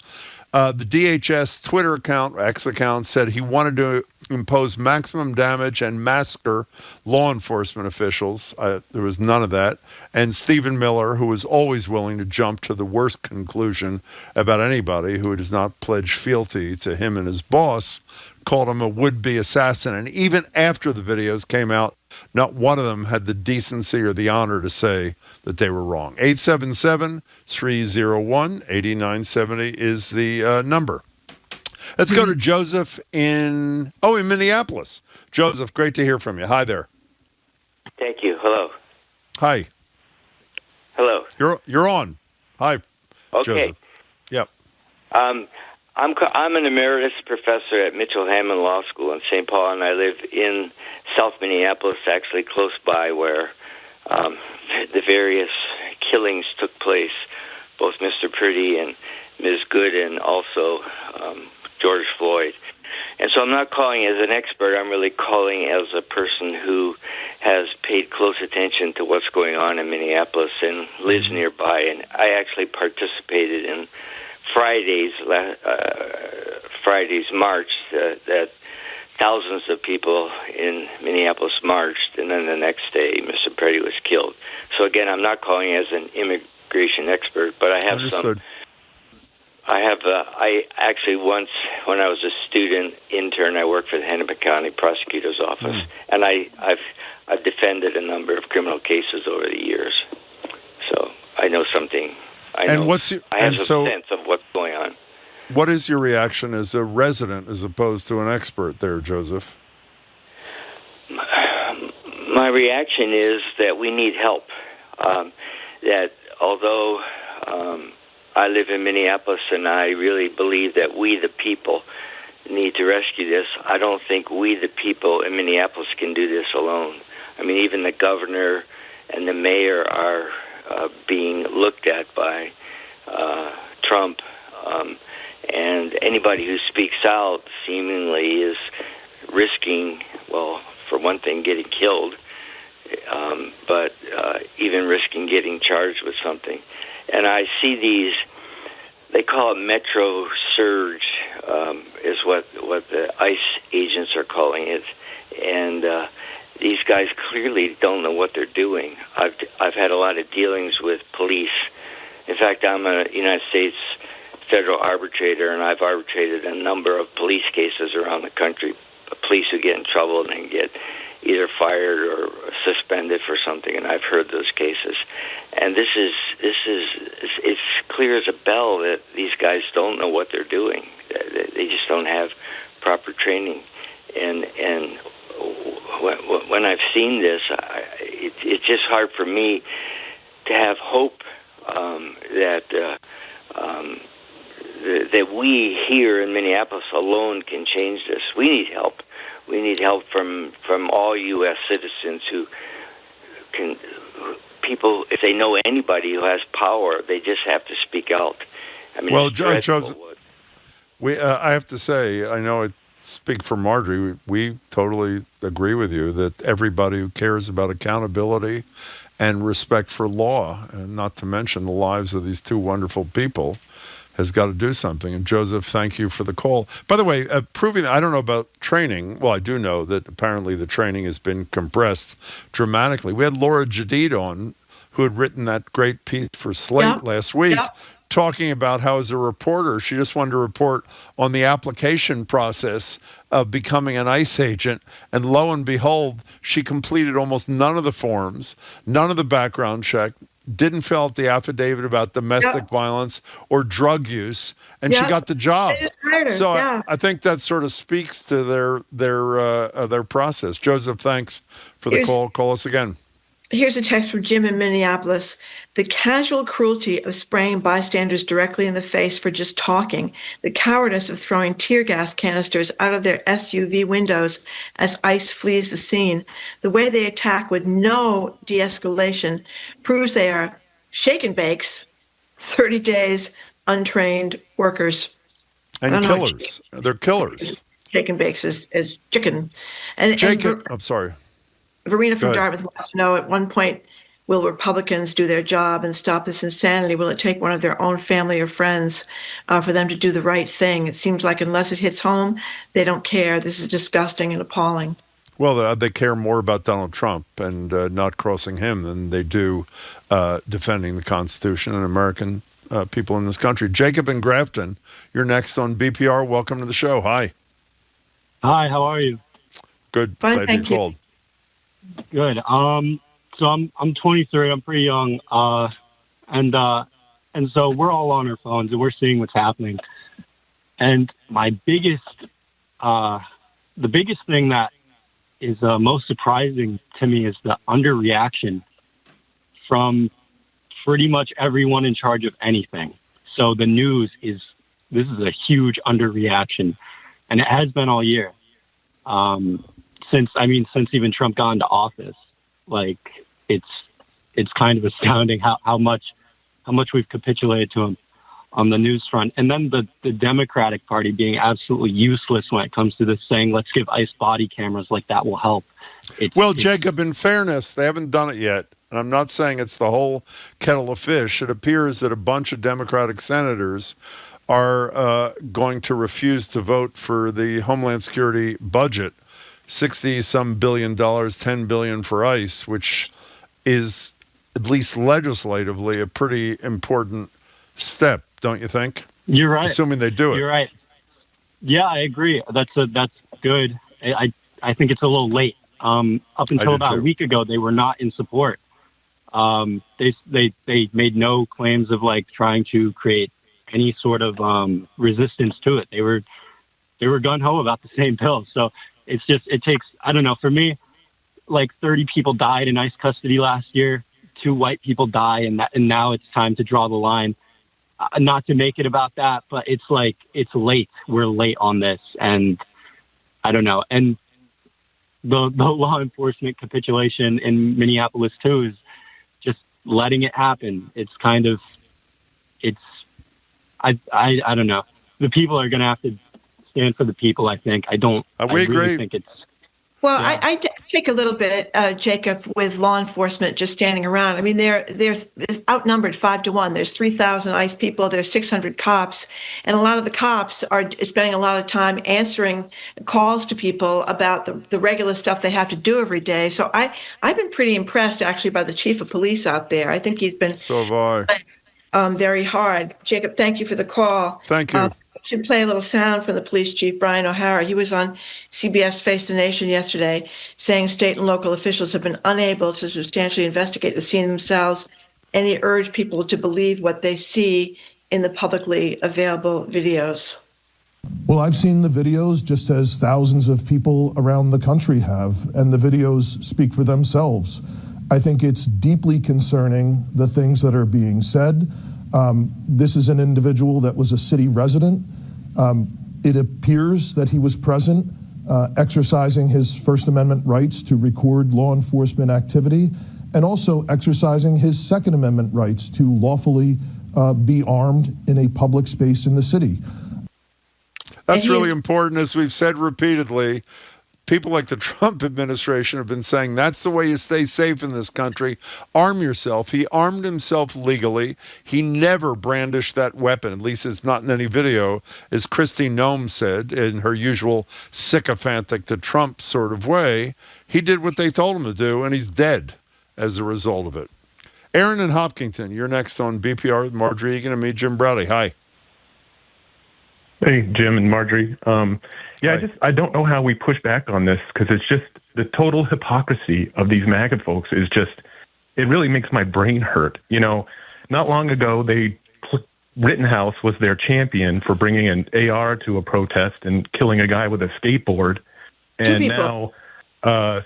The DHS Twitter account, X account, said he wanted to impose maximum damage and massacre law enforcement officials. There was none of that. And Stephen Miller, who is always willing to jump to the worst conclusion about anybody who does not pledge fealty to him and his boss, called him a would-be assassin. And even after the videos came out, not one of them had the decency or the honor to say that they were wrong. 877-301-8970 is the number. Let's go to Joseph in Minneapolis. Joseph, great to hear from you. Hi there. Thank you. Hello. Hi. Hello. You're on. Hi. Okay. Joseph. Yep. I'm an emeritus professor at Mitchell Hamon Law School in St. Paul, and I live in South Minneapolis, actually close by where the various killings took place, both Mr. Pretti and Ms. Good, and also George Floyd. And so I'm not calling as an expert. I'm really calling as a person who has paid close attention to what's going on in Minneapolis and lives nearby. And I actually participated in Friday's march that thousands of people in Minneapolis marched, and then the next day Mr. Pretti was killed. So again, I'm not calling as an immigration expert, but I have Understood. I actually once, when I was a student intern, I worked for the Hennepin County Prosecutor's Office, and I've defended a number of criminal cases over the years. So I know something. I have some sense of what's going on. What is your reaction as a resident as opposed to an expert there, Joseph? My reaction is that we need help. That although I live in Minneapolis and I really believe that we, the people, need to rescue this, I don't think we, the people in Minneapolis, can do this alone. I mean, even the governor and the mayor are being looked at by Trump, and anybody who speaks out seemingly is risking, well, for one thing, getting killed, but even risking getting charged with something. And I see these, they call it Metro Surge is what the ICE agents are calling it, and these guys clearly don't know what they're doing. I've had a lot of dealings with police. In fact, I'm a United States federal arbitrator, and I've arbitrated a number of police cases around the country. Police who get in trouble and then get either fired or suspended for something, and I've heard those cases. And it's clear as a bell that these guys don't know what they're doing. They just don't have proper training. And when I've seen this, it's just hard for me to have hope that we here in Minneapolis alone can change this. We need help. We need help from all U.S. citizens who can. People, if they know anybody who has power, they just have to speak out. I mean, well, Joseph, I have to say, I know I speak for Marjorie. We totally agree with you that everybody who cares about accountability and respect for law, and not to mention the lives of these two wonderful people, has got to do something. And Joseph, thank you for the call. By the way, proving, I don't know about training. Well, I do know that apparently the training has been compressed dramatically. We had Laura Jadid on, who had written that great piece for Slate last week, talking about how as a reporter, she just wanted to report on the application process of becoming an ICE agent. And lo and behold, she completed almost none of the forms, none of the background check, didn't fill out the affidavit about domestic violence or drug use, and she got the job. So I think that sort of speaks to their process. Joseph, thanks for the call. Call us again. Here's a text from Jim in Minneapolis. The casual cruelty of spraying bystanders directly in the face for just talking, the cowardice of throwing tear gas canisters out of their SUV windows as ICE flees the scene, the way they attack with no de-escalation proves they are shake and bakes, 30 days, untrained workers. And killers. They're killers. Shake and bakes is chicken. I'm sorry. Verena from Dartmouth wants to know, at one point, will Republicans do their job and stop this insanity? Will it take one of their own family or friends for them to do the right thing? It seems like unless it hits home, they don't care. This is disgusting and appalling. Well, they care more about Donald Trump and not crossing him than they do defending the Constitution and American people in this country. Jacob in Grafton, you're next on BPR. Welcome to the show. Hi. Hi, how are you? Good. Fine, Glad thank you you. called. Good. So I'm 23. I'm pretty young. And so we're all on our phones and we're seeing what's happening. And my biggest, the biggest thing that is most surprising to me is the underreaction from pretty much everyone in charge of anything. So the news this is a huge underreaction, and it has been all year. Since even Trump got into office, like it's kind of astounding how much we've capitulated to him on the news front. And then the Democratic Party being absolutely useless when it comes to this, saying, let's give ICE body cameras, like that will help. Jacob, in fairness, they haven't done it yet. And I'm not saying it's the whole kettle of fish. It appears that a bunch of Democratic senators are going to refuse to vote for the Homeland Security budget, $60-some billion, $10 billion for ICE, which is, at least legislatively, a pretty important step, don't you think? You're right. Assuming they do it. You're right. Yeah, I agree. That's good. I think it's a little late. Up until about a week ago, they were not in support. They made no claims of like trying to create any sort of resistance to it. They were gung ho about the same bill. So it takes, I don't know, for me, like 30 people died in ICE custody last year. 2 white people die, and now it's time to draw the line. Not to make it about that, but it's like, it's late. We're late on this, and I don't know. And the law enforcement capitulation in Minneapolis too is just letting it happen. It's kind of, I don't know. The people are going to have to stand for the people, I think. I we agree. really think it's... Well, yeah. take a little bit, Jacob, with law enforcement just standing around. I mean, they're outnumbered 5-1. There's 3,000 ICE people. There's 600 cops, and a lot of the cops are spending a lot of time answering calls to people about the regular stuff they have to do every day. So I've been pretty impressed, actually, by the chief of police out there. I think he's been very hard. Jacob, thank you for the call. Thank you. Should play a little sound from the police chief, Brian O'Hara. He was on CBS Face the Nation yesterday saying state and local officials have been unable to substantially investigate the scene themselves, and he urged people to believe what they see in the publicly available videos. Well, I've seen the videos just as thousands of people around the country have, and the videos speak for themselves. I think it's deeply concerning, the things that are being said. This is an individual that was a city resident. It appears that he was present, exercising his First Amendment rights to record law enforcement activity, and also exercising his Second Amendment rights to lawfully be armed in a public space in the city. That's really important, as we've said repeatedly. People like the Trump administration have been saying that's the way you stay safe in this country. Arm yourself. He armed himself legally. He never brandished that weapon, at least it's not in any video, as Kristi Noem said in her usual sycophantic to Trump sort of way. He did what they told him to do, and he's dead as a result of it. Aaron in Hopkinton, you're next on BPR with Marjorie Egan and me, Jim Browdy. Hi. Hey, Jim and Marjorie. I don't know how we push back on this, because it's just the total hypocrisy of these MAGA folks is just, it really makes my brain hurt. You know, not long ago, Rittenhouse was their champion for bringing an AR to a protest and killing a guy with a skateboard. And now, what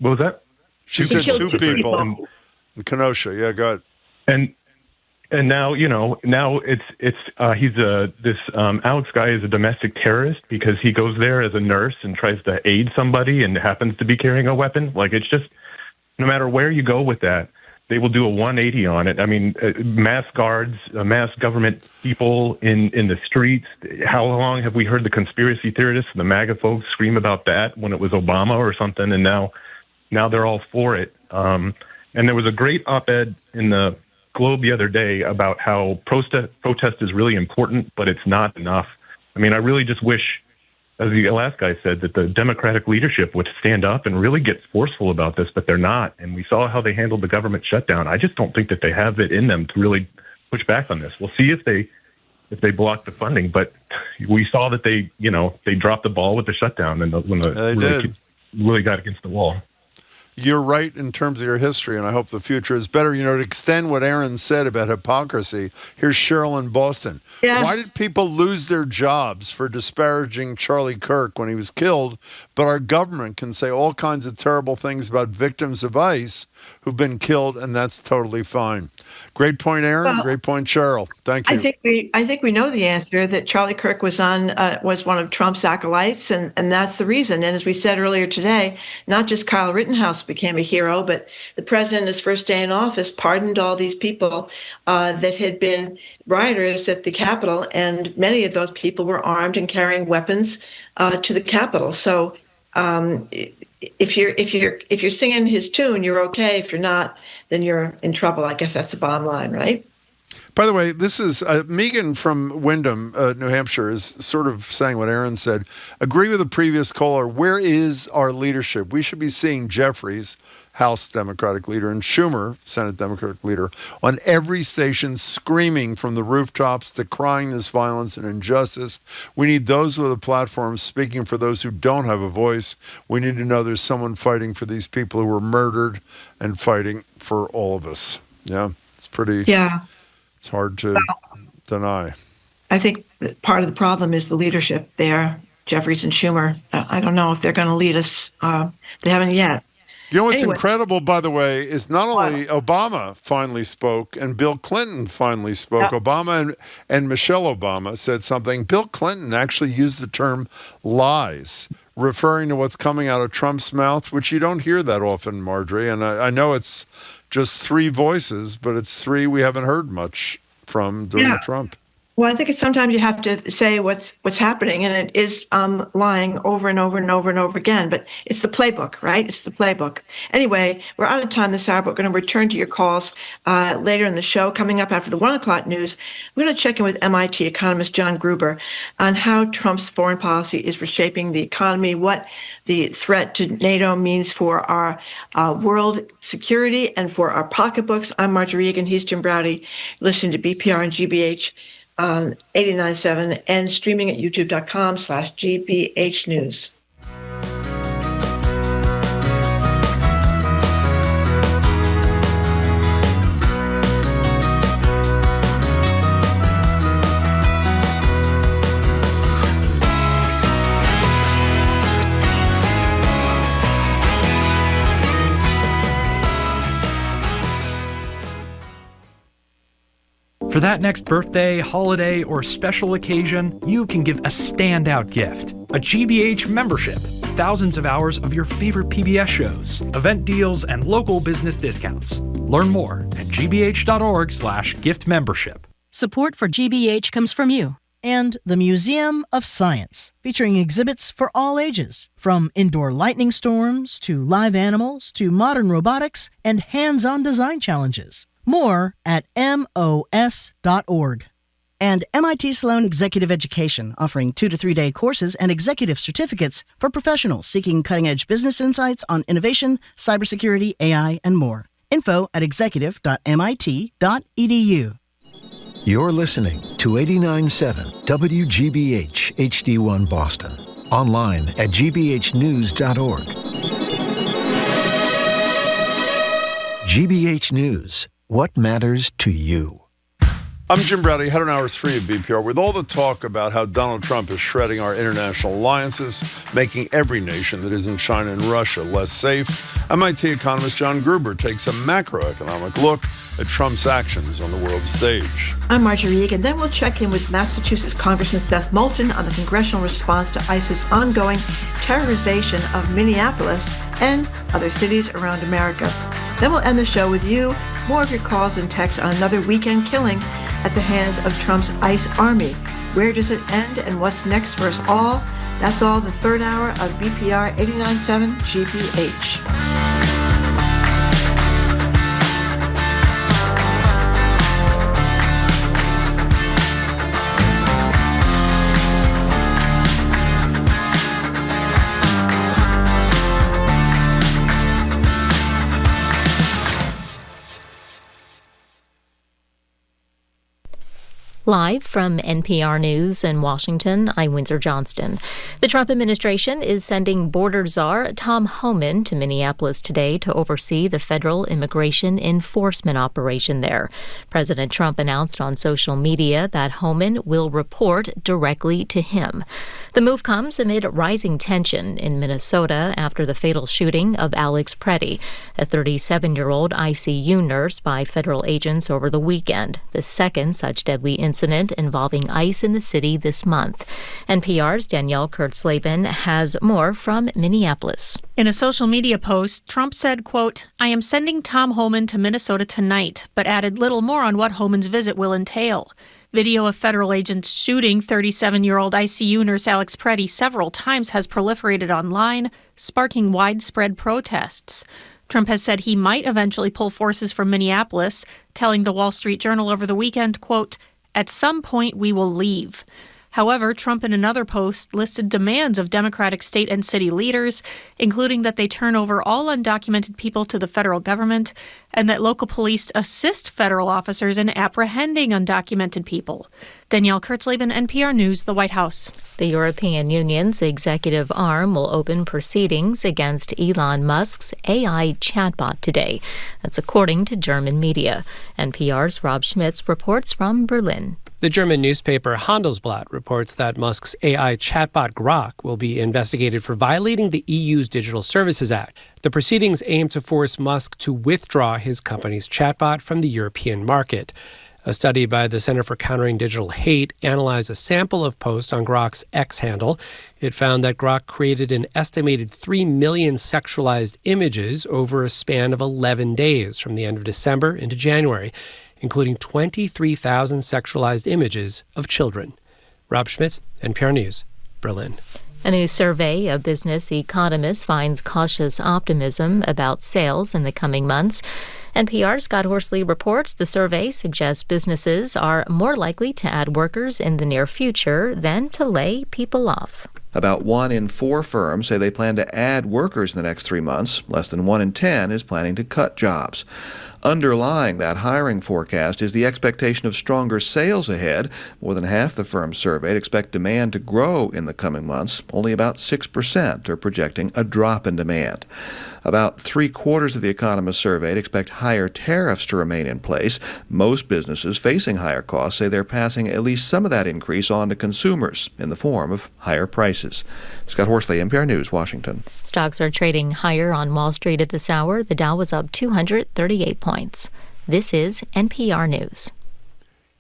was that? She said two people in Kenosha. Yeah, go ahead. And now, it's this Alex guy is a domestic terrorist because he goes there as a nurse and tries to aid somebody and happens to be carrying a weapon. Like, it's just, no matter where you go with that, they will do a 180 on it. I mean, mass guards, mass government people in the streets. How long have we heard the conspiracy theorists and the MAGA folks scream about that when it was Obama or something? And now they're all for it. And there was a great op-ed in the Globe the other day about how protest is really important, but it's not enough. I mean, I really just wish, as the last guy said, that the Democratic leadership would stand up and really get forceful about this, but they're not. And we saw how they handled the government shutdown. I just don't think that they have it in them to really push back on this. We'll see if they block the funding, but we saw that they dropped the ball with the shutdown and when really got against the wall. You're right in terms of your history, and I hope the future is better. You know, to extend what Aaron said about hypocrisy, here's Cheryl in Boston. Yeah. Why did people lose their jobs for disparaging Charlie Kirk when he was killed, but our government can say all kinds of terrible things about victims of ICE who've been killed, and that's totally fine? Great point, Aaron. Well, great point, Cheryl. Thank you. I think we know the answer, that Charlie Kirk was one of Trump's acolytes, and that's the reason. And as we said earlier today, not just Kyle Rittenhouse became a hero, but the president, his first day in office, pardoned all these people that had been rioters at the Capitol, and many of those people were armed and carrying weapons to the Capitol. So if you're singing his tune, you're okay. If you're not, then you're in trouble. I guess that's the bottom line, right? By the way, this is Megan from Windham, New Hampshire, is sort of saying what Aaron said. Agree with the previous caller. Where is our leadership? We should be seeing Jeffries, House Democratic leader, and Schumer, Senate Democratic leader, on every station screaming from the rooftops, decrying this violence and injustice. We need those with a platform speaking for those who don't have a voice. We need to know there's someone fighting for these people who were murdered and fighting for all of us. Yeah, it's pretty... Yeah. It's hard to deny. I think that part of the problem is the leadership there, Jeffries and Schumer. I don't know if they're going to lead us. They haven't yet. You know what's incredible, by the way, is not only Obama finally spoke and Bill Clinton finally spoke. Yeah. Obama and Michelle Obama said something. Bill Clinton actually used the term lies, referring to what's coming out of Trump's mouth, which you don't hear that often, Marjorie. And I know it's just three voices, but it's three we haven't heard much from during Trump. Well, I think sometimes you have to say what's happening, and it is lying over and over and over and over again. But it's the playbook, right? It's the playbook. Anyway, we're out of time this hour, but we're going to return to your calls later in the show. Coming up after the 1 o'clock news, we're going to check in with MIT economist John Gruber on how Trump's foreign policy is reshaping the economy, what the threat to NATO means for our world security and for our pocketbooks. I'm Marjorie Egan. He's Jim Browdy. Listening to BPR and GBH on 89.7 and streaming at youtube.com/GBH News. For that next birthday, holiday, or special occasion, you can give a standout gift. A GBH membership. Thousands of hours of your favorite PBS shows, event deals, and local business discounts. Learn more at gbh.org/gift membership. Support for GBH comes from you. And the Museum of Science, featuring exhibits for all ages, from indoor lightning storms to live animals to modern robotics and hands-on design challenges. More at MOS.org. And MIT Sloan Executive Education, offering 2 to 3 day courses and executive certificates for professionals seeking cutting-edge business insights on innovation, cybersecurity, AI, and more. Info at executive.mit.edu. You're listening to 89.7 WGBH HD1 Boston. Online at gbhnews.org. GBH News. What matters to you? I'm Jim Browdy, head on Hour 3 of BPR. With all the talk about how Donald Trump is shredding our international alliances, making every nation that isn't China and Russia less safe, MIT economist John Gruber takes a macroeconomic look at Trump's actions on the world stage. I'm Marjorie Egan. Then we'll check in with Massachusetts Congressman Seth Molton on the congressional response to ICE's ongoing terrorization of Minneapolis and other cities around America. Then we'll end the show with you. More of your calls and texts on another weekend killing at the hands of Trump's ICE army. Where does it end and what's next for us all? That's all the third hour of BPR 89.7 GBH. Live from NPR News in Washington, I'm Windsor Johnston. The Trump administration is sending border czar Tom Homan to Minneapolis today to oversee the federal immigration enforcement operation there. President Trump announced on social media that Homan will report directly to him. The move comes amid rising tension in Minnesota after the fatal shooting of Alex Pretti, a 37-year-old ICU nurse, by federal agents over the weekend, the second such deadly incident involving ICE in the city this month. NPR's Danielle Kurtzleben has more from Minneapolis. In a social media post, Trump said, quote, "I am sending Tom Homan to Minnesota tonight," but added little more on what Homan's visit will entail. Video of federal agents shooting 37-year-old ICU nurse Alex Pretti several times has proliferated online, sparking widespread protests. Trump has said he might eventually pull forces from Minneapolis, telling the Wall Street Journal over the weekend, quote, "At some point we will leave." However, Trump in another post listed demands of Democratic state and city leaders, including that they turn over all undocumented people to the federal government and that local police assist federal officers in apprehending undocumented people. Danielle Kurtzleben, NPR News, the White House. The European Union's executive arm will open proceedings against Elon Musk's AI chatbot today. That's according to German media. NPR's Rob Schmitz reports from Berlin. The German newspaper Handelsblatt reports that Musk's AI chatbot Grok will be investigated for violating the EU's Digital Services Act. The proceedings aim to force Musk to withdraw his company's chatbot from the European market. A study by the Center for Countering Digital Hate analyzed a sample of posts on Grok's X handle. It found that Grok created an estimated 3 million sexualized images over a span of 11 days from the end of December into January. including 23,000 sexualized images of children. Rob Schmitz, NPR News, Berlin. A new survey of business economists finds cautious optimism about sales in the coming months. NPR's Scott Horsley reports the survey suggests businesses are more likely to add workers in the near future than to lay people off. About 1 in 4 firms say they plan to add workers in the next 3 months. Less than 1 in 10 is planning to cut jobs. Underlying that hiring forecast is the expectation of stronger sales ahead. More than half the firms surveyed expect demand to grow in the coming months. Only about 6% are projecting a drop in demand. About 3/4 of the economists surveyed expect higher tariffs to remain in place. Most businesses facing higher costs say they're passing at least some of that increase on to consumers in the form of higher prices. Scott Horsley, NPR News, Washington. Stocks are trading higher on Wall Street at this hour. The Dow was up 238 points. This is NPR News.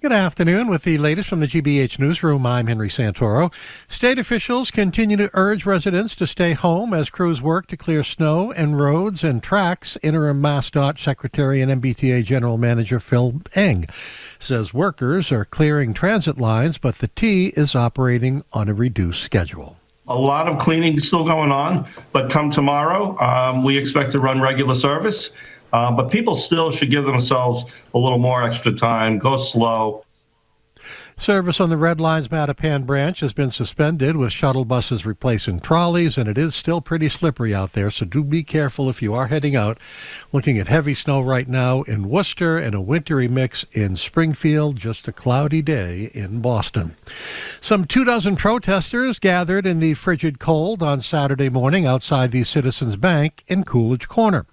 Good afternoon. With the latest from the GBH Newsroom, I'm Henry Santoro. State officials continue to urge residents to stay home as crews work to clear snow and roads and tracks. Interim MassDOT Secretary and MBTA General Manager Phil Eng says workers are clearing transit lines, but the T is operating on a reduced schedule. A lot of cleaning is still going on, but come tomorrow, we expect to run regular service. But people still should give themselves a little more extra time, go slow. Service on the Red Line's Mattapan branch has been suspended with shuttle buses replacing trolleys, and it is still pretty slippery out there, so do be careful if you are heading out. Looking at heavy snow right now in Worcester and a wintry mix in Springfield, just a cloudy day in Boston. Some 24 protesters gathered in the frigid cold on Saturday morning outside the Citizens Bank in Coolidge Corner.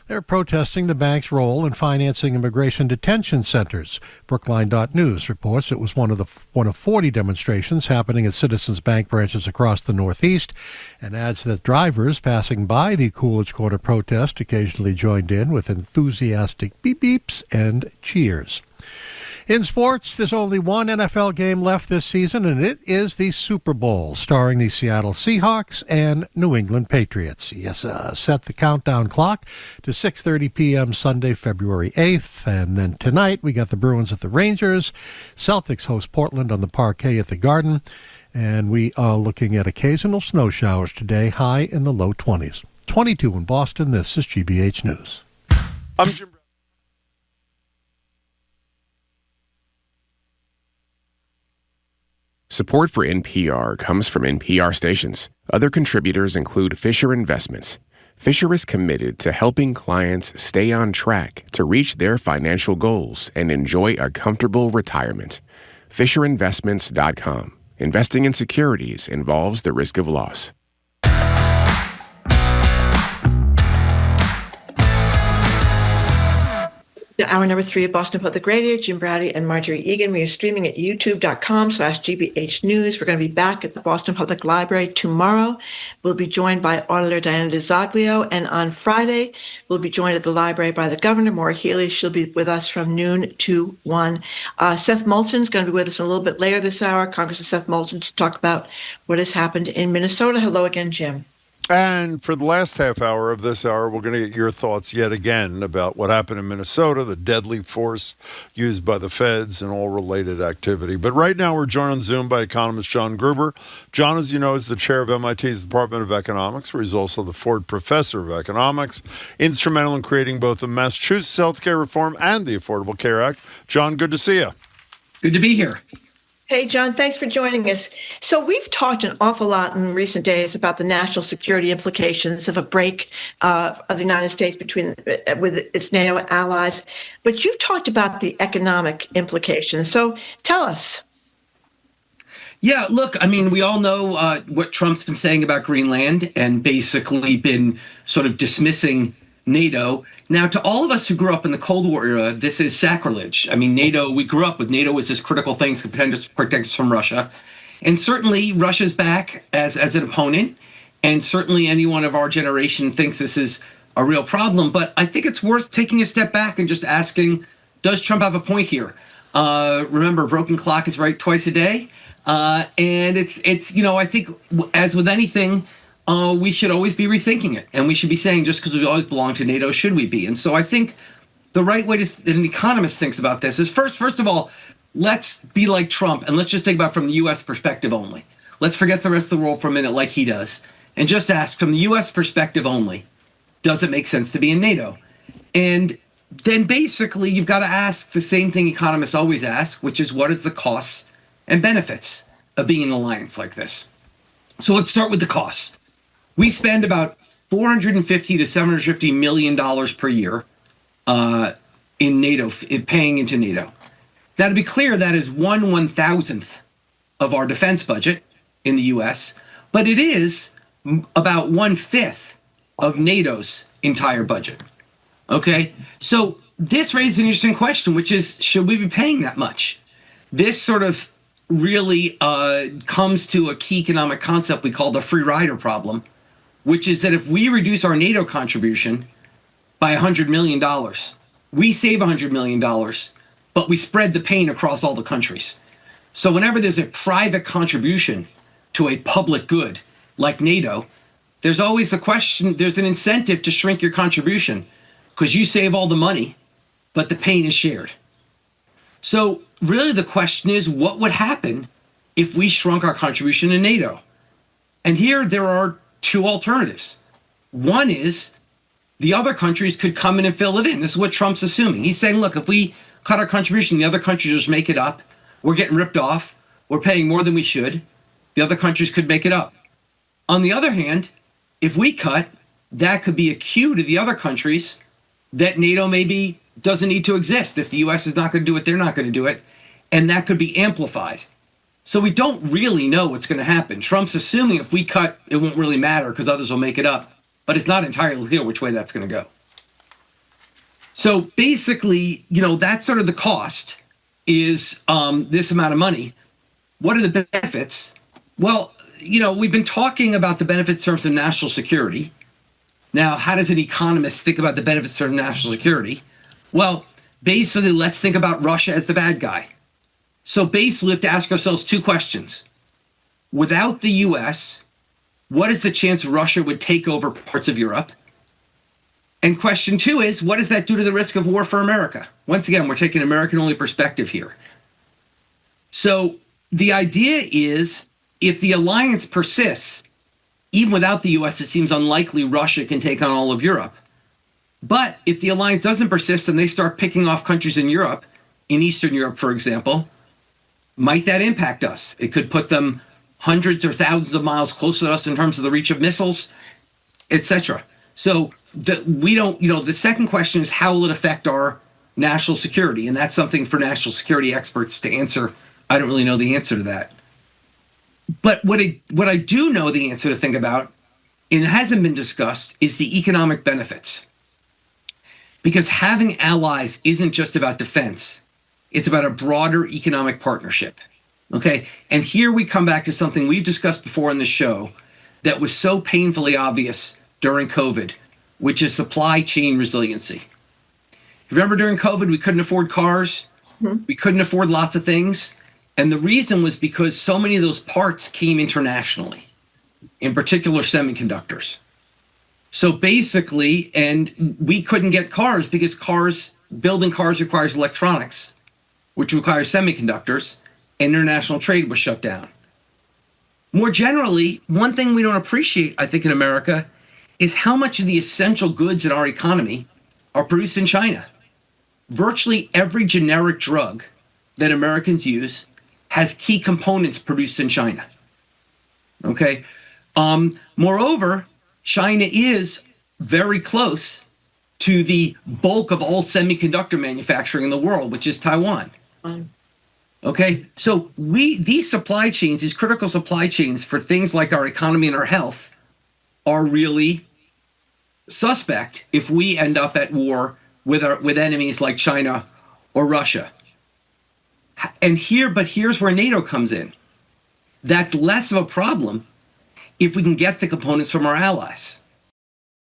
They're protesting the bank's role in financing immigration detention centers. Brookline.News reports it was one of 40 demonstrations happening at Citizens Bank branches across the Northeast, and adds that drivers passing by the Coolidge Corner protest occasionally joined in with enthusiastic beep beeps and cheers. In sports, there's only one NFL game left this season, and it is the Super Bowl, starring the Seattle Seahawks and New England Patriots. Yes, set the countdown clock to 6:30 p.m. Sunday, February 8th. And then tonight, we got the Bruins at the Rangers. Celtics host Portland on the parquet at the Garden. And we are looking at occasional snow showers today, high in the low 20s. 22 in Boston. This is GBH News. I'm Jim. Support for NPR comes from NPR stations. Other contributors include Fisher Investments. Fisher is committed to helping clients stay on track to reach their financial goals and enjoy a comfortable retirement. FisherInvestments.com. Investing in securities involves the risk of loss. Hour number 3 of Boston Public Radio, Jim Brady and Marjorie Egan. We are streaming at youtube.com/GBH News. We're going to be back at the Boston Public Library tomorrow. We'll be joined by Auditor Diana DiZoglio. And on Friday, we'll be joined at the library by the Governor, Maura Healey. She'll be with us from noon to 1. Seth Molton is going to be with us a little bit later this hour, Congressman Seth Molton, to talk about what has happened in Minnesota. Hello again, Jim. And for the last half hour of this hour, we're going to get your thoughts yet again about what happened in Minnesota, the deadly force used by the feds, and all related activity. But right now, we're joined on Zoom by economist John Gruber. John, as you know, is the chair of MIT's Department of Economics, where he's also the Ford Professor of Economics, instrumental in creating both the Massachusetts Healthcare Reform and the Affordable Care Act. John, good to see you. Good to be here. Hey, John, thanks for joining us. So we've talked an awful lot in recent days about the national security implications of a break of the United States with its NATO allies. But you've talked about the economic implications. So tell us. Yeah, look, I mean, we all know what Trump's been saying about Greenland and basically been sort of dismissing NATO. Now, to all of us who grew up in the Cold War era, this is sacrilege. I mean, NATO, we grew up with NATO as this critical thing to protect us from Russia. And certainly Russia's back as an opponent. And certainly anyone of our generation thinks this is a real problem. But I think it's worth taking a step back and just asking, does Trump have a point here? Remember, broken clock is right twice a day. And it's you know, I think as with anything, we should always be rethinking it. And we should be saying, just because we always belong to NATO, should we be? And so I think the right way that an economist thinks about this is first of all, let's be like Trump and let's just think about it from the U.S. perspective only. Let's forget the rest of the world for a minute like he does and just ask from the U.S. perspective only, does it make sense to be in NATO? And then basically you've got to ask the same thing economists always ask, which is what is the costs and benefits of being in an alliance like this? So let's start with the costs. We spend about $450 to $750 million per year in NATO, paying into NATO. Now, to be clear, that is 1/1000th of our defense budget in the U.S., but it is about 1/5 of NATO's entire budget. Okay, so this raises an interesting question, which is, should we be paying that much? This sort of really comes to a key economic concept we call the free rider problem, which is that if we reduce our NATO contribution by $100 million, we save $100 million, but we spread the pain across all the countries. So whenever there's a private contribution to a public good like NATO, there's always the question, there's an incentive to shrink your contribution because you save all the money, but the pain is shared. So really the question is, what would happen if we shrunk our contribution to NATO? And here there are two alternatives. One is the other countries could come in and fill it in. This is what Trump's assuming. He's saying, look, if we cut our contribution, the other countries just make it up. We're getting ripped off. We're paying more than we should. The other countries could make it up. On the other hand, if we cut, that could be a cue to the other countries that NATO maybe doesn't need to exist. If the U.S. is not going to do it, they're not going to do it. And that could be amplified. So we don't really know what's going to happen. Trump's assuming if we cut, it won't really matter because others will make it up. But it's not entirely clear which way that's going to go. So basically, that's sort of the cost is this amount of money. What are the benefits? Well, we've been talking about the benefits in terms of national security. Now, how does an economist think about the benefits in terms of national security? Well, basically, let's think about Russia as the bad guy. So basically, we have to ask ourselves two questions. Without the U.S., what is the chance Russia would take over parts of Europe? And question two is, what does that do to the risk of war for America? Once again, we're taking an American-only perspective here. So the idea is, if the alliance persists, even without the U.S., it seems unlikely Russia can take on all of Europe. But if the alliance doesn't persist and they start picking off countries in Europe, in Eastern Europe, for example, might that impact us? It could put them hundreds or thousands of miles closer to us in terms of the reach of missiles, etc. So the second question is, how will it affect our national security? And that's something for national security experts to answer. I don't really know the answer to that. But what I do know the answer to think about, and it hasn't been discussed, is the economic benefits. Because having allies isn't just about defense. It's about a broader economic partnership. Okay? And here we come back to something we've discussed before in the show that was so painfully obvious during COVID, which is supply chain resiliency. Remember during COVID, we couldn't afford cars. We couldn't afford lots of things. And the reason was because so many of those parts came internationally, in particular semiconductors. So basically, and we couldn't get cars because building cars requires electronics, which requires semiconductors, and international trade was shut down. More generally, one thing we don't appreciate, I think, in America is how much of the essential goods in our economy are produced in China. Virtually every generic drug that Americans use has key components produced in China. Okay. Moreover, China is very close to the bulk of all semiconductor manufacturing in the world, which is Taiwan. Okay. So these supply chains, these critical supply chains for things like our economy and our health are really suspect if we end up at war with enemies like China or Russia. And here's where NATO comes in. That's less of a problem if we can get the components from our allies.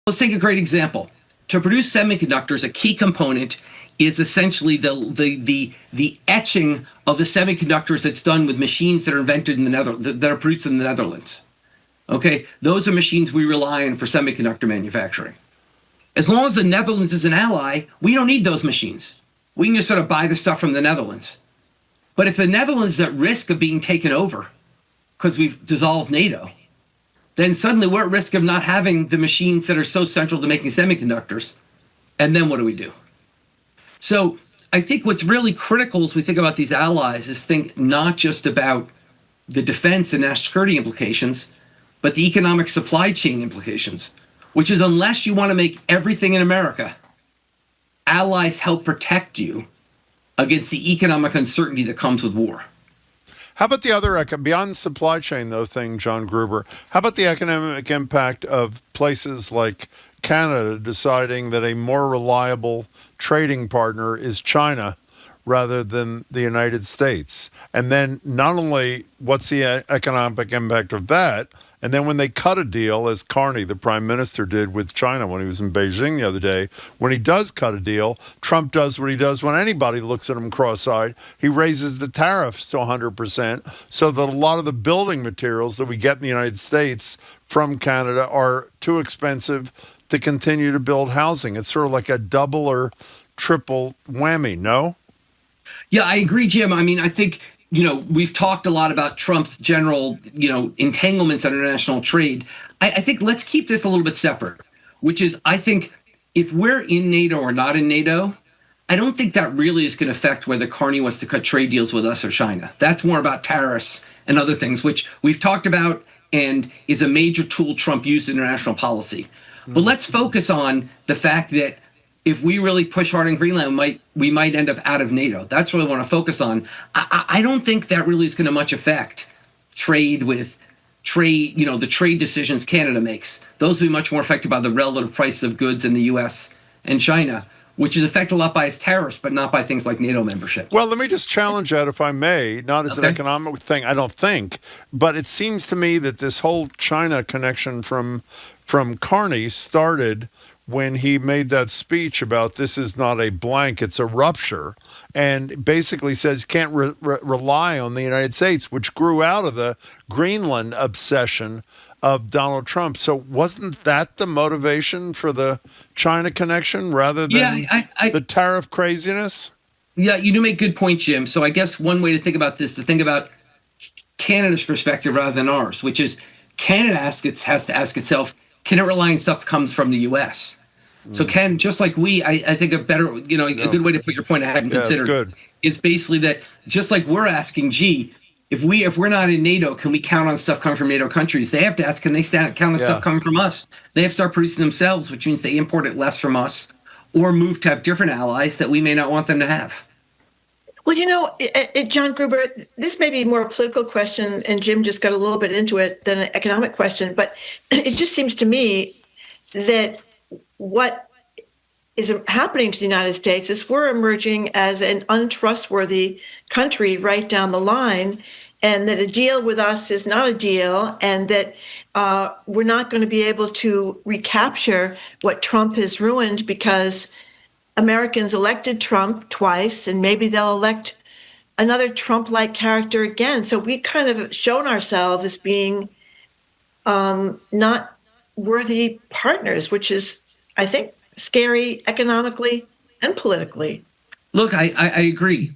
Let's take a great example. To produce semiconductors, a key component is essentially the etching of the semiconductors that's done with machines that are invented in that are produced in the Netherlands. Okay, those are machines we rely on for semiconductor manufacturing. As long as the Netherlands is an ally, we don't need those machines. We can just sort of buy the stuff from the Netherlands. But if the Netherlands is at risk of being taken over because we've dissolved NATO, then suddenly we're at risk of not having the machines that are so central to making semiconductors. And then what do we do? So I think what's really critical as we think about these allies is think not just about the defense and national security implications, but the economic supply chain implications, which is unless you want to make everything in America, allies help protect you against the economic uncertainty that comes with war. How about the other, beyond supply chain, though, thing, John Gruber, how about the economic impact of places like Canada deciding that a more reliable trading partner is China rather than the United States? And then not only what's the economic impact of that, and then when they cut a deal, as Carney, the prime minister, did with China when he was in Beijing the other day, when he does cut a deal, Trump does what he does when anybody looks at him cross-eyed. He raises the tariffs to 100%, so that a lot of the building materials that we get in the United States from Canada are too expensive to continue to build housing. It's sort of like a double or triple whammy, no? Yeah, I agree, Jim. I mean, I think, we've talked a lot about Trump's general, entanglements in international trade. I think let's keep this a little bit separate, which is, I think if we're in NATO or not in NATO, I don't think that really is going to affect whether Carney wants to cut trade deals with us or China. That's more about tariffs and other things, which we've talked about and is a major tool Trump used in international policy. But let's focus on the fact that if we really push hard in Greenland, we might end up out of NATO. That's what I want to focus on. I don't think that really is going to much affect the trade decisions Canada makes. Those will be much more affected by the relative price of goods in the U.S. and China, which is affected a lot by its tariffs, but not by things like NATO membership. Well, let me just challenge that, if I may, not as an economic thing, I don't think, but it seems to me that this whole China connection from Carney started when he made that speech about this is not a blank, it's a rupture, and basically says can't rely on the United States, which grew out of the Greenland obsession of Donald Trump. So wasn't that the motivation for the China connection rather than the tariff craziness? Yeah, you do make good point, Jim. So I guess one way to think about this, to think about Canada's perspective rather than ours, which is Canada has to ask itself, can it rely on stuff that comes from the U.S.? So just like I think a good way to put your point I hadn't considered is basically that just like we're asking, if we're not in NATO, can we count on stuff coming from NATO countries? They have to ask, can they count on stuff coming from us? They have to start producing themselves, which means they import it less from us or move to have different allies that we may not want them to have. Well, John Gruber, this may be more a political question, and Jim just got a little bit into it, than an economic question, but it just seems to me that what is happening to the United States is we're emerging as an untrustworthy country right down the line, and that a deal with us is not a deal, and that we're not going to be able to recapture what Trump has ruined because Americans elected Trump twice, and maybe they'll elect another Trump-like character again. So we kind of shown ourselves as being not worthy partners, which is, I think, scary economically and politically. Look, I agree.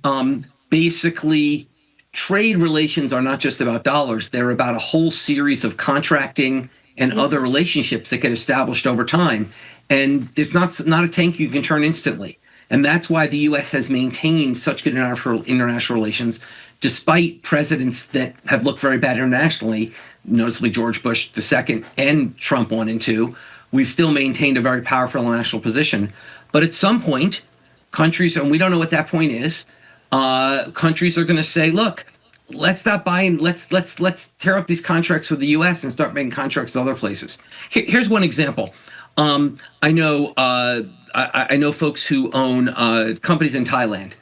Basically, trade relations are not just about dollars. They're about a whole series of contracting and other relationships that get established over time. And there's not a tank you can turn instantly. And that's why the U.S. has maintained such good international relations, despite presidents that have looked very bad internationally, noticeably George Bush II and Trump 1 and 2. We've still maintained a very powerful international position. But at some point, countries, and we don't know what that point is, countries are going to say, look, let's stop buying, let's tear up these contracts with the U.S. and start making contracts with other places. Here's one example. I know folks who own companies in Thailand.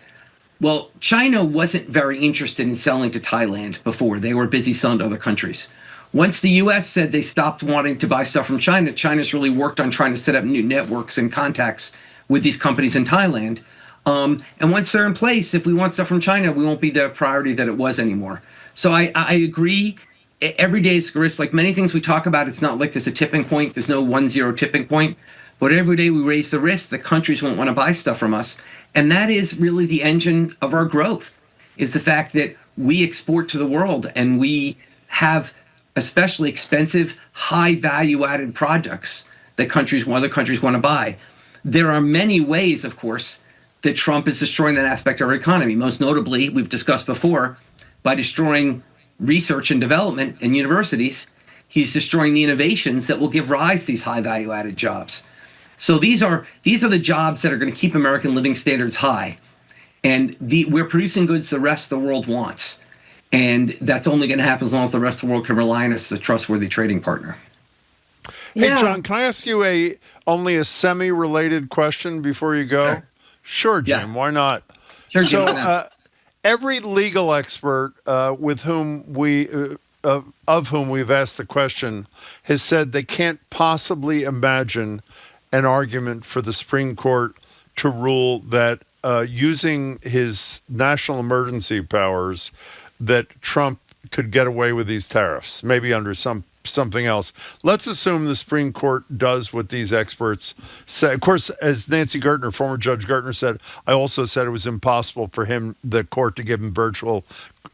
Well, China wasn't very interested in selling to Thailand before. They were busy selling to other countries. Once the U.S. said they stopped wanting to buy stuff from China, China's really worked on trying to set up new networks and contacts with these companies in Thailand. And once they're in place, if we want stuff from China, we won't be the priority that it was anymore. So I agree. Every day is risk. Like many things we talk about, it's not like there's a tipping point. There's no 1-0 tipping point. But every day we raise the risk, the countries won't want to buy stuff from us. And that is really the engine of our growth, is the fact that we export to the world and we have especially expensive, high value added products that other countries want to buy. There are many ways, of course, that Trump is destroying that aspect of our economy. Most notably, we've discussed before, by destroying research and development in universities, he's destroying the innovations that will give rise to these high value added jobs. So these are the jobs that are going to keep American living standards high. And we're producing goods the rest of the world wants. And that's only going to happen as long as the rest of the world can rely on us as a trustworthy trading partner. Hey, John, can I ask you only a semi-related question before you go? Sure, Jim. Why not? Sure, Jim. So, every legal expert with whom of whom we've asked the question has said they can't possibly imagine an argument for the Supreme Court to rule that using his national emergency powers, that Trump could get away with these tariffs, maybe under something else. Let's assume the Supreme Court does what these experts say. Of course, as Nancy Gertner, former Judge Gertner, said, I also said it was impossible for the court to give him virtual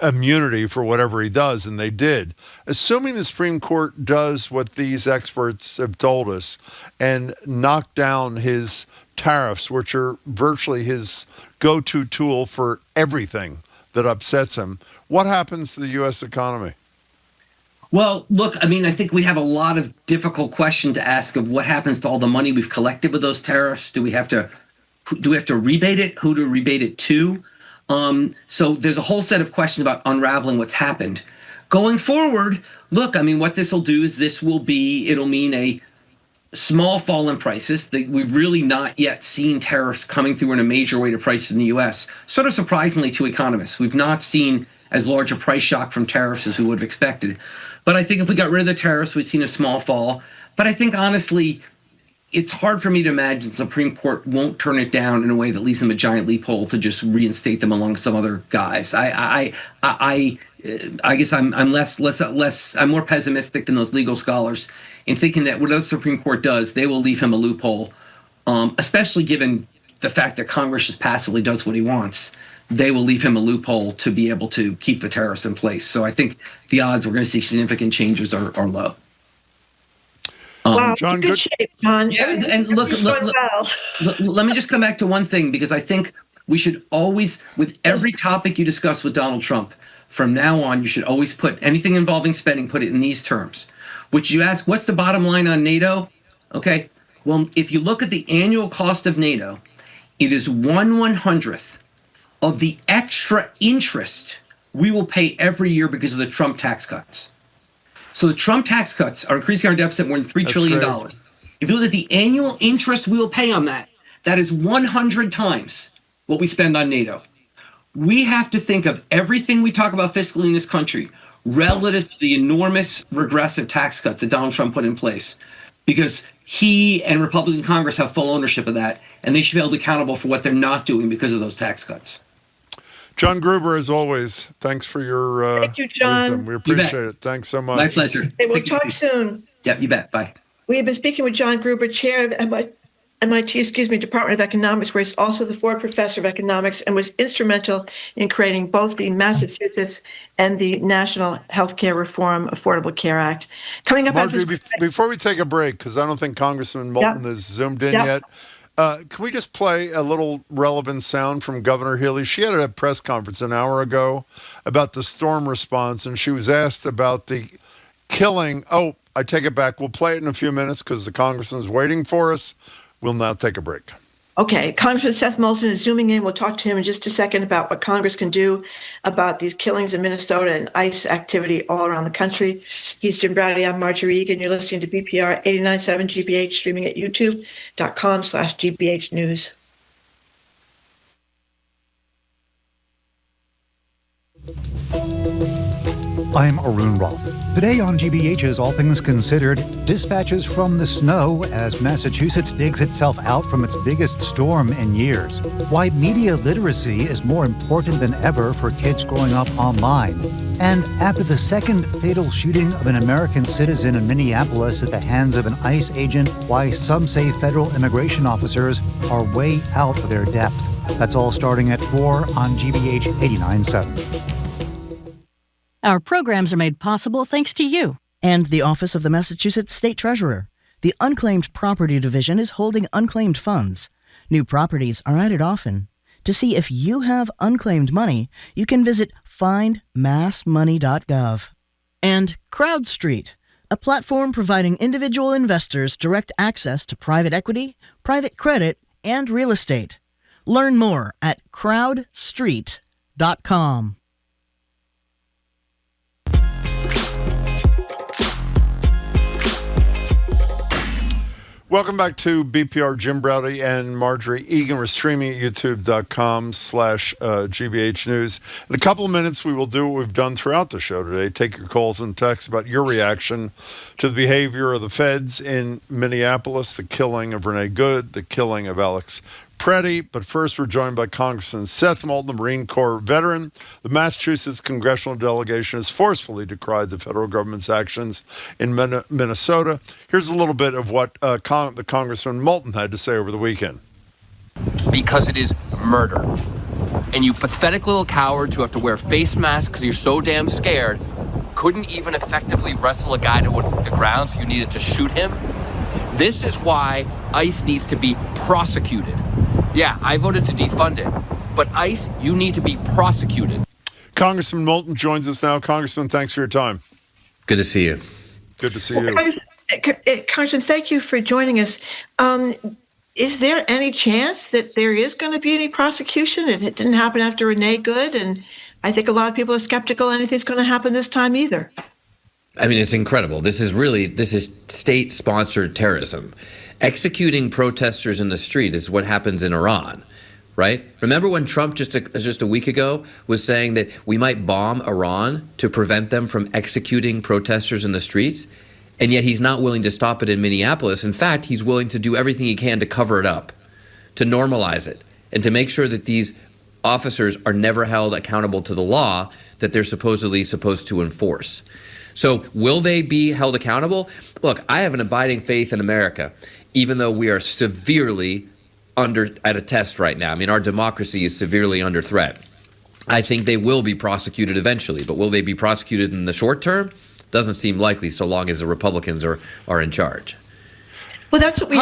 immunity for whatever he does, and they did. Assuming the Supreme Court does what these experts have told us and knock down his tariffs, which are virtually his go-to tool for everything that upsets him, what happens to the U.S. economy? Well, look, I mean, I think we have a lot of difficult questions to ask of what happens to all the money we've collected with those tariffs. Do we have to rebate it? Who to rebate it to? So there's a whole set of questions about unraveling what's happened. Going forward, look, I mean, what this will do is it'll mean a small fall in prices. We've really not yet seen tariffs coming through in a major way to prices in the U.S. Sort of surprisingly to economists. We've not seen as large a price shock from tariffs as we would have expected. But I think if we got rid of the tariffs, we'd seen a small fall. But I think, honestly, it's hard for me to imagine the Supreme Court won't turn it down in a way that leaves them a giant loophole to just reinstate them along some other guys. I guess I'm more pessimistic than those legal scholars in thinking that whatever the Supreme Court does, they will leave him a loophole, especially given the fact that Congress just passively does what he wants. They will leave him a loophole to be able to keep the tariffs in place. So I think the odds we're going to see significant changes are low. Wow, John, good shape, John. Yeah, and look, let me just come back to one thing, because I think we should always, with every topic you discuss with Donald Trump, from now on, you should always put anything involving spending, put it in these terms. Which you ask, what's the bottom line on NATO? Okay, well, if you look at the annual cost of NATO, it is 1/100th of the extra interest we will pay every year because of the Trump tax cuts. So the Trump tax cuts are increasing our deficit more than $3 trillion. Great. If you look at the annual interest we will pay on that, that is 100 times what we spend on NATO. We have to think of everything we talk about fiscally in this country relative to the enormous regressive tax cuts that Donald Trump put in place, because he and Republican Congress have full ownership of that, and they should be held accountable for what they're not doing because of those tax cuts. John Gruber, as always, thanks for your Thank you, John. wisdom. We appreciate it. Thanks so much. My pleasure. Hey, we'll talk soon. Yep, you bet. Bye. We have been speaking with John Gruber, chair of MIT, Department of Economics, where he's also the Ford Professor of Economics and was instrumental in creating both the Massachusetts and the National Healthcare Reform Affordable Care Act. Coming up Marjorie, before we take a break, because I don't think Congressman Molton has zoomed in yet, can we just play a little relevant sound from Governor Healey? She had a press conference an hour ago about the storm response, and she was asked about the killing. Oh, I take it back. We'll play it in a few minutes because the congressman's waiting for us. We'll now take a break. Okay, Congressman Seth Molton is zooming in. We'll talk to him in just a second about what Congress can do about these killings in Minnesota and ICE activity all around the country. He's Jim Brady. I'm Marjorie Egan. You're listening to BPR 89.7 GBH, streaming at youtube.com/GBH News. I'm Arun Rolfe. Today on GBH's All Things Considered, dispatches from the snow as Massachusetts digs itself out from its biggest storm in years. Why media literacy is more important than ever for kids growing up online. And after the second fatal shooting of an American citizen in Minneapolis at the hands of an ICE agent, why some say federal immigration officers are way out of their depth. That's all starting at 4 on GBH 89.7. Our programs are made possible thanks to you. And the Office of the Massachusetts State Treasurer. The Unclaimed Property Division is holding unclaimed funds. New properties are added often. To see if you have unclaimed money, you can visit findmassmoney.gov. And CrowdStreet, a platform providing individual investors direct access to private equity, private credit, and real estate. Learn more at crowdstreet.com. Welcome back to BPR. Jim Browdy and Marjorie Egan. We're streaming at youtube.com/GBH News. In a couple of minutes, we will do what we've done throughout the show today. Take your calls and texts about your reaction to the behavior of the feds in Minneapolis, the killing of Renee Good, the killing of Alex Pretti. But first, we're joined by Congressman Seth Molton, the Marine Corps veteran. The Massachusetts congressional delegation has forcefully decried the federal government's actions in Minnesota. Here's a little bit of what the Congressman Molton had to say over the weekend. Because it is murder. And you pathetic little cowards who have to wear face masks because you're so damn scared couldn't even effectively wrestle a guy to the ground, so you needed to shoot him. This is why ICE needs to be prosecuted. Yeah, I voted to defund it, but ICE, you need to be prosecuted. Congressman Molton joins us now. Congressman, thanks for your time. Good to see you. Good to see you. Congressman, thank you for joining us. Is there any chance that there is going to be any prosecution? It didn't happen after Renee Good, and I think a lot of people are skeptical anything's going to happen this time either. I mean, it's incredible. This is state-sponsored terrorism. Executing protesters in the street is what happens in Iran, right? Remember when Trump just a week ago was saying that we might bomb Iran to prevent them from executing protesters in the streets? And yet he's not willing to stop it in Minneapolis. In fact, he's willing to do everything he can to cover it up, to normalize it, and to make sure that these officers are never held accountable to the law that they're supposed to enforce. So will they be held accountable? Look, I have an abiding faith in America, even though we are severely at a test right now. I mean, our democracy is severely under threat. I think they will be prosecuted eventually, but will they be prosecuted in the short term? Doesn't seem likely so long as the Republicans are in charge. Well, that's what we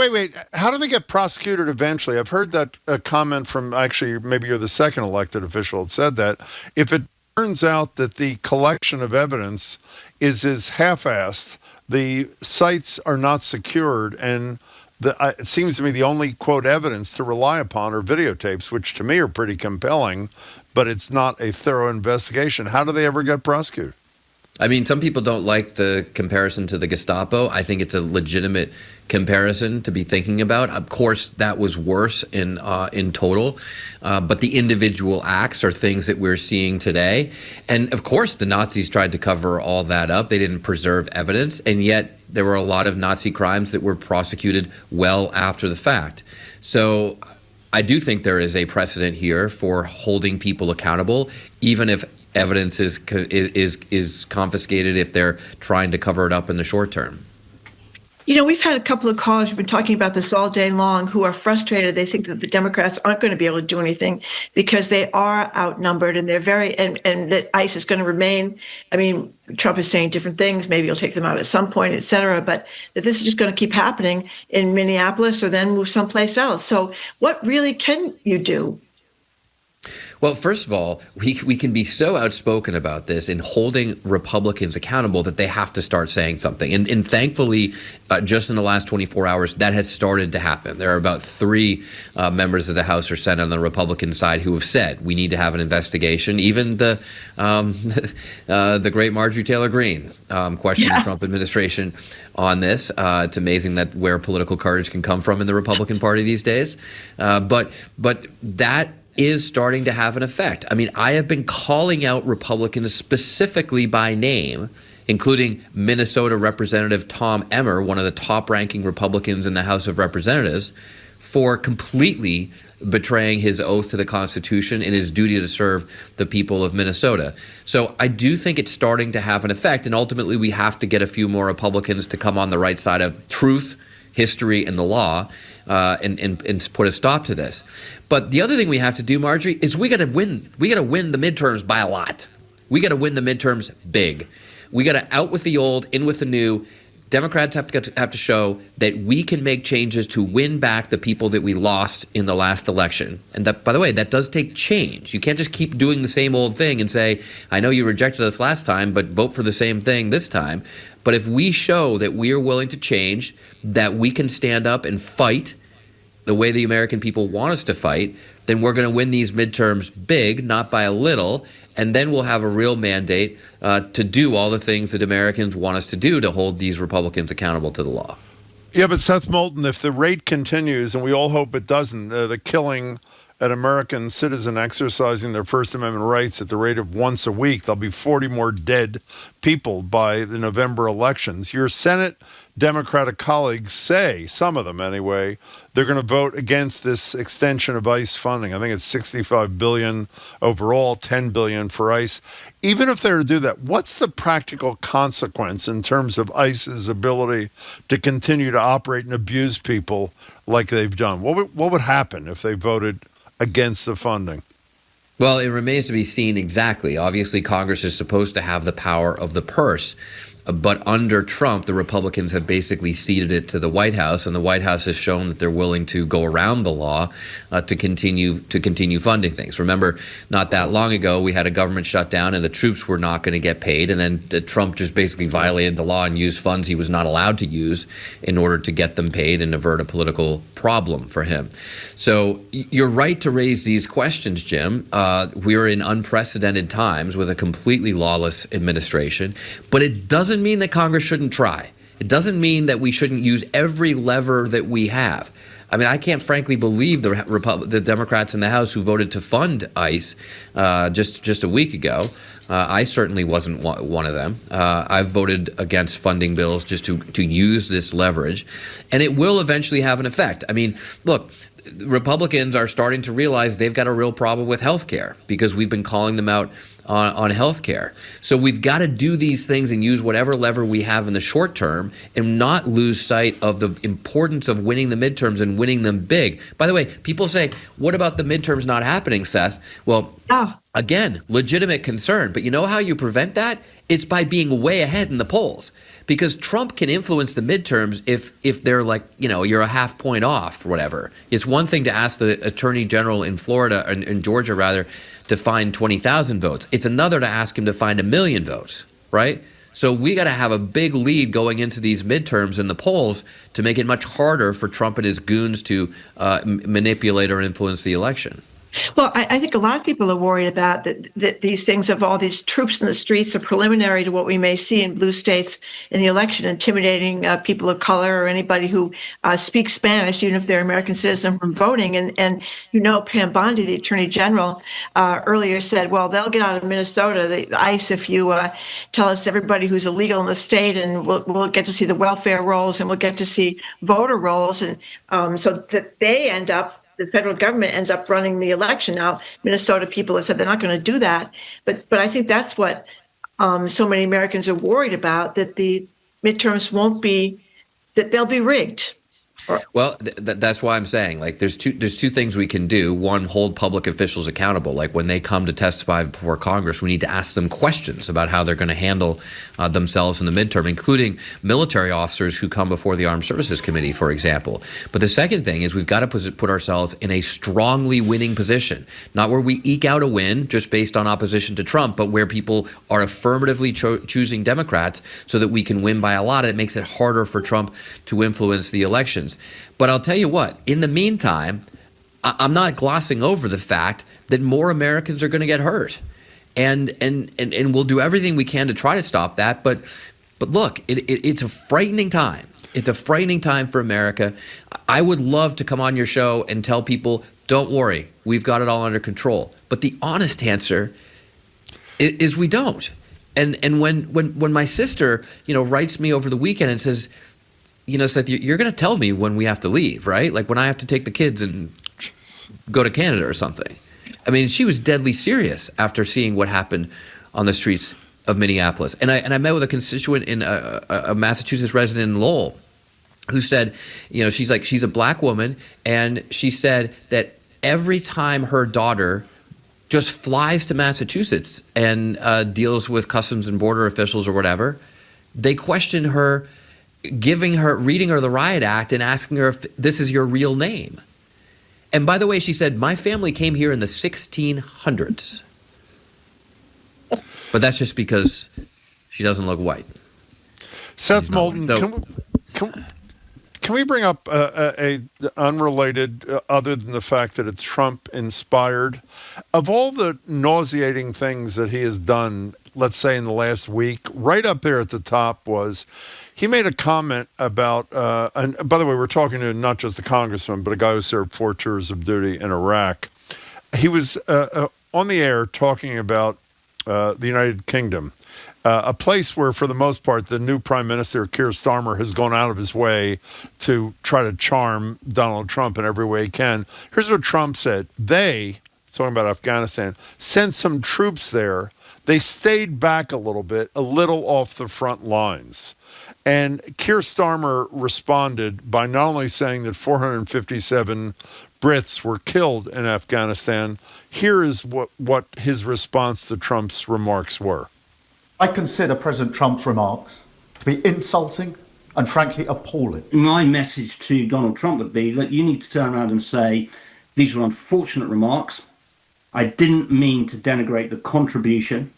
wait. How do they get prosecuted eventually? I've heard that comment from, actually, maybe you're the second elected official that said that. If it turns out that the collection of evidence is half-assed, the sites are not secured, and it seems to me the only, quote, evidence to rely upon are videotapes, which to me are pretty compelling, but it's not a thorough investigation. How do they ever get prosecuted? I mean, some people don't like the comparison to the Gestapo. I think it's a legitimate comparison to be thinking about. Of course, that was worse in total, but the individual acts are things that we're seeing today. And of course, the Nazis tried to cover all that up. They didn't preserve evidence, and yet there were a lot of Nazi crimes that were prosecuted well after the fact. So I do think there is a precedent here for holding people accountable, even if evidence is confiscated if they're trying to cover it up in the short term. You know, we've had a couple of callers who've been talking about this all day long who are frustrated. They think that the Democrats aren't going to be able to do anything because they are outnumbered and they're and that ICE is going to remain. I mean, Trump is saying different things. Maybe he'll take them out at some point, et cetera, but that this is just going to keep happening in Minneapolis or then move someplace else. So what really can you do? Well, first of all, we can be so outspoken about this in holding Republicans accountable that they have to start saying something. And thankfully, just in the last 24 hours, that has started to happen. There are about 3 members of the House or Senate on the Republican side who have said we need to have an investigation. Even the great Marjorie Taylor Greene questioning the Trump administration on this. It's amazing that where political courage can come from in the Republican Party these days. But that is starting to have an effect. I mean, I have been calling out Republicans specifically by name, including Minnesota Representative Tom Emmer, one of the top-ranking Republicans in the House of Representatives, for completely betraying his oath to the Constitution and his duty to serve the people of Minnesota. So I do think it's starting to have an effect, and ultimately we have to get a few more Republicans to come on the right side of truth, history, and the law, and put a stop to this. But the other thing we have to do, Marjorie, is we got to win. We got to win the midterms by a lot. We got to win the midterms big. We got to out with the old, in with the new. Democrats have to show that we can make changes to win back the people that we lost in the last election. And that, by the way, that does take change. You can't just keep doing the same old thing and say, I know you rejected us last time, but vote for the same thing this time. But if we show that we are willing to change, that we can stand up and fight the way the American people want us to fight, then we're going to win these midterms big, not by a little, and then we'll have a real mandate to do all the things that Americans want us to do to hold these Republicans accountable to the law. Yeah, but Seth Molton, if the rate continues, and we all hope it doesn't, the killing an American citizen exercising their First Amendment rights at the rate of once a week, there'll be 40 more dead people by the November elections. Your Senate Democratic colleagues say, some of them anyway, they're going to vote against this extension of ICE funding. I think it's $65 billion overall, $10 billion for ICE. Even if they were to do that, what's the practical consequence in terms of ICE's ability to continue to operate and abuse people like they've done? What would happen if they voted against the funding? Well, it remains to be seen exactly. Obviously, Congress is supposed to have the power of the purse. But under Trump, the Republicans have basically ceded it to the White House, and the White House has shown that they're willing to go around the law to continue funding things. Remember, not that long ago, we had a government shutdown, and the troops were not going to get paid, and then Trump just basically violated the law and used funds he was not allowed to use in order to get them paid and avert a political problem for him. So you're right to raise these questions, Jim. We're in unprecedented times with a completely lawless administration, but it doesn't mean that Congress shouldn't try. It doesn't mean that we shouldn't use every lever that we have. I mean, I can't frankly believe the Democrats in the House who voted to fund ICE just a week ago. I certainly wasn't one of them. I've voted against funding bills just to use this leverage, and it will eventually have an effect. I mean, look, Republicans are starting to realize they've got a real problem with health care because we've been calling them out on health care. So we've got to do these things and use whatever lever we have in the short term and not lose sight of the importance of winning the midterms and winning them big. By the way, people say, what about the midterms not happening, Seth? Well, again, legitimate concern. But you know how you prevent that? It's by being way ahead in the polls. Because Trump can influence the midterms if they're like, you're a half point off or whatever. It's one thing to ask the attorney general in Florida, in Georgia rather, to find 20,000 votes. It's another to ask him to find 1 million votes, right? So we got to have a big lead going into these midterms in the polls to make it much harder for Trump and his goons to manipulate or influence the election. Well, I think a lot of people are worried about that these things of all these troops in the streets are preliminary to what we may see in blue states in the election, intimidating people of color or anybody who speaks Spanish, even if they're American citizens, from voting. And Pam Bondi, the Attorney General, earlier said, well, they'll get out of Minnesota, the ICE, if you tell us everybody who's illegal in the state, and we'll get to see the welfare rolls and we'll get to see voter rolls. And so that they end up, the federal government ends up running the election. Now, Minnesota people have said they're not going to do that. But I think that's what so many Americans are worried about, that the midterms that they'll be rigged. Well, that's why I'm saying, like, there's two things we can do. One, hold public officials accountable. Like, when they come to testify before Congress, we need to ask them questions about how they're going to handle themselves in the midterm, including military officers who come before the Armed Services Committee, for example. But the second thing is we've got to put ourselves in a strongly winning position, not where we eke out a win just based on opposition to Trump, but where people are affirmatively choosing Democrats so that we can win by a lot. It makes it harder for Trump to influence the elections. But I'll tell you what, in the meantime, I'm not glossing over the fact that more Americans are going to get hurt. And we'll do everything we can to try to stop that. But look, it's a frightening time. It's a frightening time for America. I would love to come on your show and tell people, don't worry, we've got it all under control. But the honest answer is we don't. And when my sister, writes me over the weekend and says, Seth, you're going to tell me when we have to leave, right? Like when I have to take the kids and go to Canada or something. I mean, she was deadly serious after seeing what happened on the streets of Minneapolis. And I met with a constituent in a Massachusetts resident in Lowell who said, she's a black woman, and she said that every time her daughter just flies to Massachusetts and deals with customs and border officials or whatever, they question her, reading her the Riot Act and asking her if this is your real name. And by the way, she said, my family came here in the 1600s. But that's just because she doesn't look white. Seth Molton, can we bring up a unrelated, other than the fact that it's Trump inspired? Of all the nauseating things that he has done, let's say in the last week, right up there at the top was he made a comment about, and by the way, we're talking to not just the congressman, but a guy who served 4 tours of duty in Iraq. He was on the air talking about the United Kingdom, a place where, for the most part, the new Prime Minister, Keir Starmer, has gone out of his way to try to charm Donald Trump in every way he can. Here's what Trump said. They, talking about Afghanistan, sent some troops there. They stayed back a little off the front lines. And Keir Starmer responded by not only saying that 457 Brits were killed in Afghanistan. Here is what his response to Trump's remarks were. I consider President Trump's remarks to be insulting and frankly appalling. My message to Donald Trump would be that you need to turn around and say, these were unfortunate remarks. I didn't mean to denigrate the contribution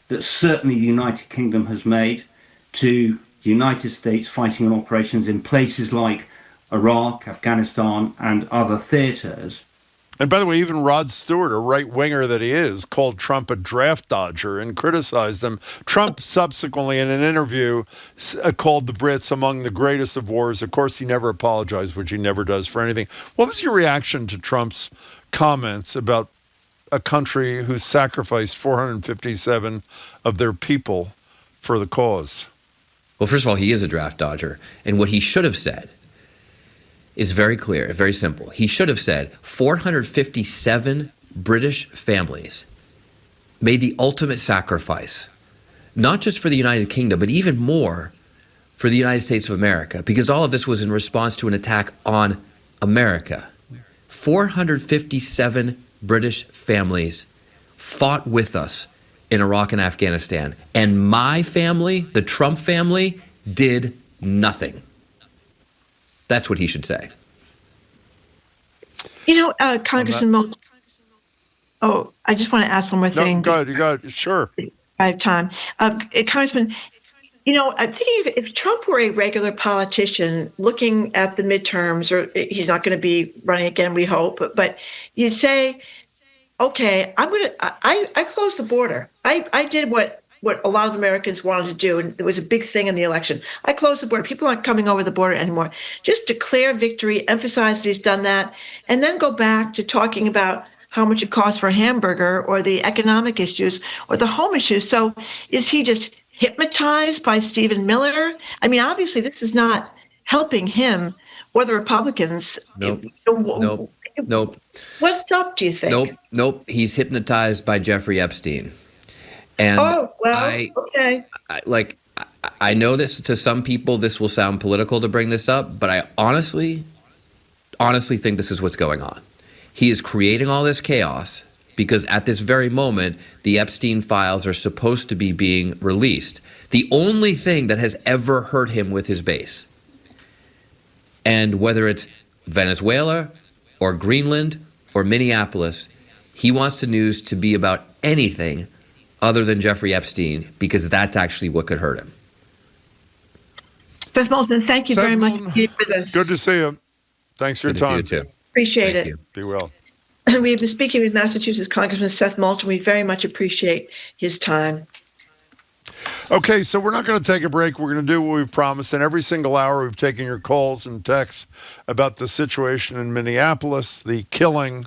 that certainly the United Kingdom has made to the United States fighting on operations in places like Iraq, Afghanistan, and other theaters. And by the way, even Rod Stewart, a right-winger that he is, called Trump a draft dodger and criticized him. Trump subsequently, in an interview, called the Brits among the greatest of wars. Of course, he never apologized, which he never does for anything. What was your reaction to Trump's comments about a country who sacrificed 457 of their people for the cause? Well, first of all, he is a draft dodger. And what he should have said is very clear, very simple. He should have said 457 British families made the ultimate sacrifice, not just for the United Kingdom, but even more for the United States of America, because all of this was in response to an attack on America. 457 British families fought with us in Iraq and Afghanistan. And my family, the Trump family, did nothing. That's what he should say. Congressman Molton. Oh, I just want to ask one more thing. No, go ahead. Sure. I have time. Congressman, I'm thinking if Trump were a regular politician looking at the midterms, or he's not going to be running again, we hope, but you'd say, okay, I closed the border. I did what a lot of Americans wanted to do, and it was a big thing in the election. I closed the border. People aren't coming over the border anymore. Just declare victory, emphasize that he's done that, and then go back to talking about how much it costs for a hamburger or the economic issues or the home issues. So is he just hypnotized by Stephen Miller? I mean, obviously, this is not helping him or the Republicans. Nope. What's up, do you think? Nope. He's hypnotized by Jeffrey Epstein. And okay. I know this, to some people, this will sound political to bring this up, but I honestly think this is what's going on. He is creating all this chaos because at this very moment, the Epstein files are supposed to be being released. The only thing that has ever hurt him with his base. And whether it's Venezuela or Greenland or Minneapolis, he wants the news to be about anything other than Jeffrey Epstein, because that's actually what could hurt him. Seth Molton, thank you very much for this. Good to see you. Thanks for your time. Good to see you too. Appreciate it. Be well. We have been speaking with Massachusetts Congressman Seth Molton. We very much appreciate his time. Okay, so we're not going to take a break. We're going to do what we've promised. And every single hour, we've taken your calls and texts about the situation in Minneapolis, the killing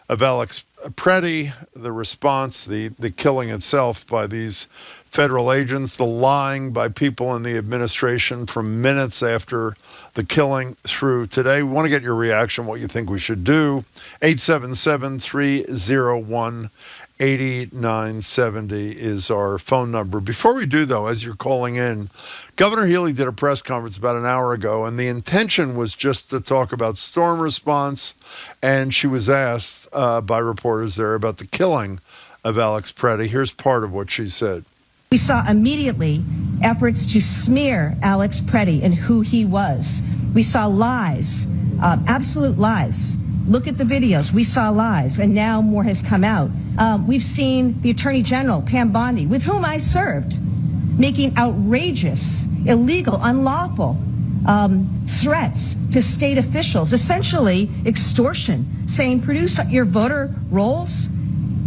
of Alex Pretti, the response, the killing itself by these federal agents, the lying by people in the administration from minutes after the killing through today. We want to get your reaction, what you think we should do. 877-301-8970 is our phone number. Before we do, though, as you're calling in, Governor Healey did a press conference about an hour ago, and the intention was just to talk about storm response, and she was asked by reporters there about the killing of Alex Pretti. Here's part of what she said. We saw immediately efforts to smear Alex Pretti and who he was. We saw lies, absolute lies. Look at the videos. We saw lies, and now more has come out. We've seen the Attorney General, Pam Bondi, with whom I served, making outrageous, illegal, unlawful threats to state officials, essentially extortion, saying produce your voter rolls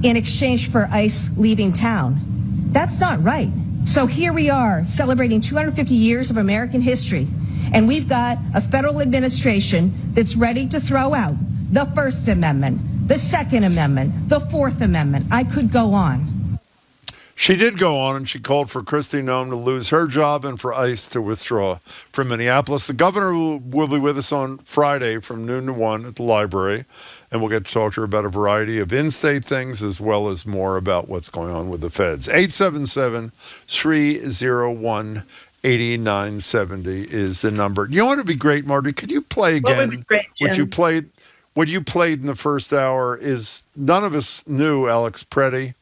in exchange for ICE leaving town. That's not right. So here we are celebrating 250 years of American history, and we've got a federal administration that's ready to throw out the First Amendment, the Second Amendment, the Fourth Amendment. I could go on. She did go on, and she called for Kristi Noem to lose her job and for ICE to withdraw from Minneapolis. The governor will be with us on Friday from noon to 1 at the library, and we'll get to talk to her about a variety of in-state things as well as more about what's going on with the feds. 877-301-8970 is the number. You know what would be great, Marty? Could you play again what you played? What you played in the first hour is none of us knew Alex Pretti.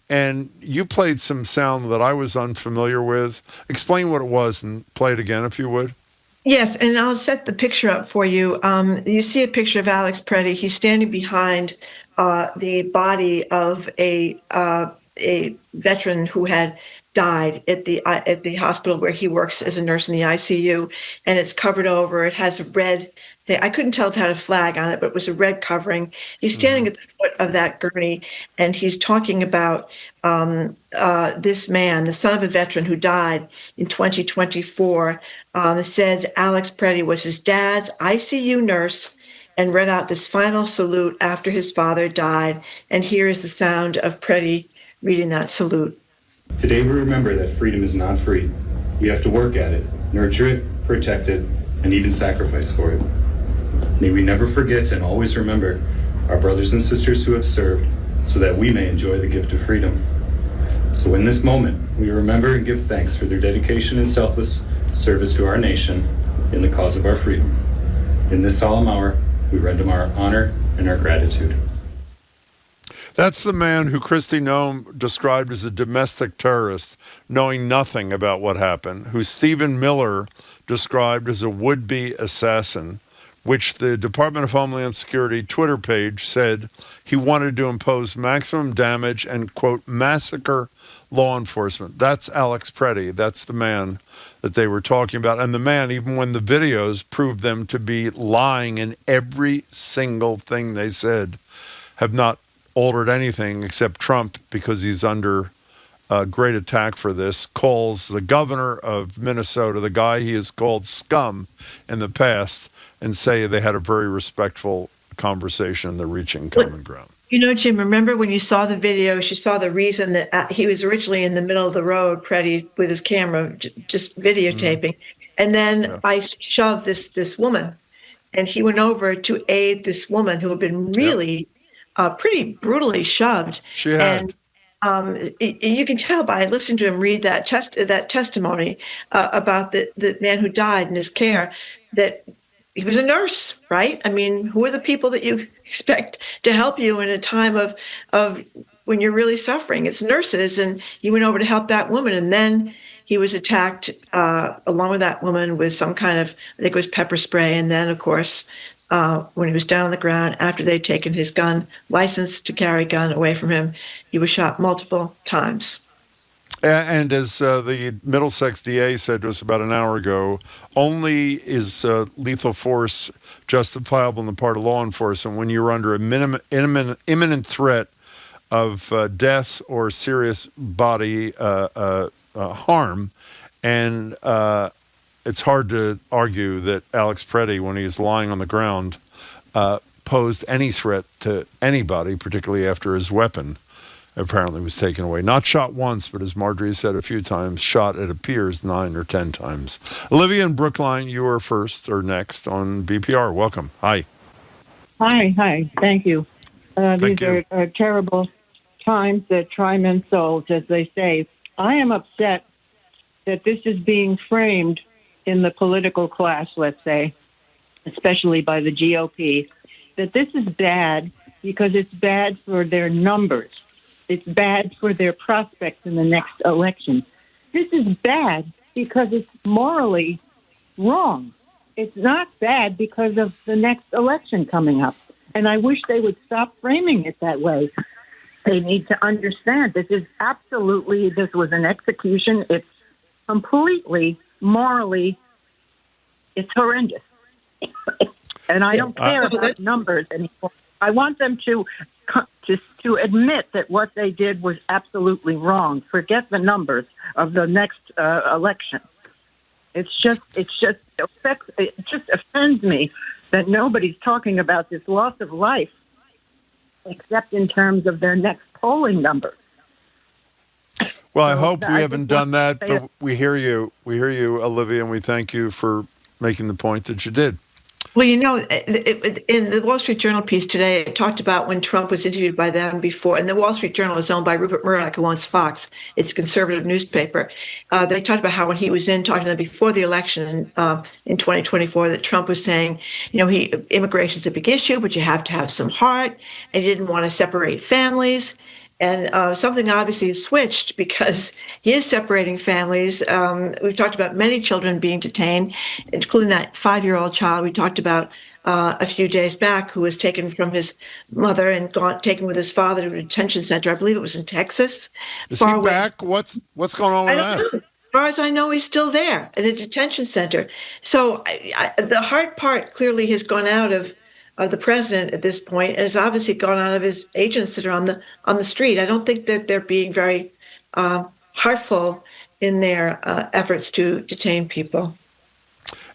And you played some sound that I was unfamiliar with. Explain what it was and play it again, if you would. Yes, and I'll set the picture up for you. You see a picture of Alex Pretti. He's standing behind the body of a veteran who had died at the hospital where he works as a nurse in the ICU, and it's covered over. It has a red thing. I couldn't tell if it had a flag on it, but it was a red covering. He's standing at the foot of that gurney, and he's talking about this man, the son of a veteran who died in 2024, said Alex Pretti was his dad's ICU nurse, and read out this final salute after his father died. And here is the sound of Pretti reading that salute. Today we remember that freedom is not free. We have to work at it, nurture it, protect it, and even sacrifice for it. May we never forget and always remember our brothers and sisters who have served so that we may enjoy the gift of freedom. So in this moment, we remember and give thanks for their dedication and selfless service to our nation in the cause of our freedom. In this solemn hour, we render our honor and our gratitude. That's the man who Kristi Noem described as a domestic terrorist, knowing nothing about what happened, who Stephen Miller described as a would-be assassin, which the Department of Homeland Security Twitter page said he wanted to impose maximum damage and, quote, massacre law enforcement. That's Alex Pretti. That's the man that they were talking about. And the man, even when the videos proved them to be lying in every single thing they said, have not altered anything except Trump, because he's under great attack for this, calls the governor of Minnesota, the guy he has called scum in the past, and say they had a very respectful conversation and they're reaching common ground. You know, Jim, remember when you saw the video, you saw the reason that he was originally in the middle of the road, Pretti, with his camera, just videotaping. And then I shoved this woman, and he went over to aid this woman who had been really pretty brutally shoved. She had. And you can tell by listening to him read that testimony about the man who died in his care that he was a nurse, right? I mean, who are the people that you expect to help you in a time of when you're really suffering? It's nurses, and he went over to help that woman, and then he was attacked along with that woman with some kind of, I think it was pepper spray, and then, of course, when he was down on the ground, after they'd taken his gun, license to carry a gun away from him, he was shot multiple times. And as the Middlesex DA said to us about an hour ago, only is lethal force justifiable on the part of law enforcement when you're under a imminent threat of death or serious bodily harm. And it's hard to argue that Alex Pretti, when he was lying on the ground, posed any threat to anybody, particularly after his weapon apparently was taken away. Not shot once, but as Marjorie said a few times, shot, it appears, 9 or 10 times. Olivia in Brookline, you are first or next on BPR. Welcome. Hi. Hi. Thank you. These are terrible times that try men's souls, as they say. I am upset that this is being framed in the political class, let's say, especially by the GOP, that this is bad because it's bad for their numbers. It's bad for their prospects in the next election. This is bad because it's morally wrong. It's not bad because of the next election coming up. And I wish they would stop framing it that way. They need to understand this was an execution. It's completely morally, it's horrendous. And I don't care about numbers anymore. I want them to admit that what they did was absolutely wrong. Forget the numbers of the next election. It just offends me that nobody's talking about this loss of life except in terms of their next polling numbers. Well, I hope we haven't done that, but we hear you. We hear you, Olivia, and we thank you for making the point that you did. Well, in the Wall Street Journal piece today, it talked about when Trump was interviewed by them before, and the Wall Street Journal is owned by Rupert Murdoch, who owns Fox. It's a conservative newspaper. They talked about how when he was in talking to them before the election in 2024, that Trump was saying, immigration is a big issue, but you have to have some heart, and he didn't want to separate families. And something obviously has switched because he is separating families. We've talked about many children being detained, including that 5-year-old child we talked about a few days back who was taken from his mother and taken with his father to a detention center. I believe it was in Texas. Is he back? What's going on with that? As far as I know, he's still there at a detention center. So the hard part clearly has gone out of the president at this point, and has obviously gone out of his agents that are on the street. I don't think that they're being very heartful in their efforts to detain people.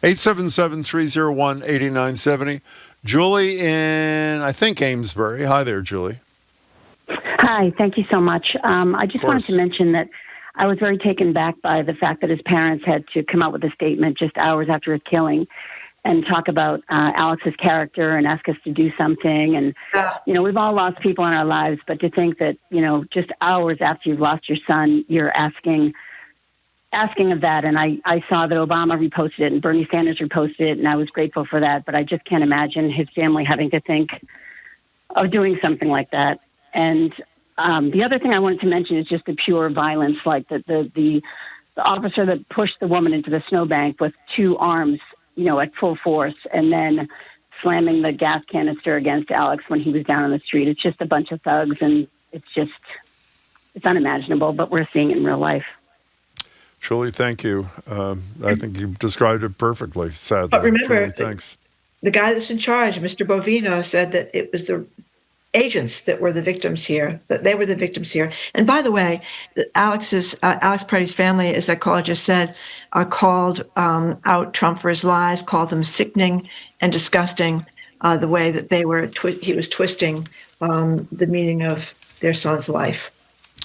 877-301-8970. Julie in, I think, Amesbury. Hi there, Julie. Hi, thank you so much. I just wanted to mention that I was very taken back by the fact that his parents had to come out with a statement just hours after his killing and talk about Alex's character and ask us to do something. And, we've all lost people in our lives, but to think that, just hours after you've lost your son, you're asking of that. And I saw that Obama reposted it and Bernie Sanders reposted it, and I was grateful for that. But I just can't imagine his family having to think of doing something like that. And the other thing I wanted to mention is just the pure violence, like the officer that pushed the woman into the snowbank with 2 arms, at full force, and then slamming the gas canister against Alex when he was down on the street. It's just a bunch of thugs, and it's unimaginable, but we're seeing it in real life. Julie, thank you. I think you described it perfectly, sadly. But remember, Julie, thanks. The guy that's in charge, Mr. Bovino, said that it was the agents that were the victims here, that they were the victims here. And by the way, Alex Pretti's family, as that caller just said, called out Trump for his lies, called them sickening and disgusting, the way that he was twisting the meaning of their son's life.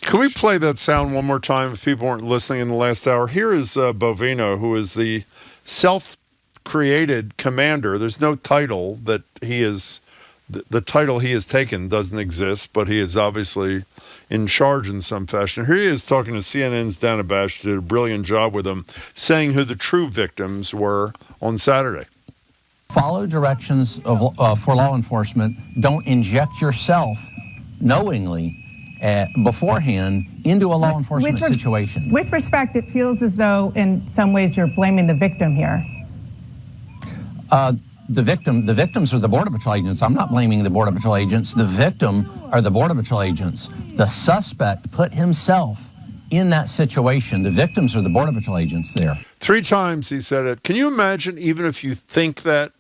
Can we play that sound one more time if people weren't listening in the last hour? Here is Bovino, who is the self-created commander. There's no title that he is. The title he has taken doesn't exist, but he is obviously in charge in some fashion. Here he is talking to CNN's Dana Bash, who did a brilliant job with him, saying who the true victims were on Saturday. Follow directions for law enforcement. Don't inject yourself knowingly beforehand into a law enforcement situation. With respect, it feels as though in some ways you're blaming the victim here. The victims are the Border Patrol agents. I'm not blaming the Border Patrol agents. The victim are the Border Patrol agents. The suspect put himself in that situation. The victims are the Border Patrol agents there. 3 times he said it. Can you imagine, even if you think that,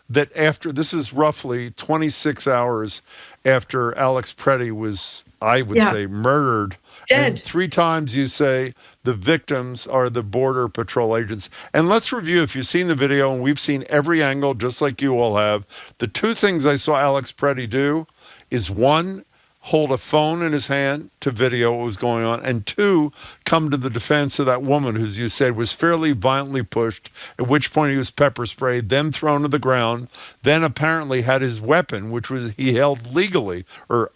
that after, this is roughly 26 hours after Alex Pretti was, I would say, murdered. Dead. And 3 times you say the victims are the Border Patrol agents. And let's review, if you've seen the video, and we've seen every angle, just like you all have, the 2 things I saw Alex Pretti do is 1, hold a phone in his hand to video what was going on, and 2, come to the defense of that woman who, as you said, was fairly violently pushed, at which point he was pepper sprayed, then thrown to the ground, then apparently had his weapon, which was he held legally, or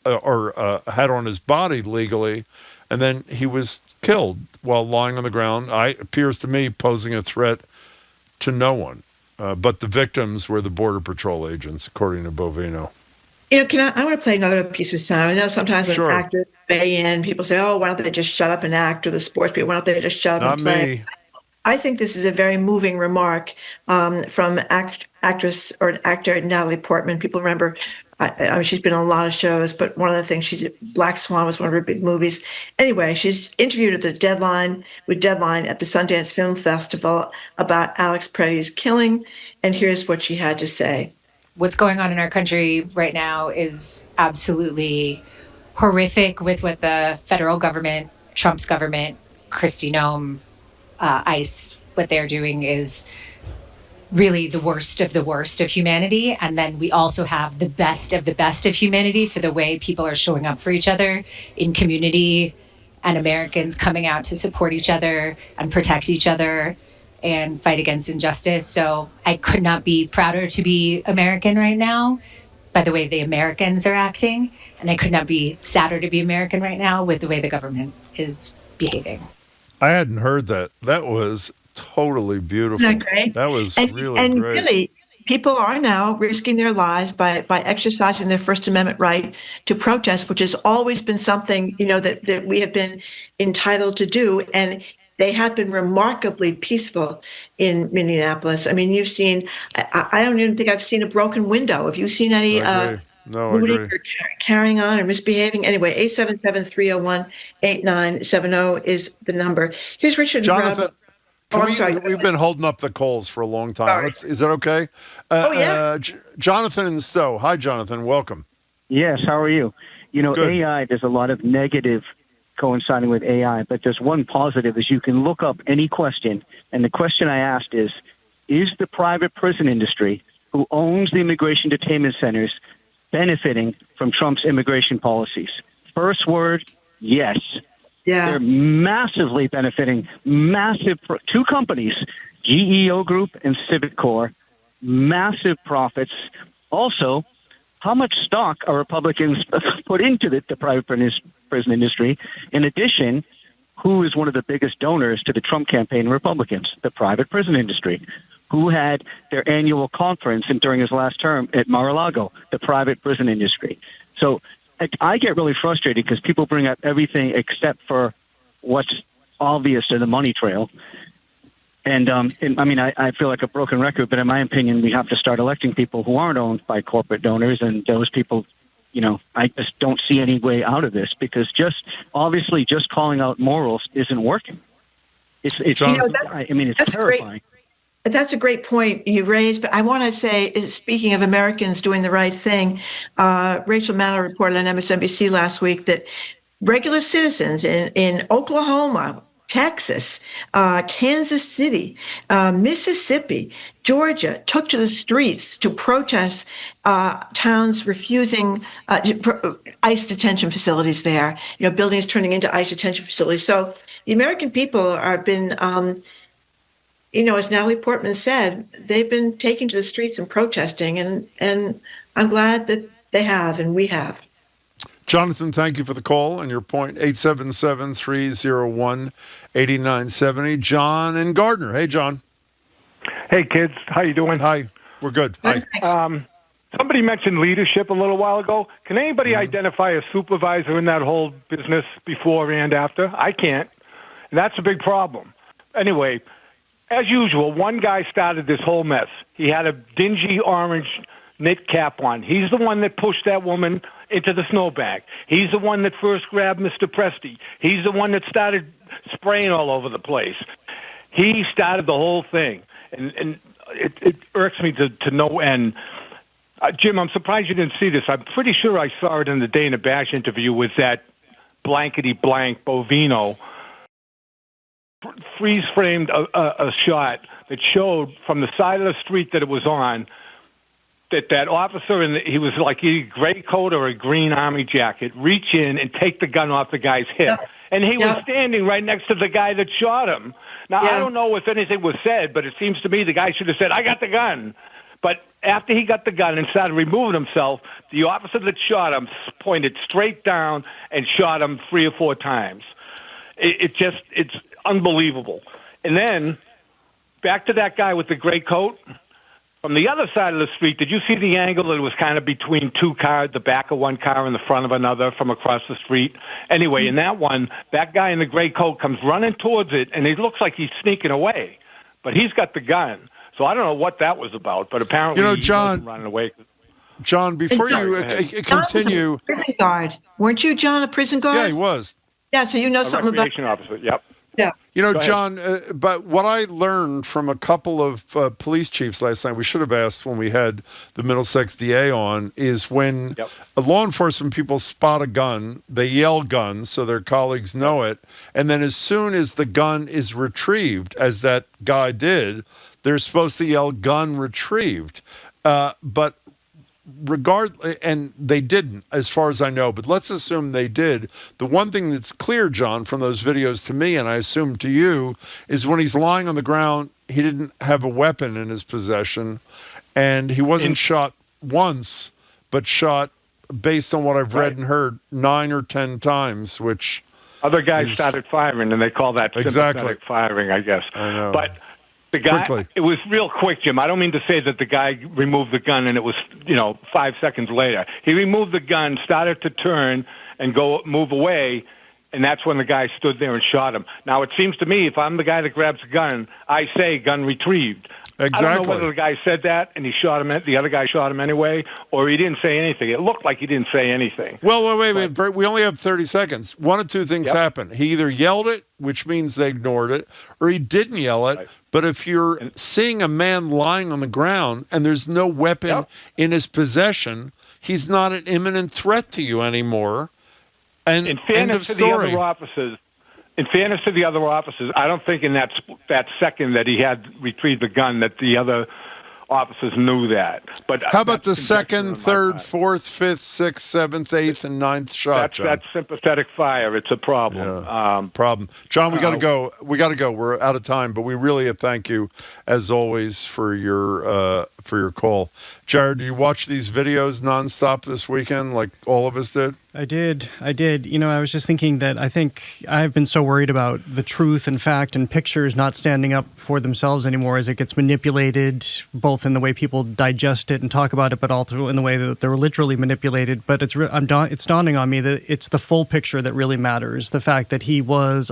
had on his body legally, and then he was killed while lying on the ground. Appears to me posing a threat to no one. But the victims were the Border Patrol agents, according to Bovino. You know, I want to play another piece of sound. I know sometimes when actors weigh in, people say, oh, why don't they just shut up and act, or the sports people, why don't they just shut up and play? Me. I think this is a very moving remark from actress or actor Natalie Portman. People remember, I mean, she's been on a lot of shows, but one of the things she did, Black Swan was one of her big movies. Anyway, she's interviewed at the Deadline at the Sundance Film Festival about Alex Pretti's killing, and here's what she had to say. What's going on in our country right now is absolutely horrific with what the federal government, Trump's government, Kristi Noem, ICE, what they're doing is really the worst of humanity. And then we also have the best of humanity for the way people are showing up for each other in community, and Americans coming out to support each other and protect each other and fight against injustice. So I could not be prouder to be American right now by the way the Americans are acting. And I could not be sadder to be American right now with the way the government is behaving. I hadn't heard that. That was totally beautiful. Isn't that great? That was really and great. Really, people are now risking their lives by exercising their First Amendment right to protest, which has always been something, you know, that we have been entitled to do. And they have been remarkably peaceful in Minneapolis. I mean, you've seen, I don't even think I've seen a broken window. Have you seen any looting or carrying on or misbehaving? Anyway, 877-301-8970 is the number. Here's Richard. Jonathan, I'm sorry. We've been holding up the calls for a long time. Is that okay? Jonathan in Stowe. Hi, Jonathan. Welcome. Yes, how are you? You know, Good. AI, there's a lot of negative coinciding with AI, but there's one positive is you can look up any question, and the question I asked is the private prison industry who owns the immigration detainment centers benefiting from Trump's immigration policies? First word, yes. Yeah. They're massively benefiting, two companies, GEO Group and Civic Corps, massive profits. Also, how much stock are Republicans put into the private prison industry? In addition, who is one of the biggest donors to the Trump campaign? Republicans, the private prison industry. Who had their annual conference during his last term at Mar-a-Lago? The private prison industry. So I get really frustrated because people bring up everything except for what's obvious in the money trail. And I mean, I feel like a broken record, but in my opinion, we have to start electing people who aren't owned by corporate donors. And those people, you know, I just don't see any way out of this because obviously just calling out morals isn't working. It's it's terrifying. That's a great point you raised, but I want to say, speaking of Americans doing the right thing, Rachel Maddow reported on MSNBC last week that regular citizens in Oklahoma, Texas, Kansas City, Mississippi, Georgia took to the streets to protest towns refusing ICE detention facilities there, you know, buildings turning into ICE detention facilities. So the American people have been, you know, as Natalie Portman said, they've been taking to the streets and protesting, and I'm glad that they have, and we have. Jonathan, thank you for the call and your point. 877-301-8970. John and Gardner. Hey, John. Hey, kids. How you doing? Hi. We're good. Hi. Somebody mentioned leadership a little while ago. Can anybody identify a supervisor in that whole business before and after? I can't. And that's a big problem. Anyway, as usual, one guy started this whole mess. He had a dingy orange knit cap on. He's the one that pushed that woman into the snowbank. He's the one that first grabbed Mr. Pretti. He's the one that started spraying all over the place. He started the whole thing. And it irks me to no end. Jim, I'm surprised you didn't see this. I'm pretty sure I saw it in the Dana Bash interview with that blankety blank Bovino. Freeze framed a shot that showed from the side of the street that it was on that officer, and he was like a gray coat or a green army jacket, reach in and take the gun off the guy's hip. And he was standing right next to the guy that shot him. Now, I don't know if anything was said, but it seems to me the guy should have said, I got the gun. But after he got the gun and started removing himself, the officer that shot him pointed straight down and shot him 3 or 4 times. It's unbelievable. And then back to that guy with the gray coat. From the other side of the street, did you see the angle that it was kind of between 2 cars, the back of one car and the front of another from across the street? Anyway, in that one, that guy in the gray coat comes running towards it, and it looks like he's sneaking away. But he's got the gun. So I don't know what that was about, but apparently he wasn't running away. John, before you continue. Prison guard. Weren't you, John, a prison guard? Yeah, he was. Yeah, so you know something about recreation officer, yep. Yeah. John, but what I learned from a couple of police chiefs last night, we should have asked when we had the Middlesex DA on, is when law enforcement people spot a gun, they yell gun so their colleagues know it. And then as soon as the gun is retrieved, as that guy did, they're supposed to yell gun retrieved. But and they didn't, as far as I know, but let's assume they did. The one thing that's clear, John, from those videos to me, and I assume to you, is when he's lying on the ground, he didn't have a weapon in his possession, and he wasn't shot once, but shot, based on what I've read and heard, 9 or 10 times, which other guys started firing, and they call that sympathetic firing, I guess. I know. But the guy, it was real quick, Jim. I don't mean to say that the guy removed the gun and it was, 5 seconds later. He removed the gun, started to turn and move away, and that's when the guy stood there and shot him. Now, it seems to me, if I'm the guy that grabs a gun, I say gun retrieved. Exactly. I don't know whether the guy said that and the other guy shot him anyway, or he didn't say anything. It looked like he didn't say anything. Well, wait. We only have 30 seconds. One of two things happened. He either yelled it, which means they ignored it, or he didn't yell it. Right. But if you're seeing a man lying on the ground and there's no weapon in his possession, he's not an imminent threat to you anymore. And in fairness to the other officers, I don't think in that second that he had retrieved the gun that the other officers knew that. But how about the second, third, fourth, fifth, sixth, seventh, eighth, and ninth shot, John? That's sympathetic fire. It's a problem. Yeah, problem. John, we got to go. We're out of time, but we really thank you, as always, for your call. Jared, do you watch these videos nonstop this weekend like all of us did? I did. I was just thinking that I think I've been so worried about the truth and fact and pictures not standing up for themselves anymore as it gets manipulated, both in the way people digest it and talk about it, but also in the way that they're literally manipulated. But it's dawning on me that it's the full picture that really matters. The fact that he was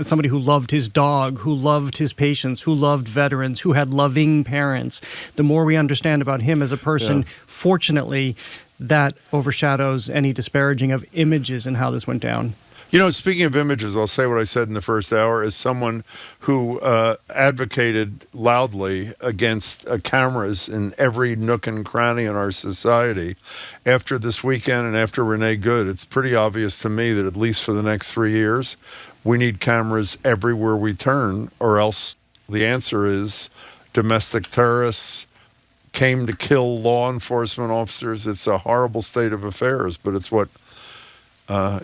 somebody who loved his dog, who loved his patients, who loved veterans, who had loving parents. The more we understand about him as a person, fortunately, that overshadows any disparaging of images and how this went down. Speaking of images, I'll say what I said in the first hour as someone who advocated loudly against cameras in every nook and cranny in our society. After this weekend and after Renee Good, it's pretty obvious to me that at least for the next 3 years, we need cameras everywhere we turn, or else the answer is domestic terrorists came to kill law enforcement officers. It's a horrible state of affairs, but it's what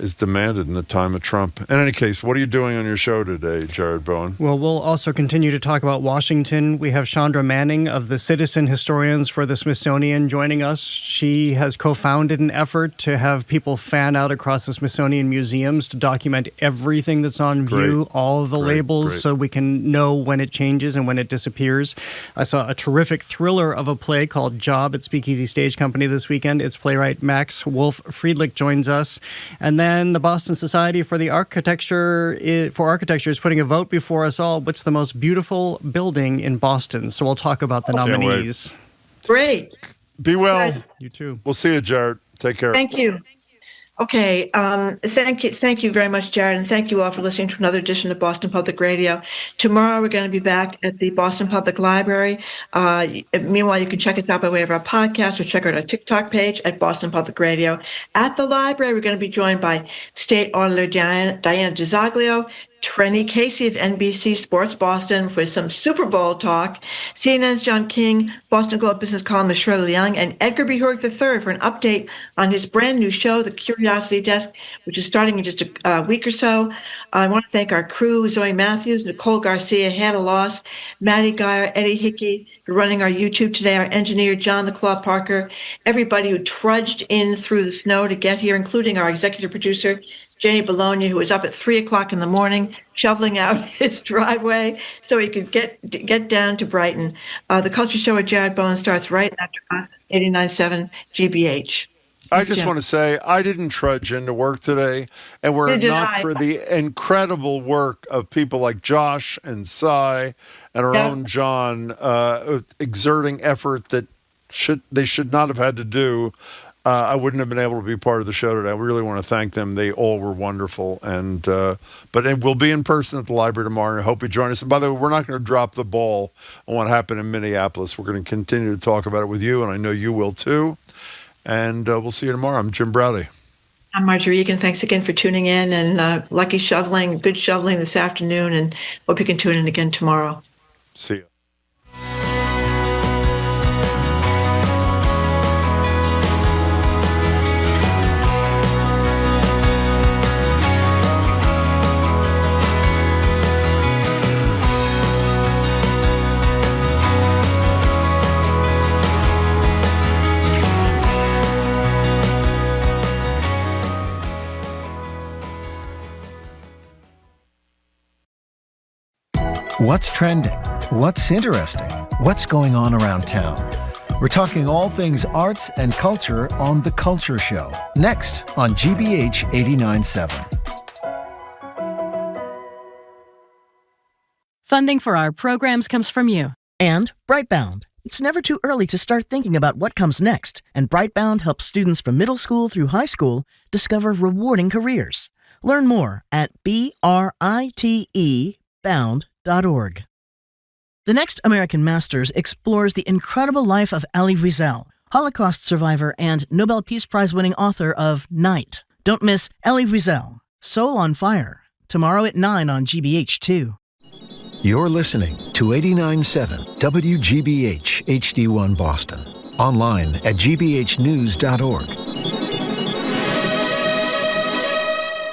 is demanded in the time of Trump. In any case, what are you doing on your show today, Jared Bowen? Well, we'll also continue to talk about Washington. We have Chandra Manning of the Citizen Historians for the Smithsonian joining us. She has co-founded an effort to have people fan out across the Smithsonian museums to document everything that's on view, all of the labels, so we can know when it changes and when it disappears. I saw a terrific thriller of a play called Job at Speakeasy Stage Company this weekend. Its playwright Max Wolf Friedrich joins us. And then the Boston Society for Architecture is putting a vote before us all. What's the most beautiful building in Boston? So we'll talk about the nominees. Great. Be well. Good. You too. We'll see you, Jared. Take care. Thank you. Okay. Thank you very much, Jared, and thank you all for listening to another edition of Boston Public Radio. Tomorrow, we're going to be back at the Boston Public Library. Meanwhile, you can check us out by way of our podcast or check out our TikTok page at Boston Public Radio. At the library, we're going to be joined by State Auditor Diana DiZoglio, Trenny Casey of NBC Sports Boston for some Super Bowl talk, CNN's John King, Boston Globe business columnist Shirley Young, and Edgar B. Hurg III for an update on his brand new show, The Curiosity Desk, which is starting in just a week or so. I want to thank our crew, Zoe Matthews, Nicole Garcia, Hannah Loss, Maddie Geyer, Eddie Hickey for running our YouTube today, our engineer, John the Claw Parker, everybody who trudged in through the snow to get here, including our executive producer, Jenny Bologna, who was up at 3 o'clock in the morning, shoveling out his driveway so he could get down to Brighton. The Culture Show with Jared Bowen starts right after us, 89.7 GBH. I just want to say I didn't trudge into work today, and were it not for the incredible work of people like Josh and Cy and our own John exerting effort that they should not have had to do, I wouldn't have been able to be part of the show today. I really want to thank them. They all were wonderful. And but we'll be in person at the library tomorrow. I hope you join us. And by the way, we're not going to drop the ball on what happened in Minneapolis. We're going to continue to talk about it with you, and I know you will too. And we'll see you tomorrow. I'm Jim Browdy. I'm Marjorie Egan. Thanks again for tuning in, and lucky shoveling, good shoveling this afternoon, and hope you can tune in again tomorrow. See you. What's trending? What's interesting? What's going on around town? We're talking all things arts and culture on The Culture Show, next on GBH 89.7. Funding for our programs comes from you. And Brightbound. It's never too early to start thinking about what comes next, and Brightbound helps students from middle school through high school discover rewarding careers. Learn more at BRITE.bound.org. The next American Masters explores the incredible life of Elie Wiesel, Holocaust survivor and Nobel Peace Prize-winning author of Night. Don't miss Elie Wiesel, Soul on Fire, tomorrow at 9 on GBH2. You're listening to 89.7 WGBH HD1 Boston. Online at gbhnews.org.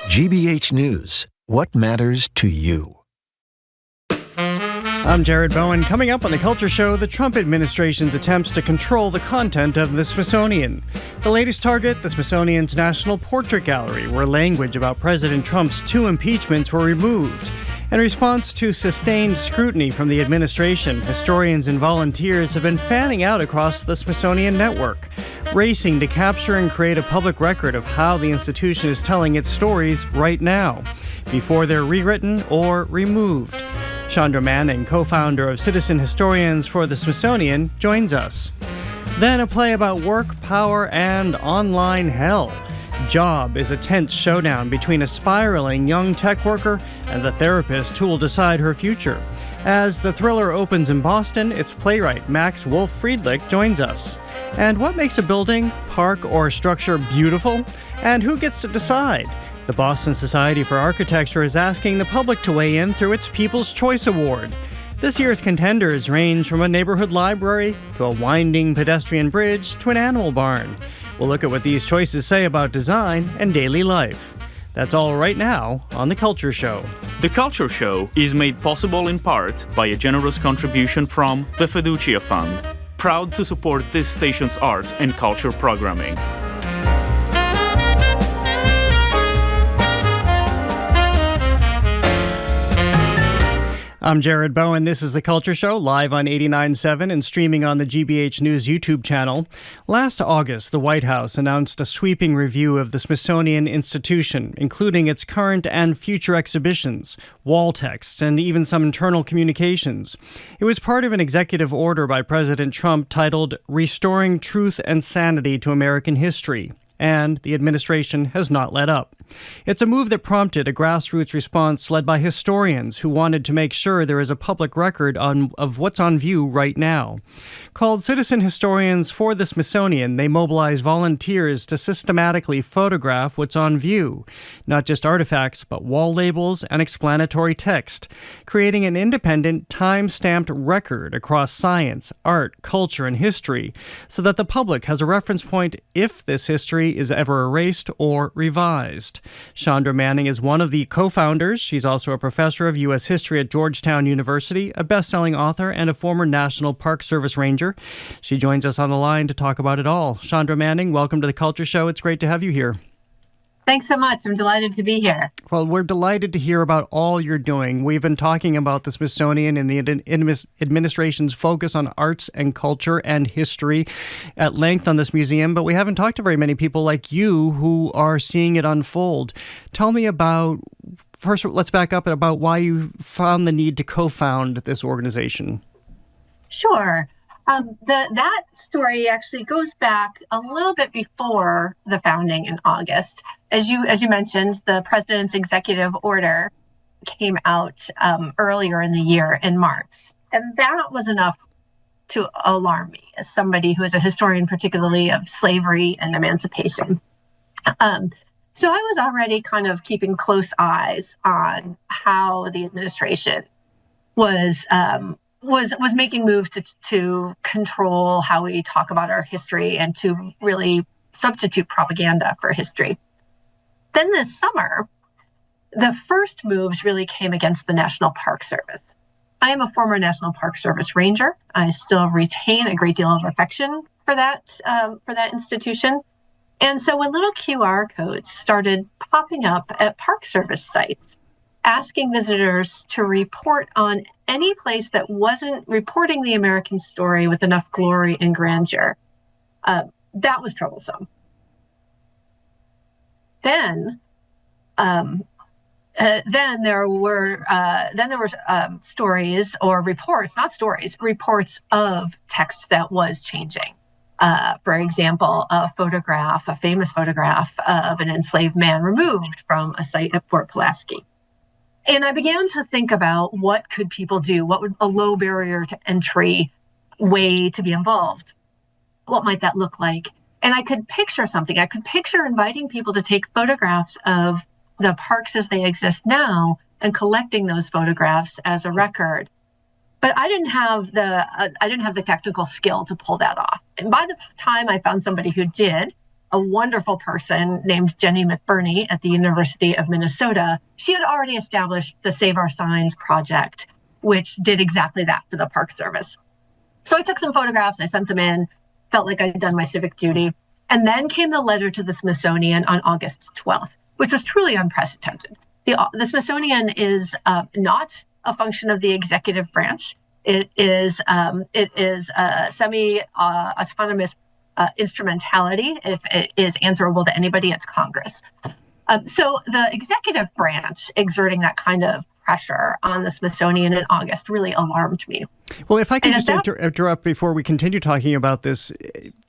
GBH News. What matters to you? I'm Jared Bowen. Coming up on The Culture Show, the Trump administration's attempts to control the content of the Smithsonian. The latest target, the Smithsonian's National Portrait Gallery, where language about President Trump's 2 impeachments were removed. In response to sustained scrutiny from the administration, historians and volunteers have been fanning out across the Smithsonian network, racing to capture and create a public record of how the institution is telling its stories right now, before they're rewritten or removed. Chandra Manning, co-founder of Citizen Historians for the Smithsonian, joins us. Then a play about work, power, and online hell. Job is a tense showdown between a spiraling young tech worker and the therapist who will decide her future. As the thriller opens in Boston, its playwright Max Wolf-Friedrich joins us. And what makes a building, park, or structure beautiful? And who gets to decide? The Boston Society for Architecture is asking the public to weigh in through its People's Choice Award. This year's contenders range from a neighborhood library to a winding pedestrian bridge to an animal barn. We'll look at what these choices say about design and daily life. That's all right now on The Culture Show. The Culture Show is made possible in part by a generous contribution from the Fiducia Fund, proud to support this station's arts and culture programming. I'm Jared Bowen. This is The Culture Show, live on 89.7 and streaming on the GBH News YouTube channel. Last August, the White House announced a sweeping review of the Smithsonian Institution, including its current and future exhibitions, wall texts, and even some internal communications. It was part of an executive order by President Trump titled Restoring Truth and Sanity to American History. and the administration has not let up. It's a move that prompted a grassroots response led by historians who wanted to make sure there is a public record of what's on view right now. Called Citizen Historians for the Smithsonian, they mobilize volunteers to systematically photograph what's on view, not just artifacts, but wall labels and explanatory text, creating an independent, time-stamped record across science, art, culture, and history, so that the public has a reference point if this history is ever erased or revised. Chandra Manning is one of the co-founders. She's also a professor of U.S. history at Georgetown University, a best-selling author, and a former National Park Service Ranger. She joins us on the line to talk about it all. Chandra Manning, welcome to the Culture Show. It's great to have you here. Thanks so much. I'm delighted to be here. Well, we're delighted to hear about all you're doing. We've been talking about the Smithsonian and the administration's focus on arts and culture and history at length on this museum, but we haven't talked to very many people like you who are seeing it unfold. Tell me about, first, let's back up about why you found the need to co-found this organization. Sure. That story actually goes back a little bit before the founding in August. As you mentioned, the president's executive order came out earlier in the year in March. And that was enough to alarm me as somebody who is a historian, particularly of slavery and emancipation. So I was already kind of keeping close eyes on how the administration was making moves to control how we talk about our history and to really substitute propaganda for history. Then this summer, the first moves really came against the National Park Service. I am a former National Park Service Ranger. I still retain a great deal of affection for that institution. And so when little QR codes started popping up at Park Service sites, asking visitors to report on any place that wasn't reporting the American story with enough glory and grandeur, that was troublesome. Then there were stories or reports, not stories, reports of text that was changing. For example, a famous photograph of an enslaved man removed from a site at Fort Pulaski. And I began to think about what could people do? What would a low barrier to entry way to be involved? What might that look like? And I could picture something. I could picture inviting people to take photographs of the parks as they exist now and collecting those photographs as a record. But I didn't have the technical skill to pull that off. And by the time I found somebody who did, a wonderful person named Jenny McBurney at the University of Minnesota, she had already established the Save Our Signs project, which did exactly that for the Park Service. So I took some photographs, I sent them in, felt like I'd done my civic duty. And then came the letter to the Smithsonian on August 12th, which was truly unprecedented. The Smithsonian is not a function of the executive branch. It is a semi-autonomous instrumentality. If it is answerable to anybody, it's Congress. So the executive branch exerting that kind of pressure on the Smithsonian in August really alarmed me. Well, if I can just interrupt before we continue talking about this,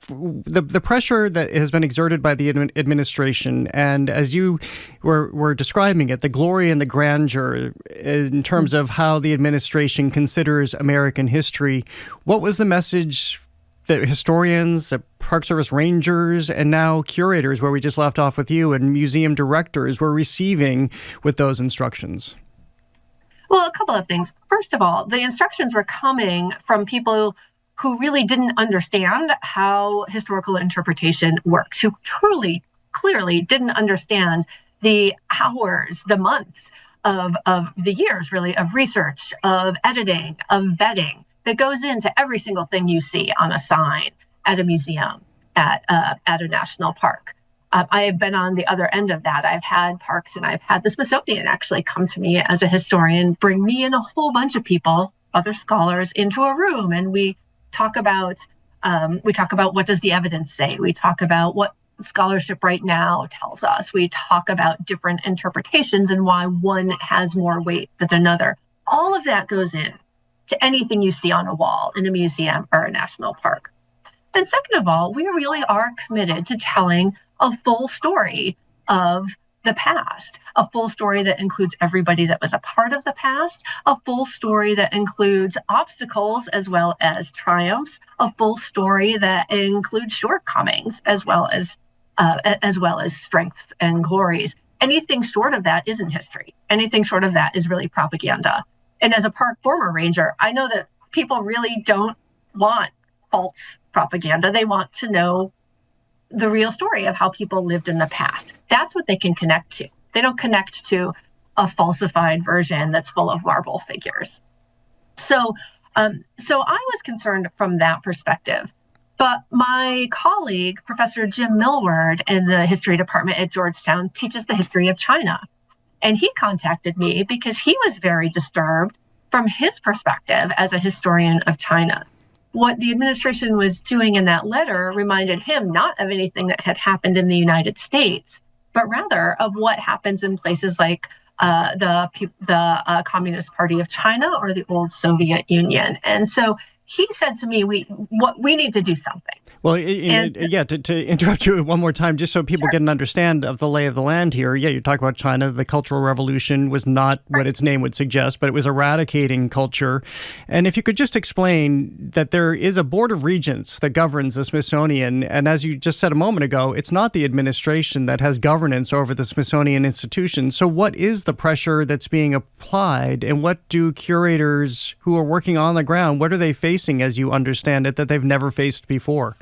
the pressure that has been exerted by the administration, and as you were describing it, the glory and the grandeur in terms of how the administration considers American history, what was the message that historians, Park Service rangers, and now curators, where we just left off with you, and museum directors were receiving with those instructions? Well, a couple of things. First of all, the instructions were coming from people who really didn't understand how historical interpretation works, who truly, clearly didn't understand the hours, the months of the years, really, of research, of editing, of vetting that goes into every single thing you see on a sign at a museum, at a national park. I have been on the other end of that. I've had parks and I've had the Smithsonian actually come to me as a historian, bring me and a whole bunch of people, other scholars, into a room, and we talk about what does the evidence say. We talk about what scholarship right now tells us. We talk about different interpretations and why one has more weight than another. All of that goes in to anything you see on a wall in a museum or a national park. And second of all, we really are committed to telling a full story of the past, a full story that includes everybody that was a part of the past, a full story that includes obstacles as well as triumphs, a full story that includes shortcomings as well as strengths and glories. Anything short of that isn't history. Anything short of that is really propaganda. And as a former ranger, I know that people really don't want false propaganda. They want to know the real story of how people lived in the past. That's what they can connect to. They don't connect to a falsified version that's full of marble figures. So I was concerned from that perspective. But my colleague, Professor Jim Millward in the history department at Georgetown, teaches the history of China. And he contacted me because he was very disturbed from his perspective as a historian of China. What the administration was doing in that letter reminded him not of anything that had happened in the United States, but rather of what happens in places like the Communist Party of China or the old Soviet Union. And so he said to me, we need to do something. Well, to interrupt you one more time, just so people get an understand of the lay of the land here. Yeah, you talk about China. The Cultural Revolution was not what its name would suggest, but it was eradicating culture. And if you could just explain that there is a board of regents that governs the Smithsonian. And as you just said a moment ago, it's not the administration that has governance over the Smithsonian institution. So what is the pressure that's being applied, and what do curators who are working on the ground, what are they facing, as you understand it, that they've never faced before?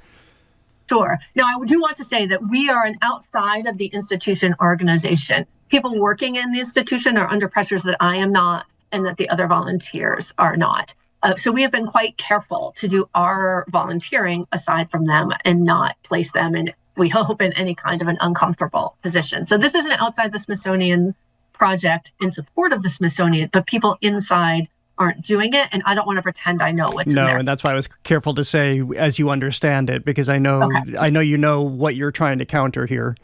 Sure. Now, I do want to say that we are an outside of the institution organization. People working in the institution are under pressures that I am not, and that the other volunteers are not. So we have been quite careful to do our volunteering aside from them and not place them in, we hope, in any kind of an uncomfortable position. So this isn't outside the Smithsonian project in support of the Smithsonian, but people inside aren't doing it, and I don't want to pretend I know what's in there. No, and that's why I was careful to say, as you understand it, because I know you know what you're trying to counter here.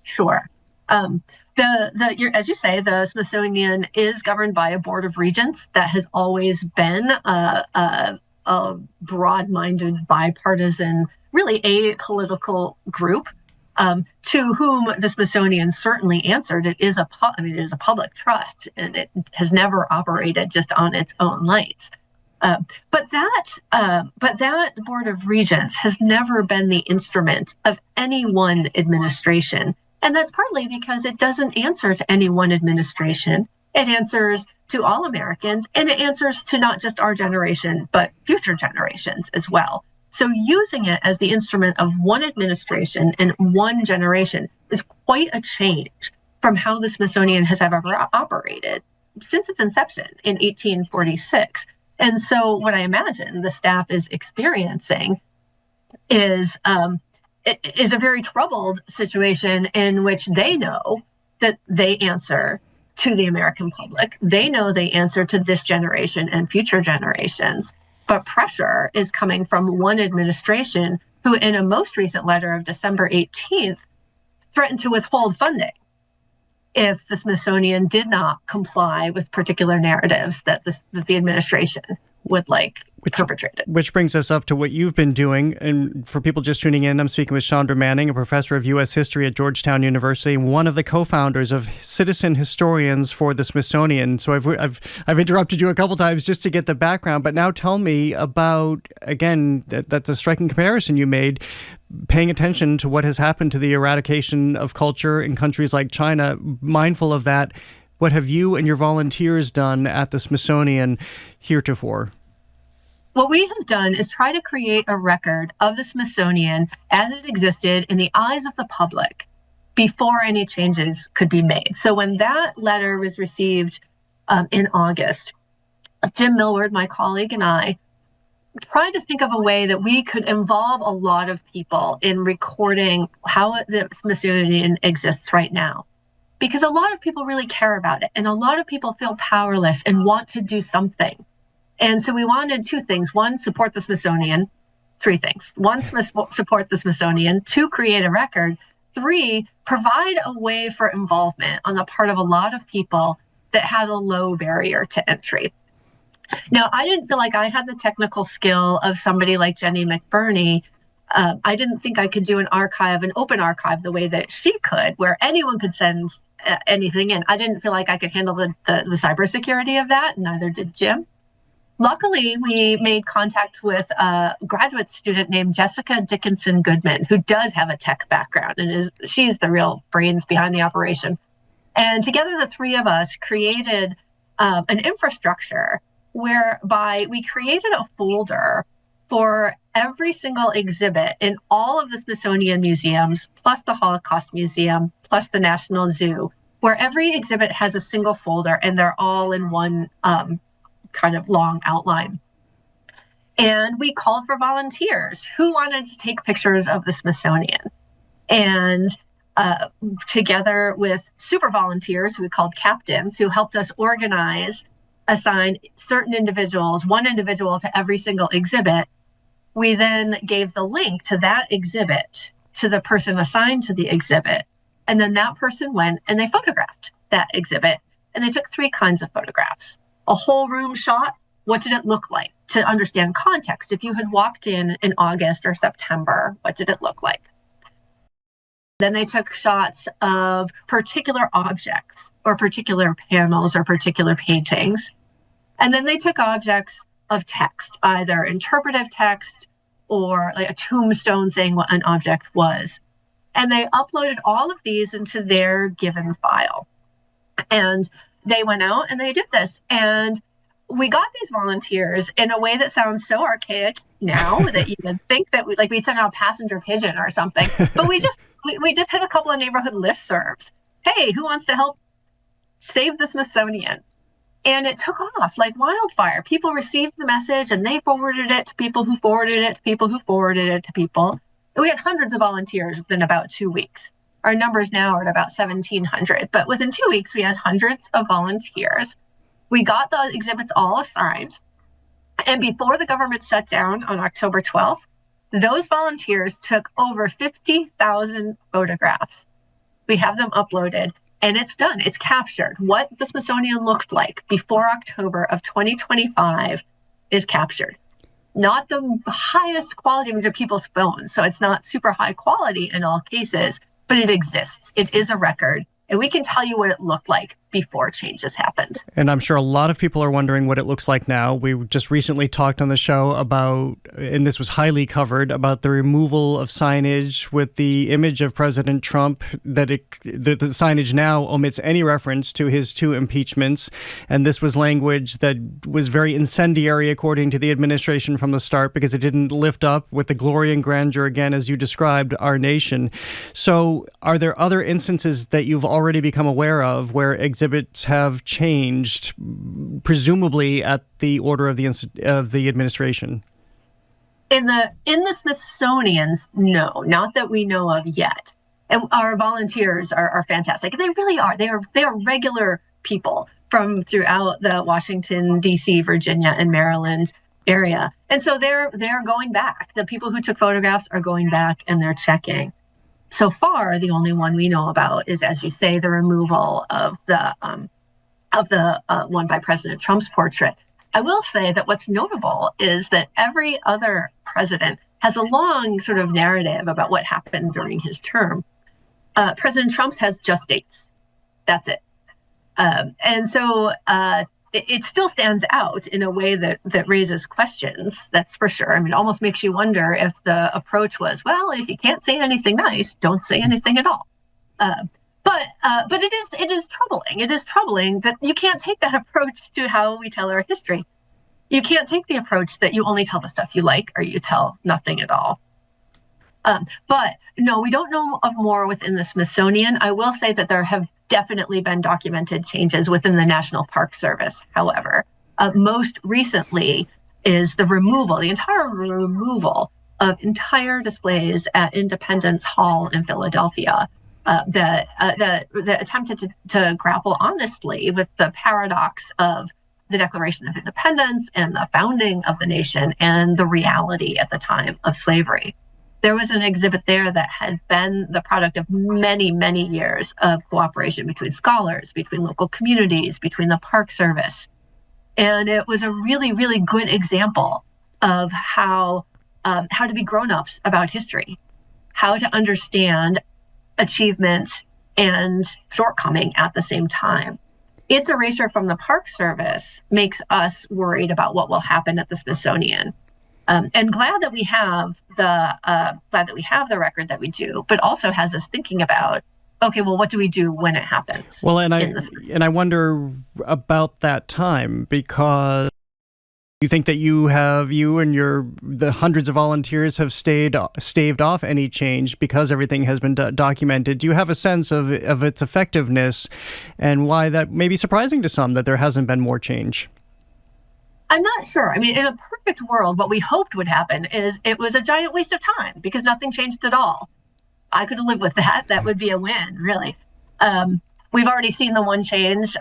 Sure. As you say, the Smithsonian is governed by a board of regents that has always been a broad-minded, bipartisan, really apolitical group. To whom the Smithsonian certainly answered. It is a public trust, and it has never operated just on its own lights. But that board of regents has never been the instrument of any one administration, and that's partly because it doesn't answer to any one administration. It answers to all Americans, and it answers to not just our generation, but future generations as well. So using it as the instrument of one administration and one generation is quite a change from how the Smithsonian has ever operated since its inception in 1846. And so what I imagine the staff is experiencing is a very troubled situation in which they know that they answer to the American public. They know they answer to this generation and future generations. But pressure is coming from one administration who, in a most recent letter of December 18th, threatened to withhold funding if the Smithsonian did not comply with particular narratives that the administration would like perpetrated. Which brings us up to what you've been doing. And for people just tuning in, I'm speaking with Chandra Manning, a professor of U.S. history at Georgetown University, one of the co-founders of Citizen Historians for the Smithsonian. So I've interrupted you a couple times just to get the background, but now tell me about, again, that's a striking comparison you made, paying attention to what has happened to the eradication of culture in countries like China. Mindful of that, what have you and your volunteers done at the Smithsonian heretofore? What we have done is try to create a record of the Smithsonian as it existed in the eyes of the public before any changes could be made. So when that letter was received in August, Jim Millward, my colleague, and I tried to think of a way that we could involve a lot of people in recording how the Smithsonian exists right now. Because a lot of people really care about it, and a lot of people feel powerless and want to do something. And so we wanted two things. One, support the Smithsonian. Three things. One, support the Smithsonian. Two, create a record. Three, provide a way for involvement on the part of a lot of people that had a low barrier to entry. Now, I didn't feel like I had the technical skill of somebody like Jenny McBurney I didn't think I could do an open archive the way that she could, where anyone could send anything in. I didn't feel like I could handle the cybersecurity of that, neither did Jim. Luckily, we made contact with a graduate student named Jessica Dickinson Goodman, who does have a tech background, and she's the real brains behind the operation. And together, the three of us created an infrastructure whereby we created a folder for every single exhibit in all of the Smithsonian museums, plus the Holocaust Museum, plus the National Zoo, where every exhibit has a single folder and they're all in one kind of long outline. And we called for volunteers who wanted to take pictures of the Smithsonian. And together with super volunteers we called captains, who helped us assign certain individuals, one individual to every single exhibit, we then gave the link to that exhibit to the person assigned to the exhibit. And then that person went and they photographed that exhibit. And they took 3 kinds of photographs. A whole room shot, what did it look like? To understand context. If you had walked in August or September, what did it look like? Then they took shots of particular objects or particular panels or particular paintings. And then they took objects of text, either interpretive text or like a tombstone saying what an object was. And they uploaded all of these into their given file. And they went out and they did this. And we got these volunteers in a way that sounds so archaic now that you would think that we'd send out a passenger pigeon or something. But we just had a couple of neighborhood listservs. Hey, who wants to help save the Smithsonian? And it took off like wildfire. People received the message and they forwarded it to people who forwarded it to people who forwarded it to people. And we had hundreds of volunteers within about 2 weeks. Our numbers now are at about 1,700. But within 2 weeks, we had hundreds of volunteers. We got the exhibits all assigned. And before the government shut down on October 12th, those volunteers took over 50,000 photographs. We have them uploaded. And it's done. It's captured. What the Smithsonian looked like before October of 2025 is captured. Not the highest quality, these are people's phones, so it's not super high quality in all cases, but it exists. It is a record. And we can tell you what it looked like before changes happened. And I'm sure a lot of people are wondering what it looks like now. We just recently talked on the show about, and this was highly covered, about the removal of signage with the image of President Trump, that the signage now omits any reference to his 2 impeachments. And this was language that was very incendiary, according to the administration from the start, because it didn't lift up with the glory and grandeur, again, as you described, our nation. So are there other instances that you've already become aware of where exhibits have changed, presumably at the order of the administration? In the Smithsonian's, no, not that we know of yet. And our volunteers are fantastic. And they really are. They are regular people from throughout the Washington, D.C., Virginia, and Maryland area. And so they're going back. The people who took photographs are going back and they're checking. So far, the only one we know about is, as you say, the removal of the one by President Trump's portrait. I will say that what's notable is that every other president has a long sort of narrative about what happened during his term. President Trump's has just dates. That's it. And so it still stands out in a way that raises questions, that's for sure. I mean, it almost makes you wonder if the approach was, well, if you can't say anything nice, don't say anything at all. But it is troubling. It is troubling that you can't take that approach to how we tell our history. You can't take the approach that you only tell the stuff you like or you tell nothing at all. But no, we don't know of more within the Smithsonian. I will say that there have definitely been documented changes within the National Park Service. However, most recently is the entire removal of entire displays at Independence Hall in Philadelphia that attempted to grapple honestly with the paradox of the Declaration of Independence and the founding of the nation and the reality at the time of slavery. There was an exhibit there that had been the product of many, many years of cooperation between scholars, between local communities, between the Park Service. And it was a really, really good example of how how to be grown-ups about history, how to understand achievement and shortcoming at the same time. Its erasure from the Park Service makes us worried about what will happen at the Smithsonian. And glad that we have the record that we do, but also has us thinking about, okay, well, what do we do when it happens? Well, and I wonder about that time, because you think that you and the hundreds of volunteers have staved off any change because everything has been documented. Do you have a sense of its effectiveness and why that may be surprising to some that there hasn't been more change? I'm not sure. I mean, in a perfect world, what we hoped would happen is it was a giant waste of time because nothing changed at all. I could live with that. That would be a win, really. We've already seen the one change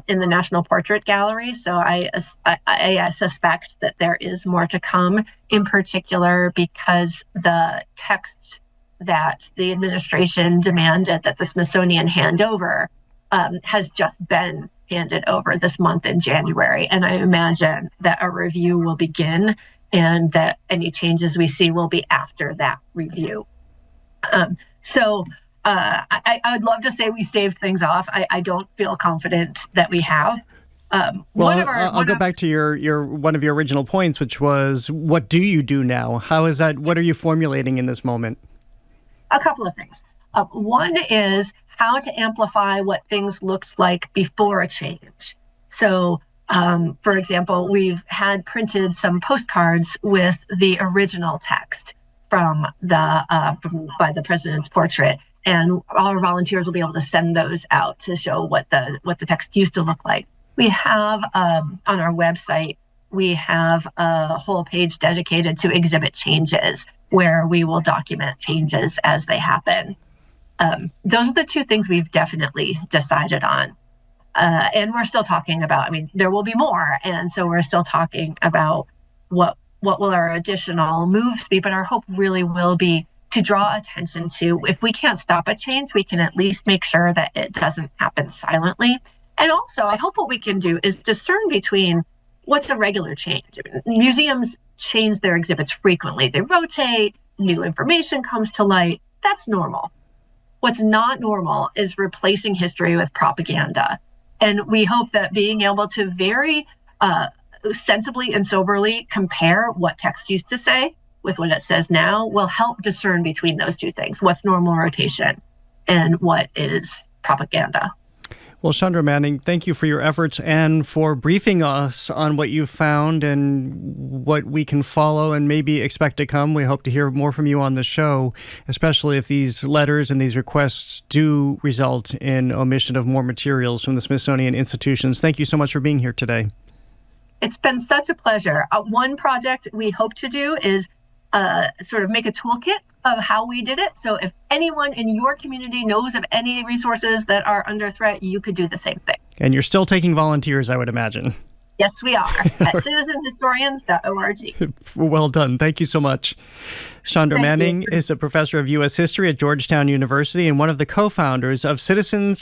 in the National Portrait Gallery, so I suspect that there is more to come, in particular because the text that the administration demanded that the Smithsonian hand over has just been handed over this month in January. And I imagine that a review will begin and that any changes we see will be after that review. So I would love to say we staved things off. I don't feel confident that we have. I'll go back to your one of your original points, which was, what do you do now? How is that? What are you formulating in this moment? A couple of things. One is how to amplify what things looked like before a change. So, for example, we've had printed some postcards with the original text by the president's portrait, and all our volunteers will be able to send those out to show what the text used to look like. We have on our website, we have a whole page dedicated to exhibit changes, where we will document changes as they happen. Those are the two things we've definitely decided on. And we're still talking about, I mean, there will be more. And so we're still talking about what will our additional moves be, but our hope really will be to draw attention to, if we can't stop a change, we can at least make sure that it doesn't happen silently. And also, I hope what we can do is discern between what's a regular change. Museums change their exhibits frequently. They rotate, new information comes to light. That's normal. What's not normal is replacing history with propaganda. And we hope that being able to very sensibly and soberly compare what text used to say with what it says now will help discern between those two things, what's normal rotation and what is propaganda. Well, Chandra Manning, thank you for your efforts and for briefing us on what you've found and what we can follow and maybe expect to come. We hope to hear more from you on the show, especially if these letters and these requests do result in omission of more materials from the Smithsonian institutions. Thank you so much for being here today. It's been such a pleasure. One project we hope to do is sort of make a toolkit of how we did it. So if anyone in your community knows of any resources that are under threat, you could do the same thing. And you're still taking volunteers, I would imagine. Yes, we are, at citizenhistorians.org. Well done. Thank you so much. Chandra Manning is a professor of U.S. history at Georgetown University and one of the co-founders of Citizen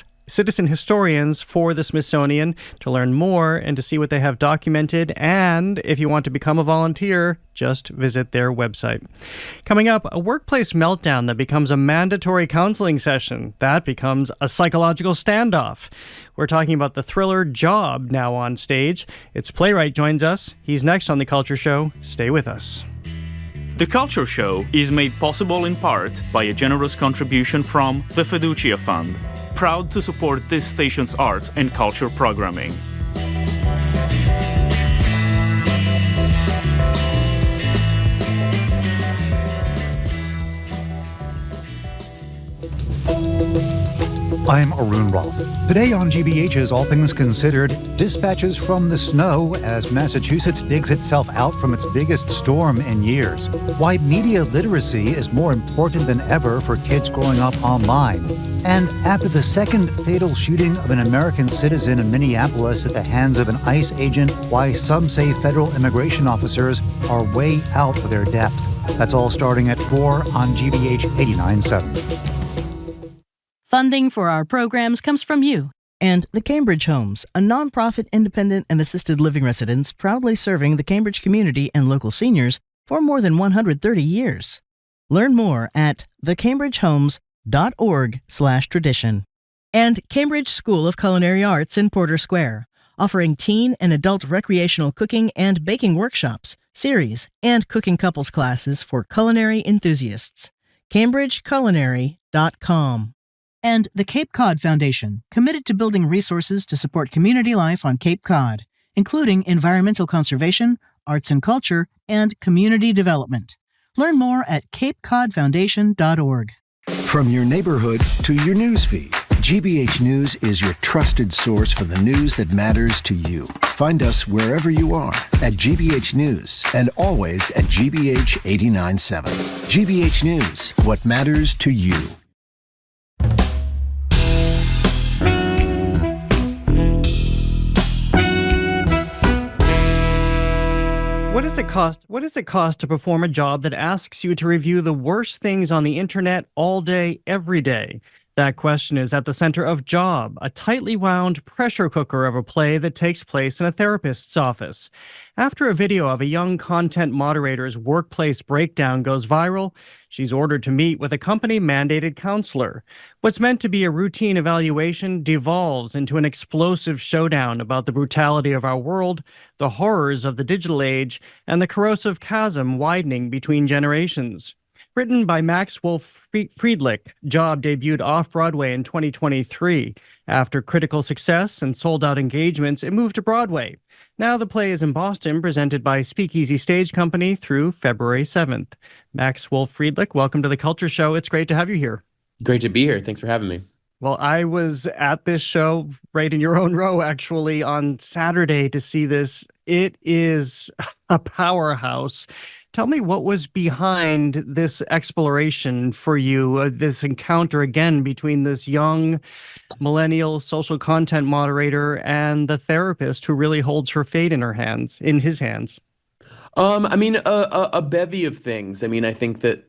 Historians for the Smithsonian. To learn more and to see what they have documented, and if you want to become a volunteer, just visit their website. Coming up, a workplace meltdown that becomes a mandatory counseling session. That becomes a psychological standoff. We're talking about the thriller Job now on stage. It's Playwright joins us. He's next on The Culture Show. Stay with us. The Culture Show is made possible in part by a generous contribution from the Fiducia Fund, proud to support this station's arts and culture programming. I'm Arun Rolfe. Today on GBH's All Things Considered, dispatches from the snow as Massachusetts digs itself out from its biggest storm in years. Why media literacy is more important than ever for kids growing up online. And after the second fatal shooting of an American citizen in Minneapolis at the hands of an ICE agent, why some say federal immigration officers are way out of their depth. That's all starting at 4 on GBH 89.7. Funding for our programs comes from you. And the Cambridge Homes, a nonprofit independent and assisted living residence proudly serving the Cambridge community and local seniors for more than 130 years. Learn more at thecambridgehomes.org/tradition. And Cambridge School of Culinary Arts in Porter Square, offering teen and adult recreational cooking and baking workshops, series, and cooking couples classes for culinary enthusiasts. CambridgeCulinary.com. And the Cape Cod Foundation, committed to building resources to support community life on Cape Cod, including environmental conservation, arts and culture, and community development. Learn more at capecodfoundation.org. From your neighborhood to your newsfeed, GBH News is your trusted source for the news that matters to you. Find us wherever you are at GBH News and always at GBH 89.7. GBH News, what matters to you. What does it cost to perform a job that asks you to review the worst things on the internet all day, every day? That question is at the center of Job, a tightly wound pressure cooker of a play that takes place in a therapist's office. After a video of a young content moderator's workplace breakdown goes viral, she's ordered to meet with a company-mandated counselor. What's meant to be a routine evaluation devolves into an explosive showdown about the brutality of our world, the horrors of the digital age, and the corrosive chasm widening between generations. Written by Max Wolf Friedlich, Job debuted off-Broadway in 2023. After critical success and sold-out engagements, it moved to Broadway. Now the play is in Boston, presented by Speakeasy Stage Company through February 7th. Max Wolf Friedlich, welcome to The Culture Show. It's great to have you here. Great to be here. Thanks for having me. Well, I was at this show right in your own row, actually, on Saturday to see this. It is a powerhouse. Tell me what was behind this exploration for you, this encounter again between this young millennial social content moderator and the therapist who really holds her fate in his hands. A bevy of things. I think that,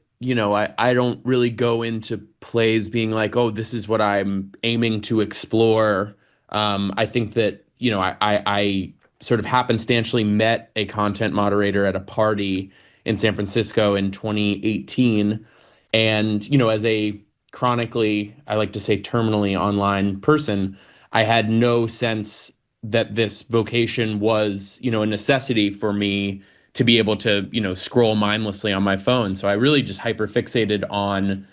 I don't really go into plays being like, oh, this is what I'm aiming to explore. I think that, I sort of happenstantially met a content moderator at a party in San Francisco in 2018. And, as a chronically, I like to say terminally online person, I had no sense that this vocation was, a necessity for me to be able to, scroll mindlessly on my phone. So I really just hyperfixated on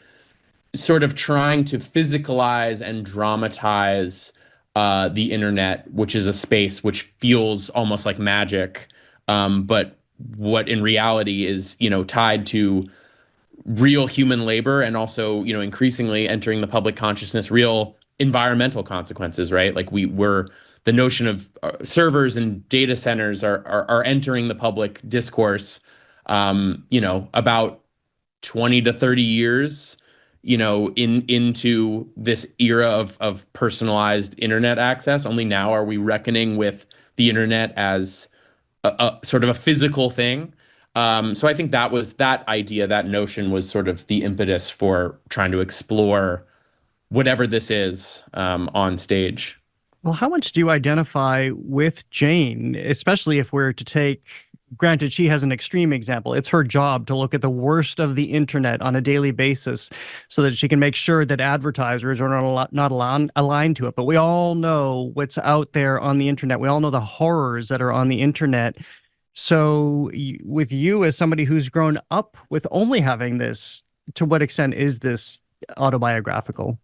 sort of trying to physicalize and dramatize the internet, which is a space which feels almost like magic, but what in reality is, tied to real human labor and also, increasingly entering the public consciousness, real environmental consequences, right? Like we're the notion of servers and data centers are entering the public discourse, about 20 to 30 years, into this era of personalized internet access. Only now are we reckoning with the internet as a sort of a physical thing. So I think that idea, that notion was sort of the impetus for trying to explore whatever this is on stage. Well, how much do you identify with Jane, especially if we're to take, granted, she has an extreme example. It's her job to look at the worst of the internet on a daily basis so that she can make sure that advertisers are not aligned to it. But we all know what's out there on the internet. We all know the horrors that are on the internet. So with you as somebody who's grown up with only having this, to what extent is this autobiographical?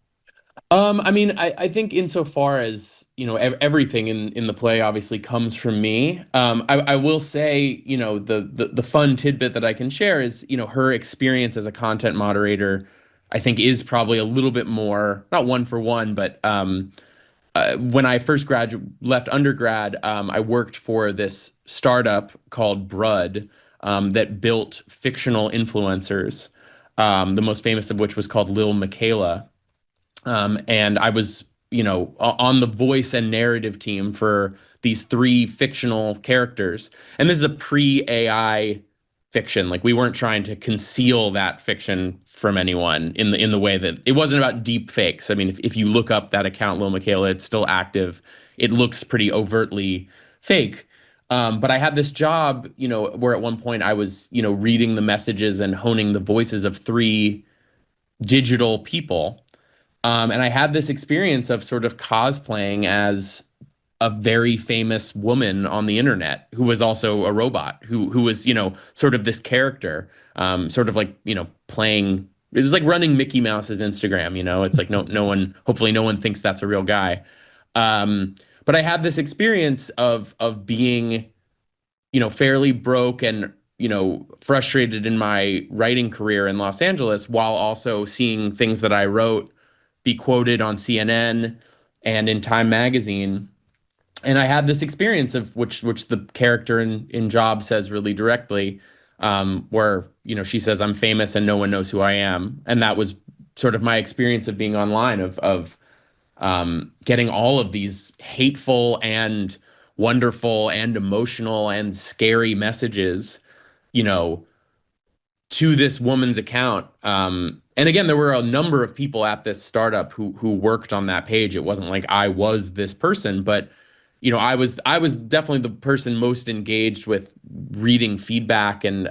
I think insofar as, everything in the play obviously comes from me. I will say, the fun tidbit that I can share is, her experience as a content moderator, I think is probably a little bit more, not one for one, but when I first left undergrad, I worked for this startup called Brud that built fictional influencers, the most famous of which was called Lil Michaela. And I was, on the voice and narrative team for these 3 fictional characters. And this is a pre-AI fiction. Like, we weren't trying to conceal that fiction from anyone in the way that it wasn't about deep fakes. I mean, if you look up that account, Lil Michaela, it's still active. It looks pretty overtly fake. But I had this job, where at one point I was, reading the messages and honing the voices of 3 digital people. And I had this experience of sort of cosplaying as a very famous woman on the internet who was also a robot, who was, sort of this character, sort of like, playing. It was like running Mickey Mouse's Instagram, It's like hopefully no one thinks that's a real guy. But I had this experience of being, fairly broke and, frustrated in my writing career in Los Angeles, while also seeing things that I wrote be quoted on CNN and in Time magazine. And I had this experience of which the character in Job says really directly, where, she says, "I'm famous and no one knows who I am." And that was sort of my experience of being online, of getting all of these hateful and wonderful and emotional and scary messages, to this woman's account. And again, there were a number of people at this startup who worked on that page. It wasn't like I was this person, but I was definitely the person most engaged with reading feedback. And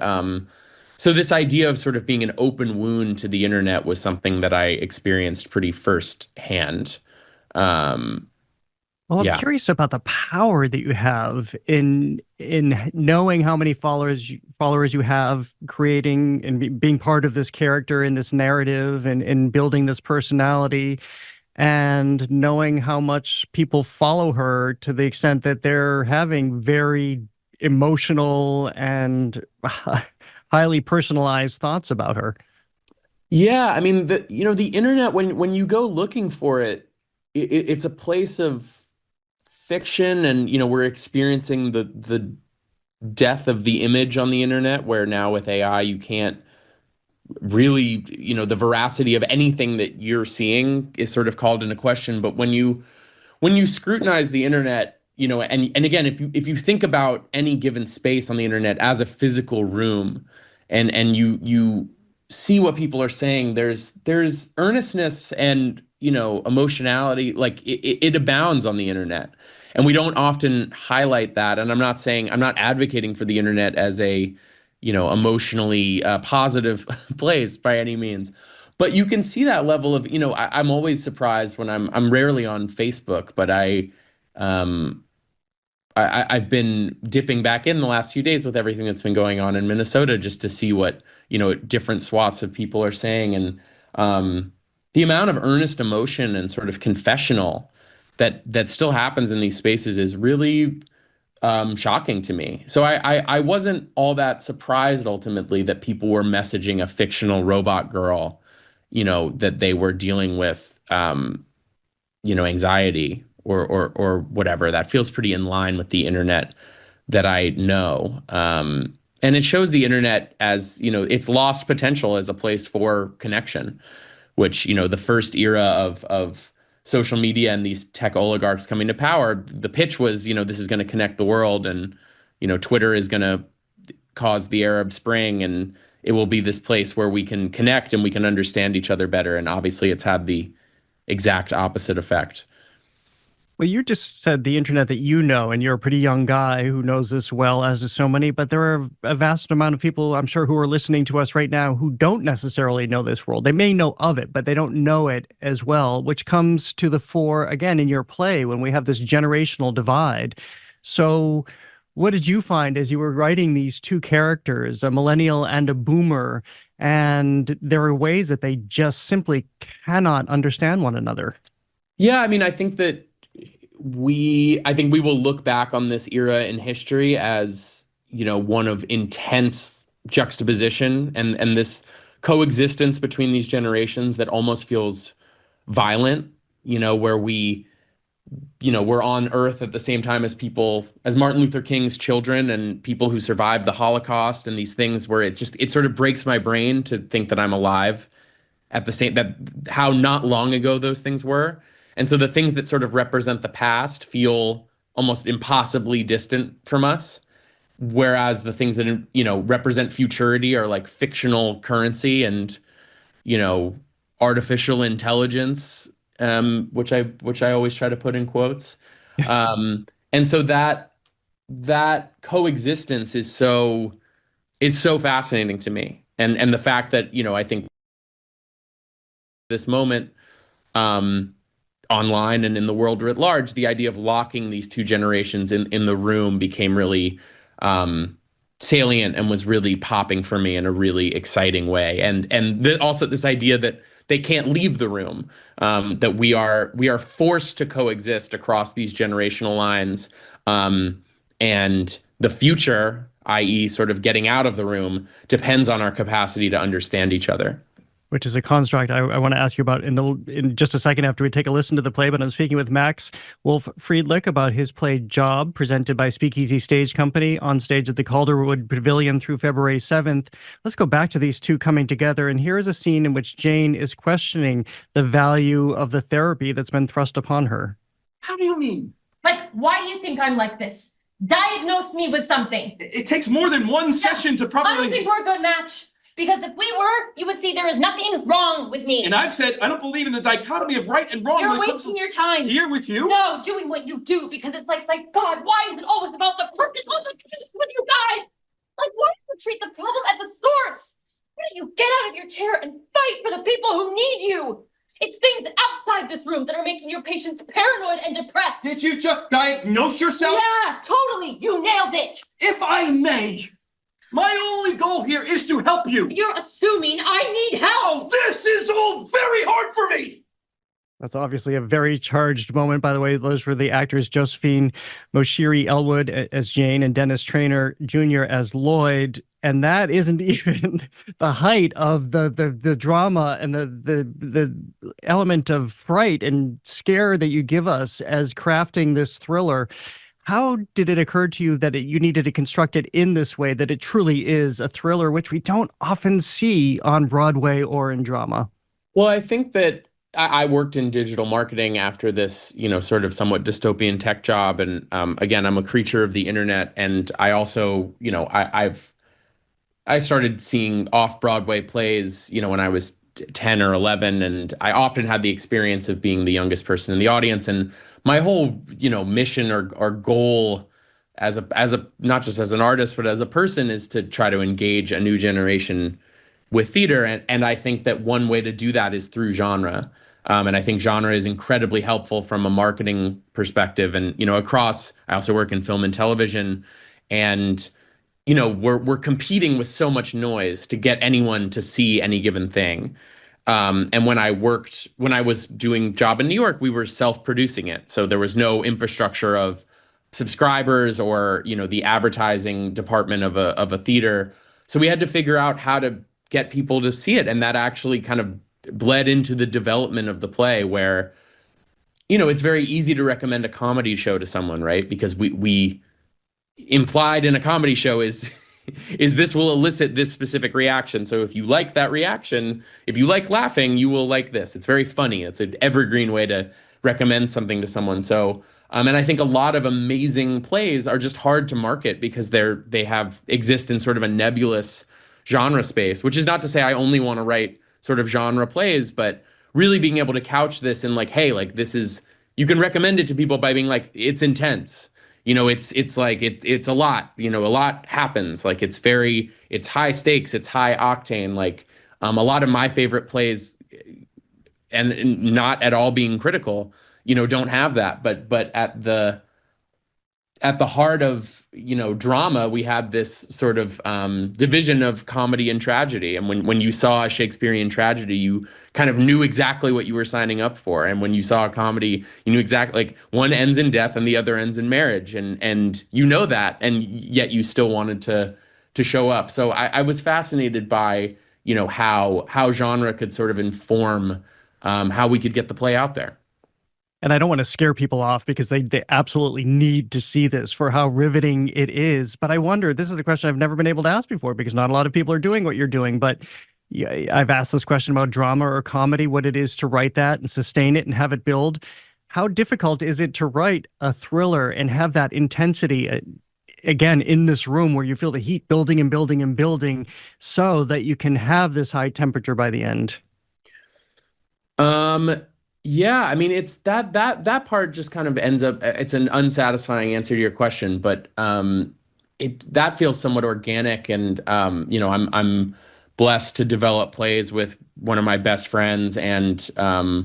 so this idea of sort of being an open wound to the internet was something that I experienced pretty firsthand. Well, I'm curious about the power that you have in knowing how many followers you have, creating and being part of this character in this narrative and building this personality, and knowing how much people follow her to the extent that they're having very emotional and highly personalized thoughts about her. Yeah, I mean, the internet, when you go looking for it, it's a place of fiction, and we're experiencing the death of the image on the internet, where now with AI you can't really, the veracity of anything that you're seeing is sort of called into question. But when you scrutinize the internet, and again, if you think about any given space on the internet as a physical room, and you see what people are saying, there's earnestness and emotionality, like it abounds on the internet, and we don't often highlight that. And I'm not advocating for the internet as a emotionally positive place by any means, but you can see that level of I'm always surprised when I'm rarely on Facebook, but I've been dipping back in the last few days with everything that's been going on in Minnesota, just to see what different swaths of people are saying. And the amount of earnest emotion and sort of confessional that still happens in these spaces is really shocking to me. So I wasn't all that surprised ultimately that people were messaging a fictional robot girl, that they were dealing with, anxiety or whatever. That feels pretty in line with the internet that I know. And it shows the internet as, its lost potential as a place for connection, which, the first era of social media and these tech oligarchs coming to power, the pitch was, this is going to connect the world, and, Twitter is going to cause the Arab Spring, and it will be this place where we can connect and we can understand each other better. And obviously it's had the exact opposite effect. Well, you just said the internet that and you're a pretty young guy who knows this well, as do so many, but there are a vast amount of people, I'm sure, who are listening to us right now who don't necessarily know this world. They may know of it, but they don't know it as well, which comes to the fore, again, in your play when we have this generational divide. So what did you find as you were writing these 2 characters, a millennial and a boomer, and there are ways that they just simply cannot understand one another? Yeah, I mean, I think we will look back on this era in history as, one of intense juxtaposition and this coexistence between these generations that almost feels violent, where we're on Earth at the same time as Martin Luther King's children and people who survived the Holocaust, and these things where it sort of breaks my brain to think that I'm alive at how not long ago those things were. And so the things that sort of represent the past feel almost impossibly distant from us, whereas the things that, represent futurity are like fictional currency and, artificial intelligence, which I always try to put in quotes. And so that that coexistence is so fascinating to me. And the fact that, I think this moment online and in the world writ large, the idea of locking these two generations in the room became really salient and was really popping for me in a really exciting way. And also this idea that they can't leave the room, that we are forced to coexist across these generational lines, and the future, i.e. sort of getting out of the room, depends on our capacity to understand each other. Which is a construct I want to ask you about in just a second after we take a listen to the play. But I'm speaking with Max Wolf Friedlich about his play Job, presented by Speakeasy Stage Company on stage at the Calderwood Pavilion through February 7th. Let's go back to these two coming together. And here is a scene in which Jane is questioning the value of the therapy that's been thrust upon her. How do you mean? Like, why do you think I'm like this? Diagnose me with something. It takes more than one session to properly... I don't think we're a good match. Because if we were, you would see there is nothing wrong with me. And I've said I don't believe in the dichotomy of right and wrong. You're wasting your time. Here with you? No, doing what you do, because it's like, God, why is it always about the person on the case with you guys? Like, why don't you treat the problem at the source? Why don't you get out of your chair and fight for the people who need you? It's things outside this room that are making your patients paranoid and depressed. Did you just diagnose yourself? Yeah, totally. You nailed it. If I may, my only goal here is to help you. You're assuming I need help. Oh, this is all very hard for me. That's obviously a very charged moment. By the way, those were the actors Josephine Moshiri Elwood as Jane and Dennis Traynor Jr. as Lloyd. And that isn't even the height of the drama and the element of fright and scare that you give us as crafting this thriller. How did it occur to you that you needed to construct it in this way, that it truly is a thriller, which we don't often see on Broadway or in drama? Well, I think that I worked in digital marketing after this, sort of somewhat dystopian tech job. And again, I'm a creature of the internet. And I also, I started seeing off-Broadway plays, when I was 10 or 11. And I often had the experience of being the youngest person in the audience. And my whole, mission or goal as a not just as an artist, but as a person is to try to engage a new generation with theater. And I think that one way to do that is through genre. And I think genre is incredibly helpful from a marketing perspective. And, across, I also work in film and television. And, we're competing with so much noise to get anyone to see any given thing. And when I was doing Job in New York, we were self-producing it. So there was no infrastructure of subscribers or, the advertising department of a theater. So we had to figure out how to get people to see it. And that actually kind of bled into the development of the play where, it's very easy to recommend a comedy show to someone, right? Because we implied in a comedy show is this will elicit this specific reaction. So if you like that reaction, if you like laughing, you will like this. It's very funny. It's an evergreen way to recommend something to someone. So, and I think a lot of amazing plays are just hard to market because they exist in sort of a nebulous genre space, which is not to say I only want to write sort of genre plays, but really being able to couch this in like, hey, like this is, you can recommend it to people by being like, it's intense. It's like, it's a lot, a lot happens. Like it's high stakes, it's high octane. Like a lot of my favorite plays, and not at all being critical, don't have that. But at the heart of, drama, we had this sort of division of comedy and tragedy. And when you saw a Shakespearean tragedy, you kind of knew exactly what you were signing up for. And when you saw a comedy, you knew exactly, like one ends in death and the other ends in marriage. And that, and yet you still wanted to show up. So I was fascinated by, how genre could sort of inform how we could get the play out there. And I don't want to scare people off because they absolutely need to see this for how riveting it is. But I wonder, this is a question I've never been able to ask before because not a lot of people are doing what you're doing. But I've asked this question about drama or comedy, what it is to write that and sustain it and have it build. How difficult is it to write a thriller and have that intensity, again, in this room where you feel the heat building and building and building so that you can have this high temperature by the end? Yeah, I mean, it's that part just kind of ends up, it's an unsatisfying answer to your question, but that feels somewhat organic, and I'm blessed to develop plays with one of my best friends, and my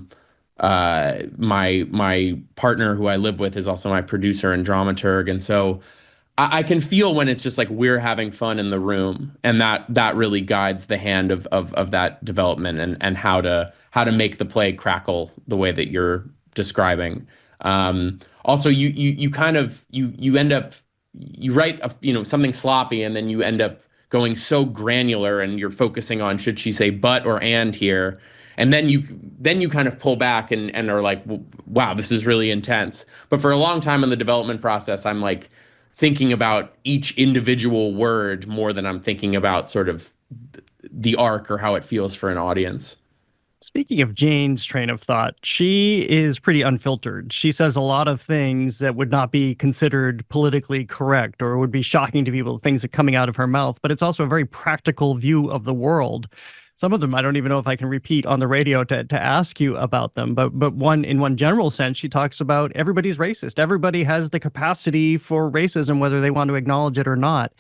partner who I live with is also my producer and dramaturg, and so I can feel when it's just like we're having fun in the room, and that really guides the hand of that development, and how to make the play crackle the way that you're describing. Also, you kind of you end up, you write something sloppy, and then you end up going so granular, and you're focusing on should she say but or and here, and then you kind of pull back and are like, wow, this is really intense. But for a long time in the development process, I'm like thinking about each individual word more than I'm thinking about sort of the arc or how it feels for an audience. Speaking of Jane's train of thought, she is pretty unfiltered. She says a lot of things that would not be considered politically correct or would be shocking to people, things that are coming out of her mouth, but it's also a very practical view of the world. Some of them I don't even know if I can repeat on the radio to ask you about them, but in one general sense, she talks about everybody's racist. Everybody has the capacity for racism, whether they want to acknowledge it or not.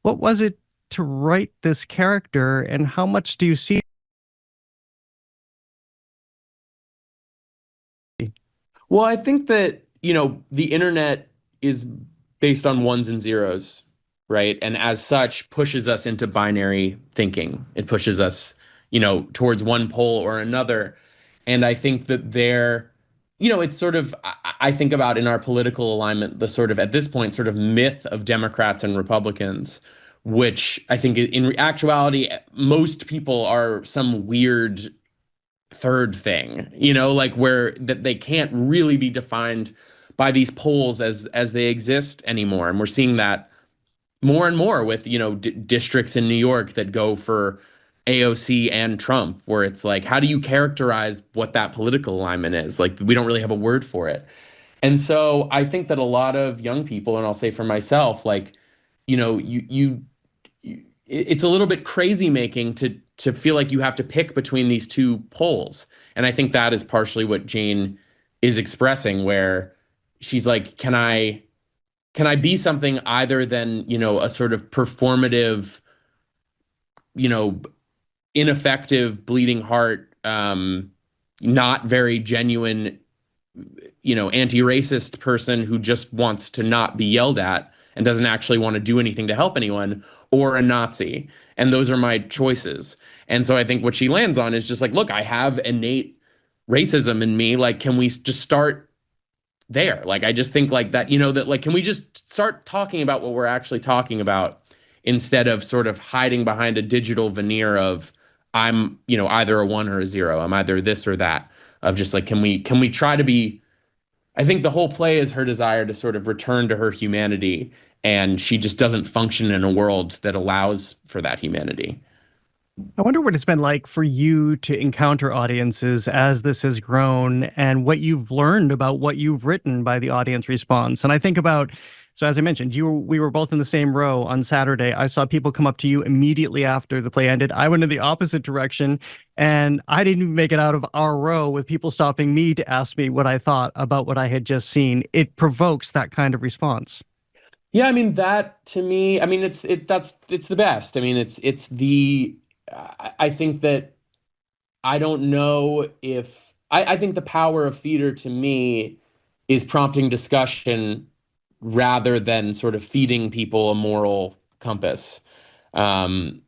What was it to write this character, and how much do you see? Well, I think that, the internet is based on ones and zeros, right? And as such, pushes us into binary thinking. It pushes us, towards one pole or another. And I think that it's sort of, I think about in our political alignment, the sort of, at this point, sort of myth of Democrats and Republicans, which I think in actuality, most people are some weird third thing, like where that they can't really be defined by these polls as they exist anymore. And we're seeing that more and more with, districts in New York that go for AOC and Trump, where it's like, how do you characterize what that political alignment is? Like, we don't really have a word for it. And so I think that a lot of young people, and I'll say for myself, like, it's a little bit crazy making to feel like you have to pick between these two poles. And I think that is partially what Jane is expressing, where she's like, can I be something either than, a sort of performative, ineffective, bleeding heart, not very genuine, anti-racist person who just wants to not be yelled at and doesn't actually want to do anything to help anyone, or a Nazi. And those are my choices. And so I think what she lands on is just like, look, I have innate racism in me. Like, can we just start there? Like, I just think like that, that like, can we just start talking about what we're actually talking about, instead of sort of hiding behind a digital veneer of I'm, either a 1 or a 0. I'm either this or that, of just like, can we try to be, I think the whole play is her desire to sort of return to her humanity, and she just doesn't function in a world that allows for that humanity. I wonder what it's been like for you to encounter audiences as this has grown, and what you've learned about what you've written by the audience response. And I think about, so as I mentioned, we were both in the same row on Saturday. I saw people come up to you immediately after the play ended. I went in the opposite direction, and I didn't even make it out of our row with people stopping me to ask me what I thought about what I had just seen. It provokes that kind of response. Yeah, I mean, that to me, I mean, it's the best. I mean, it's the, I think that I don't know if, I think the power of theater to me is prompting discussion rather than sort of feeding people a moral compass. And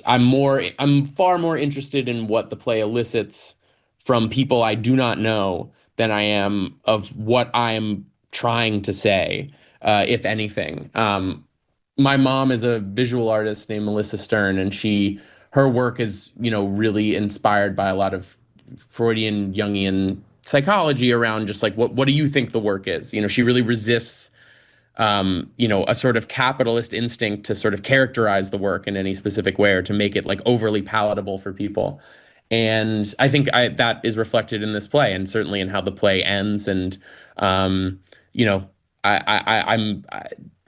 I'm far more interested in what the play elicits from people I do not know than I am of what I am trying to say, if anything. My mom is a visual artist named Melissa Stern, and her work is, really inspired by a lot of Freudian, Jungian psychology around just like, what do you think the work is? She really resists, a sort of capitalist instinct to sort of characterize the work in any specific way or to make it like overly palatable for people. And I think that is reflected in this play, and certainly in how the play ends. And, I'm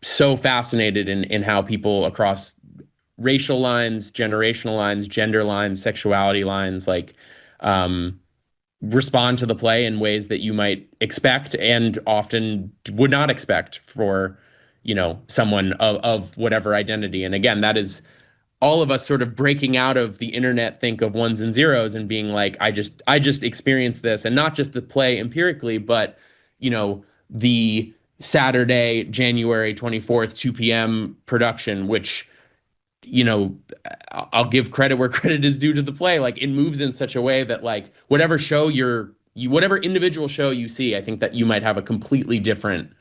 so fascinated in how people across racial lines, generational lines, gender lines, sexuality lines, like, respond to the play in ways that you might expect and often would not expect for, someone of whatever identity. And again, that is all of us sort of breaking out of the internet think of ones and zeros and being like, I just experienced this, and not just the play empirically, but, the Saturday, January 24th, 2 p.m. production, which, I'll give credit where credit is due to the play. Like, it moves in such a way that, like, whatever show whatever individual show you see, I think that you might have a completely different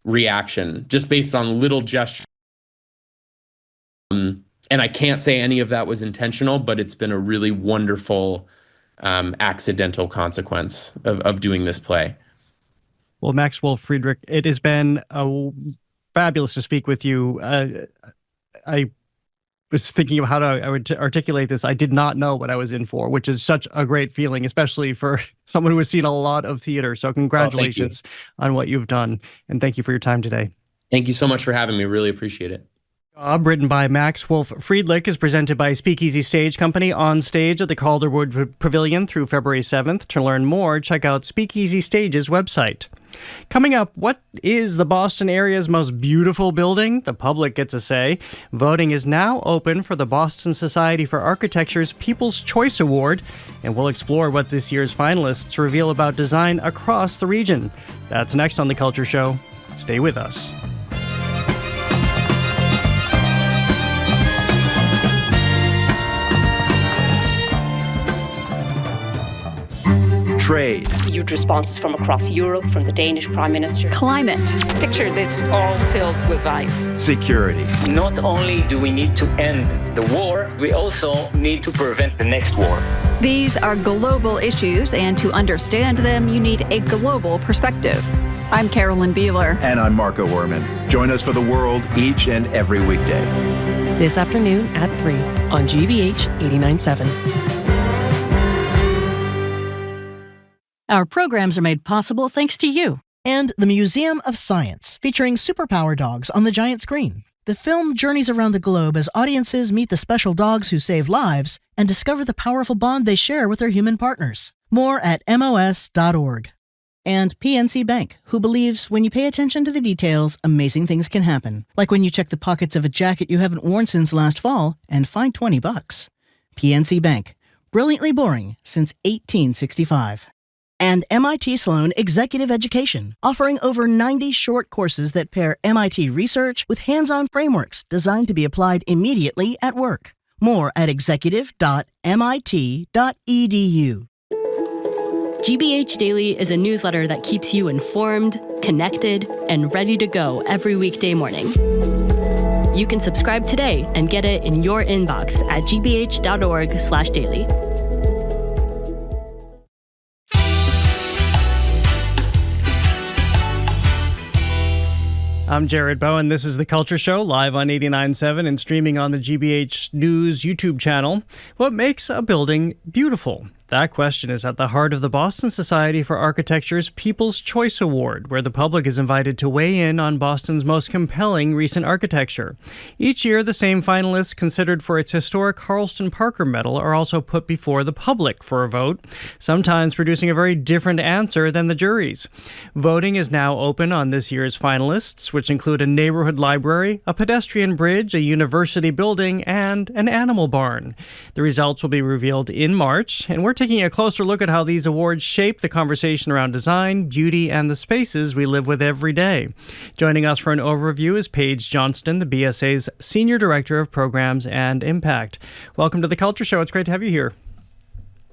reaction just based on little gestures. And I can't say any of that was intentional, but it's been a really wonderful accidental consequence of doing this play. Well, Maxwell Friedrich, it has been fabulous to speak with you. I was thinking of how I would articulate this. I did not know what I was in for, which is such a great feeling, especially for someone who has seen a lot of theater. So congratulations on what you've done. And thank you for your time today. Thank you so much for having me. Really appreciate it. Written by Max Wolf Friedrich, is presented by Speakeasy Stage Company on stage at the Calderwood Pavilion through February 7th. To learn more, check out Speakeasy Stage's website. Coming up, what is the Boston area's most beautiful building? The public gets a say. Voting is now open for the Boston Society for Architecture's People's Choice Award, and we'll explore what this year's finalists reveal about design across the region. That's next on The Culture Show. Stay with us. Trade. Huge responses from across Europe, from the Danish Prime Minister. Climate. Picture this all filled with ice. Security. Not only do we need to end the war, we also need to prevent the next war. These are global issues, and to understand them, you need a global perspective. I'm Carolyn Beeler. And I'm Marco Werman. Join us for The World each and every weekday. This afternoon at 3 on GBH 89.7. Our programs are made possible thanks to you. And the Museum of Science, featuring superpower dogs on the giant screen. The film journeys around the globe as audiences meet the special dogs who save lives and discover the powerful bond they share with their human partners. More at MOS.org. And PNC Bank, who believes when you pay attention to the details, amazing things can happen. Like when you check the pockets of a jacket you haven't worn since last fall and find $20. PNC Bank, brilliantly boring since 1865. And MIT Sloan Executive Education, offering over 90 short courses that pair MIT research with hands-on frameworks designed to be applied immediately at work. More at executive.mit.edu. GBH Daily is a newsletter that keeps you informed, connected, and ready to go every weekday morning. You can subscribe today and get it in your inbox at gbh.org/daily. I'm Jared Bowen. This is The Culture Show, live on 89.7 and streaming on the GBH News YouTube channel. What makes a building beautiful? That question is at the heart of the Boston Society for Architecture's People's Choice Award, where the public is invited to weigh in on Boston's most compelling recent architecture. Each year, the same finalists considered for its historic Harleston Parker Medal are also put before the public for a vote, sometimes producing a very different answer than the jury's. Voting is now open on this year's finalists, which include a neighborhood library, a pedestrian bridge, a university building, and an animal barn. The results will be revealed in March, and we're taking a closer look at how these awards shape the conversation around design, beauty, and the spaces we live with every day. Joining us for an overview is Paige Johnston, the BSA's Senior Director of Programs and Impact. Welcome to The Culture Show. It's great to have you here.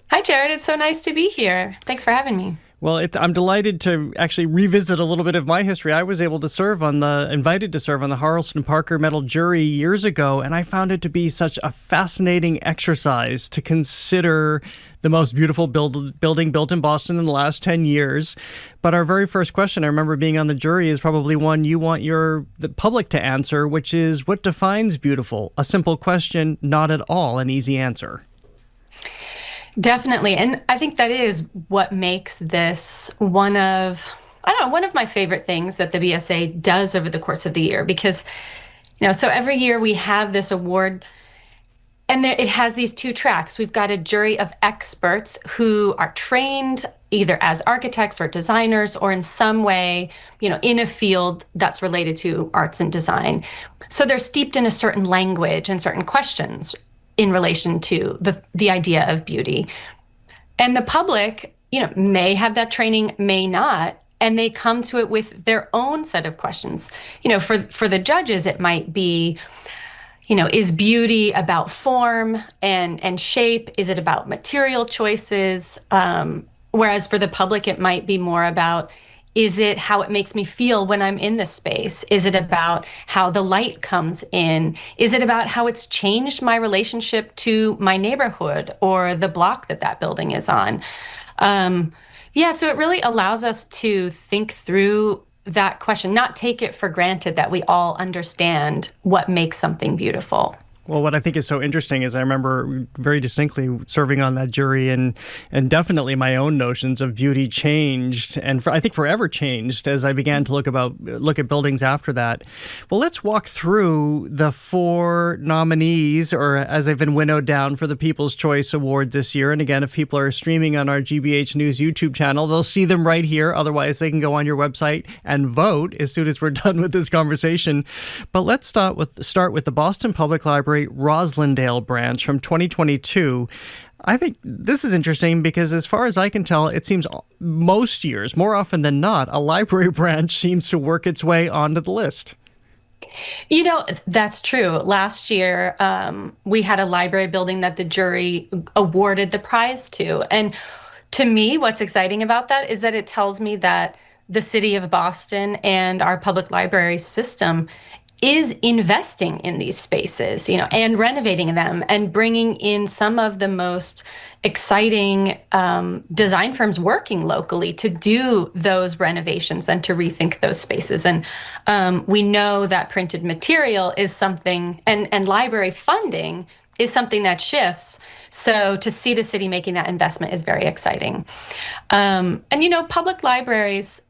Hi, Jared. It's so nice to be here. Thanks for having me. Well, I'm delighted to actually revisit a little bit of my history. I was able to invited to serve on the Harleston Parker Medal jury years ago, and I found it to be such a fascinating exercise to consider the most beautiful building built in Boston in the last 10 years. But our very first question, I remember being on the jury, is probably one you want the public to answer, which is, what defines beautiful? A simple question, not at all an easy answer. Definitely. And I think that is what makes this one of my favorite things that the BSA does over the course of the year, because, so every year we have this award, And it has these two tracks. We've got a jury of experts who are trained either as architects or designers or in some way, in a field that's related to arts and design. So they're steeped in a certain language and certain questions in relation to the idea of beauty. And the public, may have that training, may not, and they come to it with their own set of questions. For the judges, it might be, is beauty about form and shape? Is it about material choices? Whereas for the public, it might be more about, is it how it makes me feel when I'm in this space? Is it about how the light comes in? Is it about how it's changed my relationship to my neighborhood or the block that building is on? So it really allows us to think through that question, not take it for granted that we all understand what makes something beautiful. Well, what I think is so interesting is I remember very distinctly serving on that jury, and definitely my own notions of beauty changed, and I think forever changed as I began to look at buildings after that. Well, let's walk through the 4 nominees, or as they've been winnowed down, for the People's Choice Award this year. And again, if people are streaming on our GBH News YouTube channel, they'll see them right here. Otherwise, they can go on your website and vote as soon as we're done with this conversation. But let's start with the Boston Public Library Roslindale branch from 2022. I think this is interesting because as far as I can tell, it seems most years, more often than not, a library branch seems to work its way onto the list. That's true. Last year, we had a library building that the jury awarded the prize to. And to me, what's exciting about that is that it tells me that the city of Boston and our public library system is investing in these spaces, and renovating them and bringing in some of the most exciting design firms working locally to do those renovations and to rethink those spaces. And we know that printed material is something, and library funding is something that shifts. So to see the city making that investment is very exciting. And public libraries,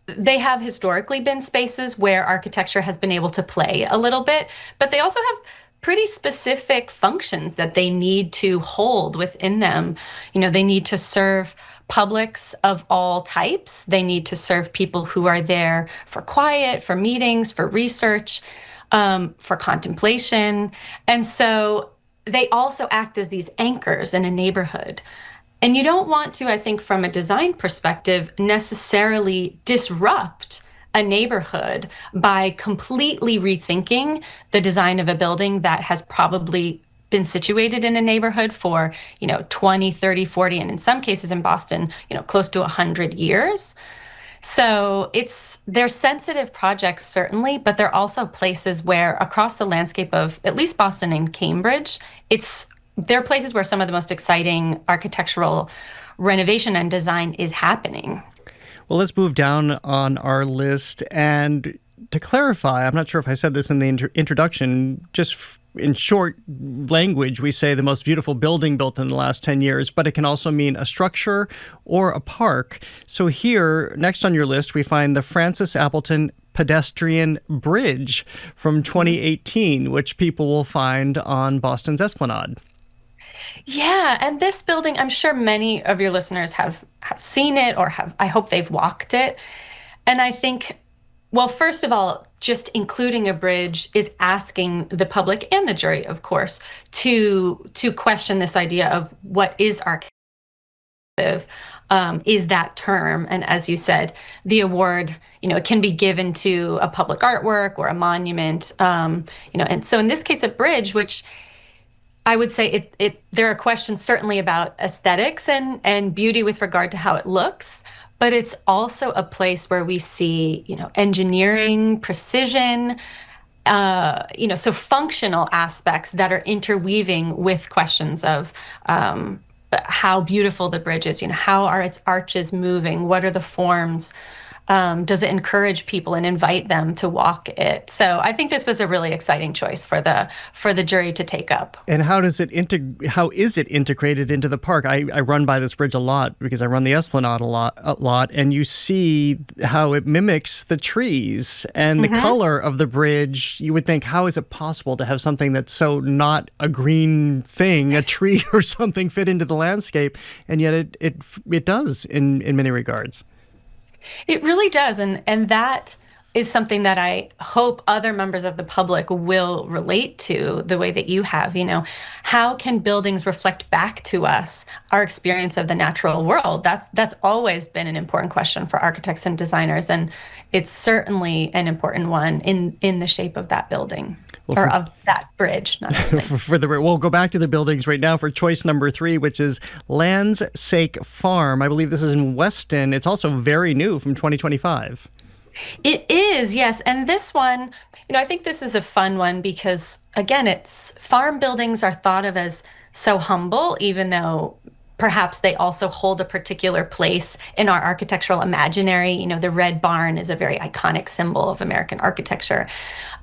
they have historically been spaces where architecture has been able to play a little bit, but they also have pretty specific functions that they need to hold within them. They need to serve publics of all types. They need to serve people who are there for quiet, for meetings, for research, for contemplation. And so they also act as these anchors in a neighborhood. And you don't want to, I think, from a design perspective, necessarily disrupt a neighborhood by completely rethinking the design of a building that has probably been situated in a neighborhood for, 20, 30, 40, and in some cases in Boston, close to 100 years. So they're sensitive projects, certainly, but they're also places where across the landscape of at least Boston and Cambridge, they're places where some of the most exciting architectural renovation and design is happening. Well, let's move down on our list. And to clarify, I'm not sure if I said this in the introduction, just in short language, we say the most beautiful building built in the last 10 years, but it can also mean a structure or a park. So here, next on your list, we find the Francis Appleton pedestrian bridge from 2018, which people will find on Boston's Esplanade. Yeah, and this building, I'm sure many of your listeners have seen it or I hope they've walked it. And I think, well, first of all, just including a bridge is asking the public and the jury, of course, to question this idea of what is architecture, is that term. And as you said, the award, it can be given to a public artwork or a monument, and so in this case, a bridge, which I would say there are questions certainly about aesthetics and beauty with regard to how it looks, but it's also a place where we see, engineering, precision, so functional aspects that are interweaving with questions of how beautiful the bridge is, how are its arches moving, what are the forms, Does it encourage people and invite them to walk it? So I think this was a really exciting choice for the jury to take up. And how is it integrated into the park? I run by this bridge a lot because I run the Esplanade a lot, and you see how it mimics the trees and the color of the bridge. You would think, how is it possible to have something that's so not a green thing, a tree or something, fit into the landscape? And yet it does in many regards. It really does. And that is something that I hope other members of the public will relate to the way that you have. How can buildings reflect back to us our experience of the natural world? That's always been an important question for architects and designers. And it's certainly an important one in the shape of that building. Or of that bridge. We'll go back to the buildings right now for choice number 3, which is Land's Sake Farm. I believe this is in Weston. It's also very new from 2025. It is, yes. And this one, I think this is a fun one because, again, farm buildings are thought of as so humble, even though perhaps they also hold a particular place in our architectural imaginary. The Red Barn is a very iconic symbol of American architecture.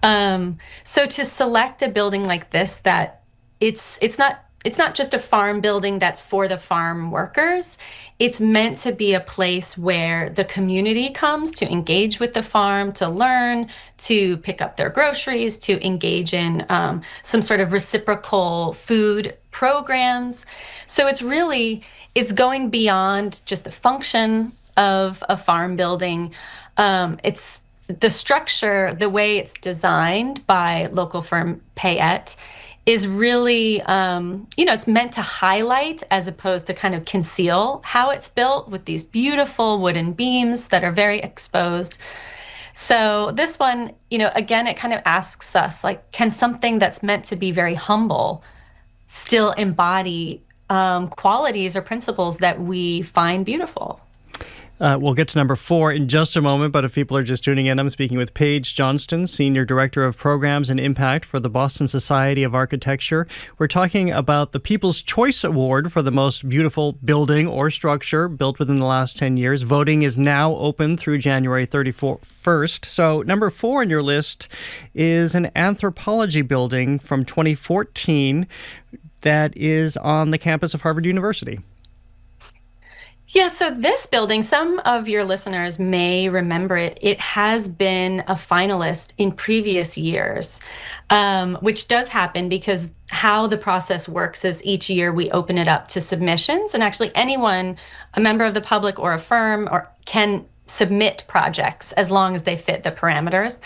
So to select a building like this, that it's not just a farm building that's for the farm workers. It's meant to be a place where the community comes to engage with the farm, to learn, to pick up their groceries, to engage in some sort of reciprocal food programs. So it's going beyond just the function of a farm building. It's the structure, the way it's designed by local firm Payette is really, it's meant to highlight as opposed to kind of conceal how it's built with these beautiful wooden beams that are very exposed. So this one, again, it kind of asks us, can something that's meant to be very humble still embody qualities or principles that we find beautiful? We'll get to number 4 in just a moment, but if people are just tuning in, I'm speaking with Paige Johnston, Senior Director of Programs and Impact for the Boston Society of Architecture. We're talking about the People's Choice Award for the most beautiful building or structure built within the last 10 years. Voting is now open through January 31st. So number 4 on your list is an anthropology building from 2014 that is on the campus of Harvard University. Yeah, so this building, some of your listeners may remember it. It has been a finalist in previous years, which does happen because how the process works is each year we open it up to submissions, and actually anyone, a member of the public or a firm, can submit projects as long as they fit the parameters.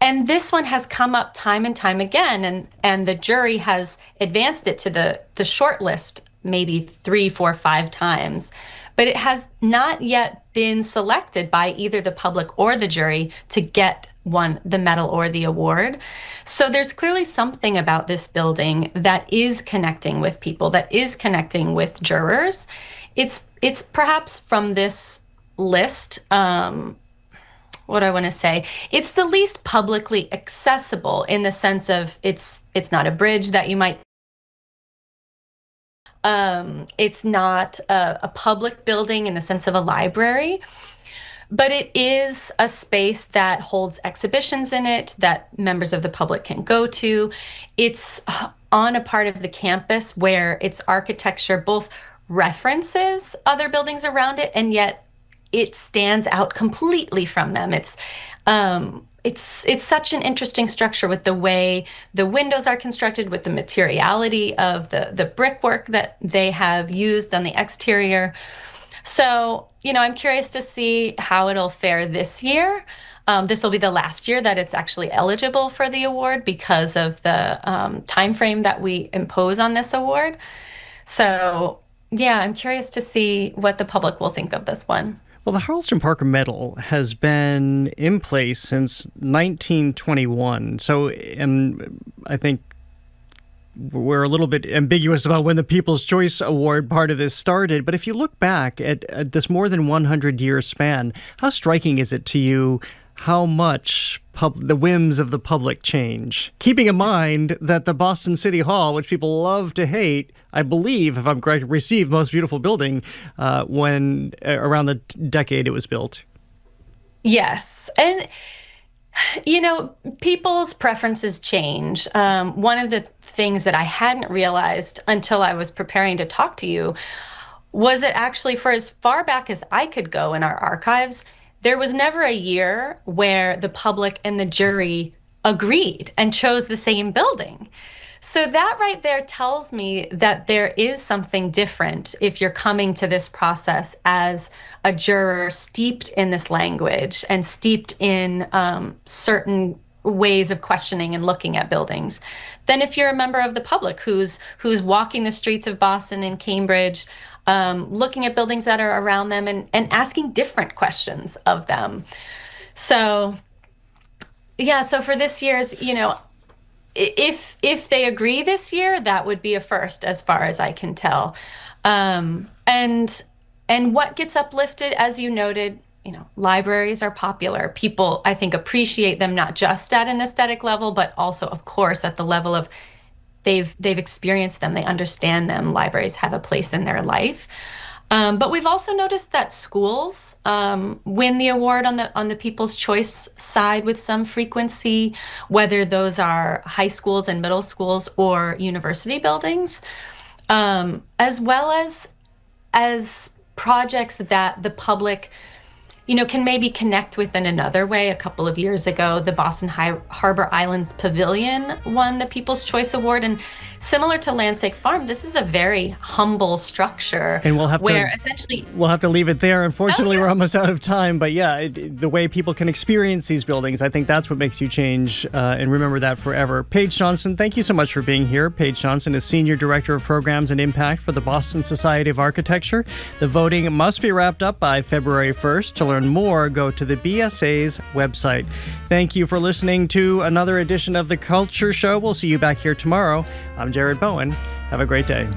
And this one has come up time and time again, and the jury has advanced it to the short list maybe 3, 4, 5 times. But it has not yet been selected by either the public or the jury to get the medal or the award. So there's clearly something about this building that is connecting with people, that is connecting with jurors. It's perhaps from this list, what do I want to say? It's the least publicly accessible in the sense of it's not a bridge that you might. It's not a public building in the sense of a library, but it is a space that holds exhibitions in it that members of the public can go to. It's on a part of the campus where its architecture both references other buildings around it, and yet it stands out completely from them. It's such an interesting structure with the way the windows are constructed, with the materiality of the brickwork that they have used on the exterior. So, I'm curious to see how it'll fare this year. This will be the last year that it's actually eligible for the award because of the time frame that we impose on this award. So, yeah, I'm curious to see what the public will think of this one. Well, the Harleston Parker Medal has been in place since 1921. So, and I think we're a little bit ambiguous about when the People's Choice Award part of this started. But if you look back at this more than 100-year span, how striking is it to you how much the whims of the public change? Keeping in mind that the Boston City Hall, which people love to hate, I believe, if I'm correct, received Most Beautiful Building when around the decade it was built. Yes. And, people's preferences change. One of the things that I hadn't realized until I was preparing to talk to you was that actually, for as far back as I could go in our archives, there was never a year where the public and the jury agreed and chose the same building. So that right there tells me that there is something different if you're coming to this process as a juror steeped in this language and steeped in certain ways of questioning and looking at buildings than if you're a member of the public who's walking the streets of Boston and Cambridge, looking at buildings that are around them and asking different questions of them. So, so for this year's, if they agree this year, that would be a first as far as I can tell. And what gets uplifted, as you noted, libraries are popular. People, I think, appreciate them not just at an aesthetic level, but also, of course, at the level of they've experienced them, they understand them. Libraries have a place in their life. But we've also noticed that schools win the award on the People's Choice side with some frequency, whether those are high schools and middle schools or university buildings, as well as projects that the public can maybe connect with in another way. A couple of years ago, the Boston Harbor Islands Pavilion won the People's Choice Award. And similar to Landsake Farm, this is a very humble structure. And we'll have to leave it there. Unfortunately, we're almost out of time. But the way people can experience these buildings, I think that's what makes you change and remember that forever. Paige Johnson, thank you so much for being here. Paige Johnson is Senior Director of Programs and Impact for the Boston Society of Architecture. The voting must be wrapped up by February 1st. To learn more, go to the BSA's website. Thank you for listening to another edition of The Culture Show. We'll see you back here tomorrow. I'm Jared Bowen. Have a great day.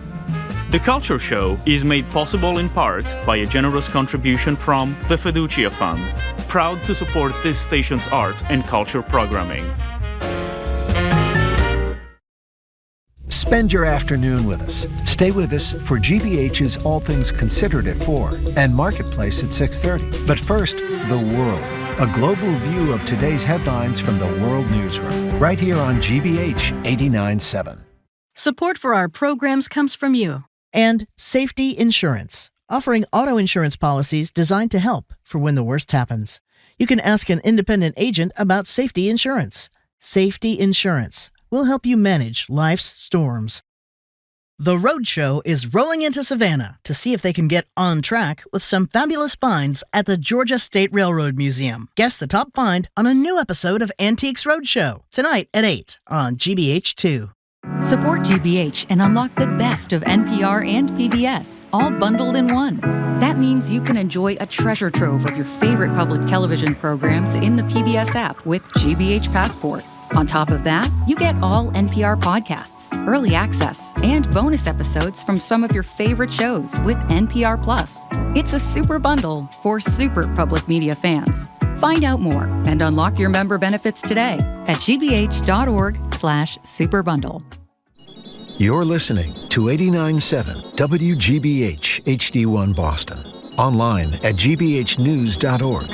The Culture Show is made possible in part by a generous contribution from the Fiducia Fund, proud to support this station's arts and culture programming. Spend your afternoon with us. Stay with us for GBH's All Things Considered at 4 and Marketplace at 6:30. But first, the world. A global view of today's headlines from the World Newsroom, right here on GBH 89.7. Support for our programs comes from you. And Safety Insurance, offering auto insurance policies designed to help for when the worst happens. You can ask an independent agent about safety insurance. Safety Insurance will help you manage life's storms. The Roadshow is rolling into Savannah to see if they can get on track with some fabulous finds at the Georgia State Railroad Museum. Guess the top find on a new episode of Antiques Roadshow, tonight at 8 on GBH2. Support GBH and unlock the best of NPR and PBS, all bundled in one. That means you can enjoy a treasure trove of your favorite public television programs in the PBS app with GBH Passport. On top of that, you get all NPR podcasts, early access, and bonus episodes from some of your favorite shows with NPR Plus. It's a super bundle for super public media fans. Find out more and unlock your member benefits today at gbh.org/superbundle. You're listening to 89.7 WGBH HD1 Boston. Online at gbhnews.org.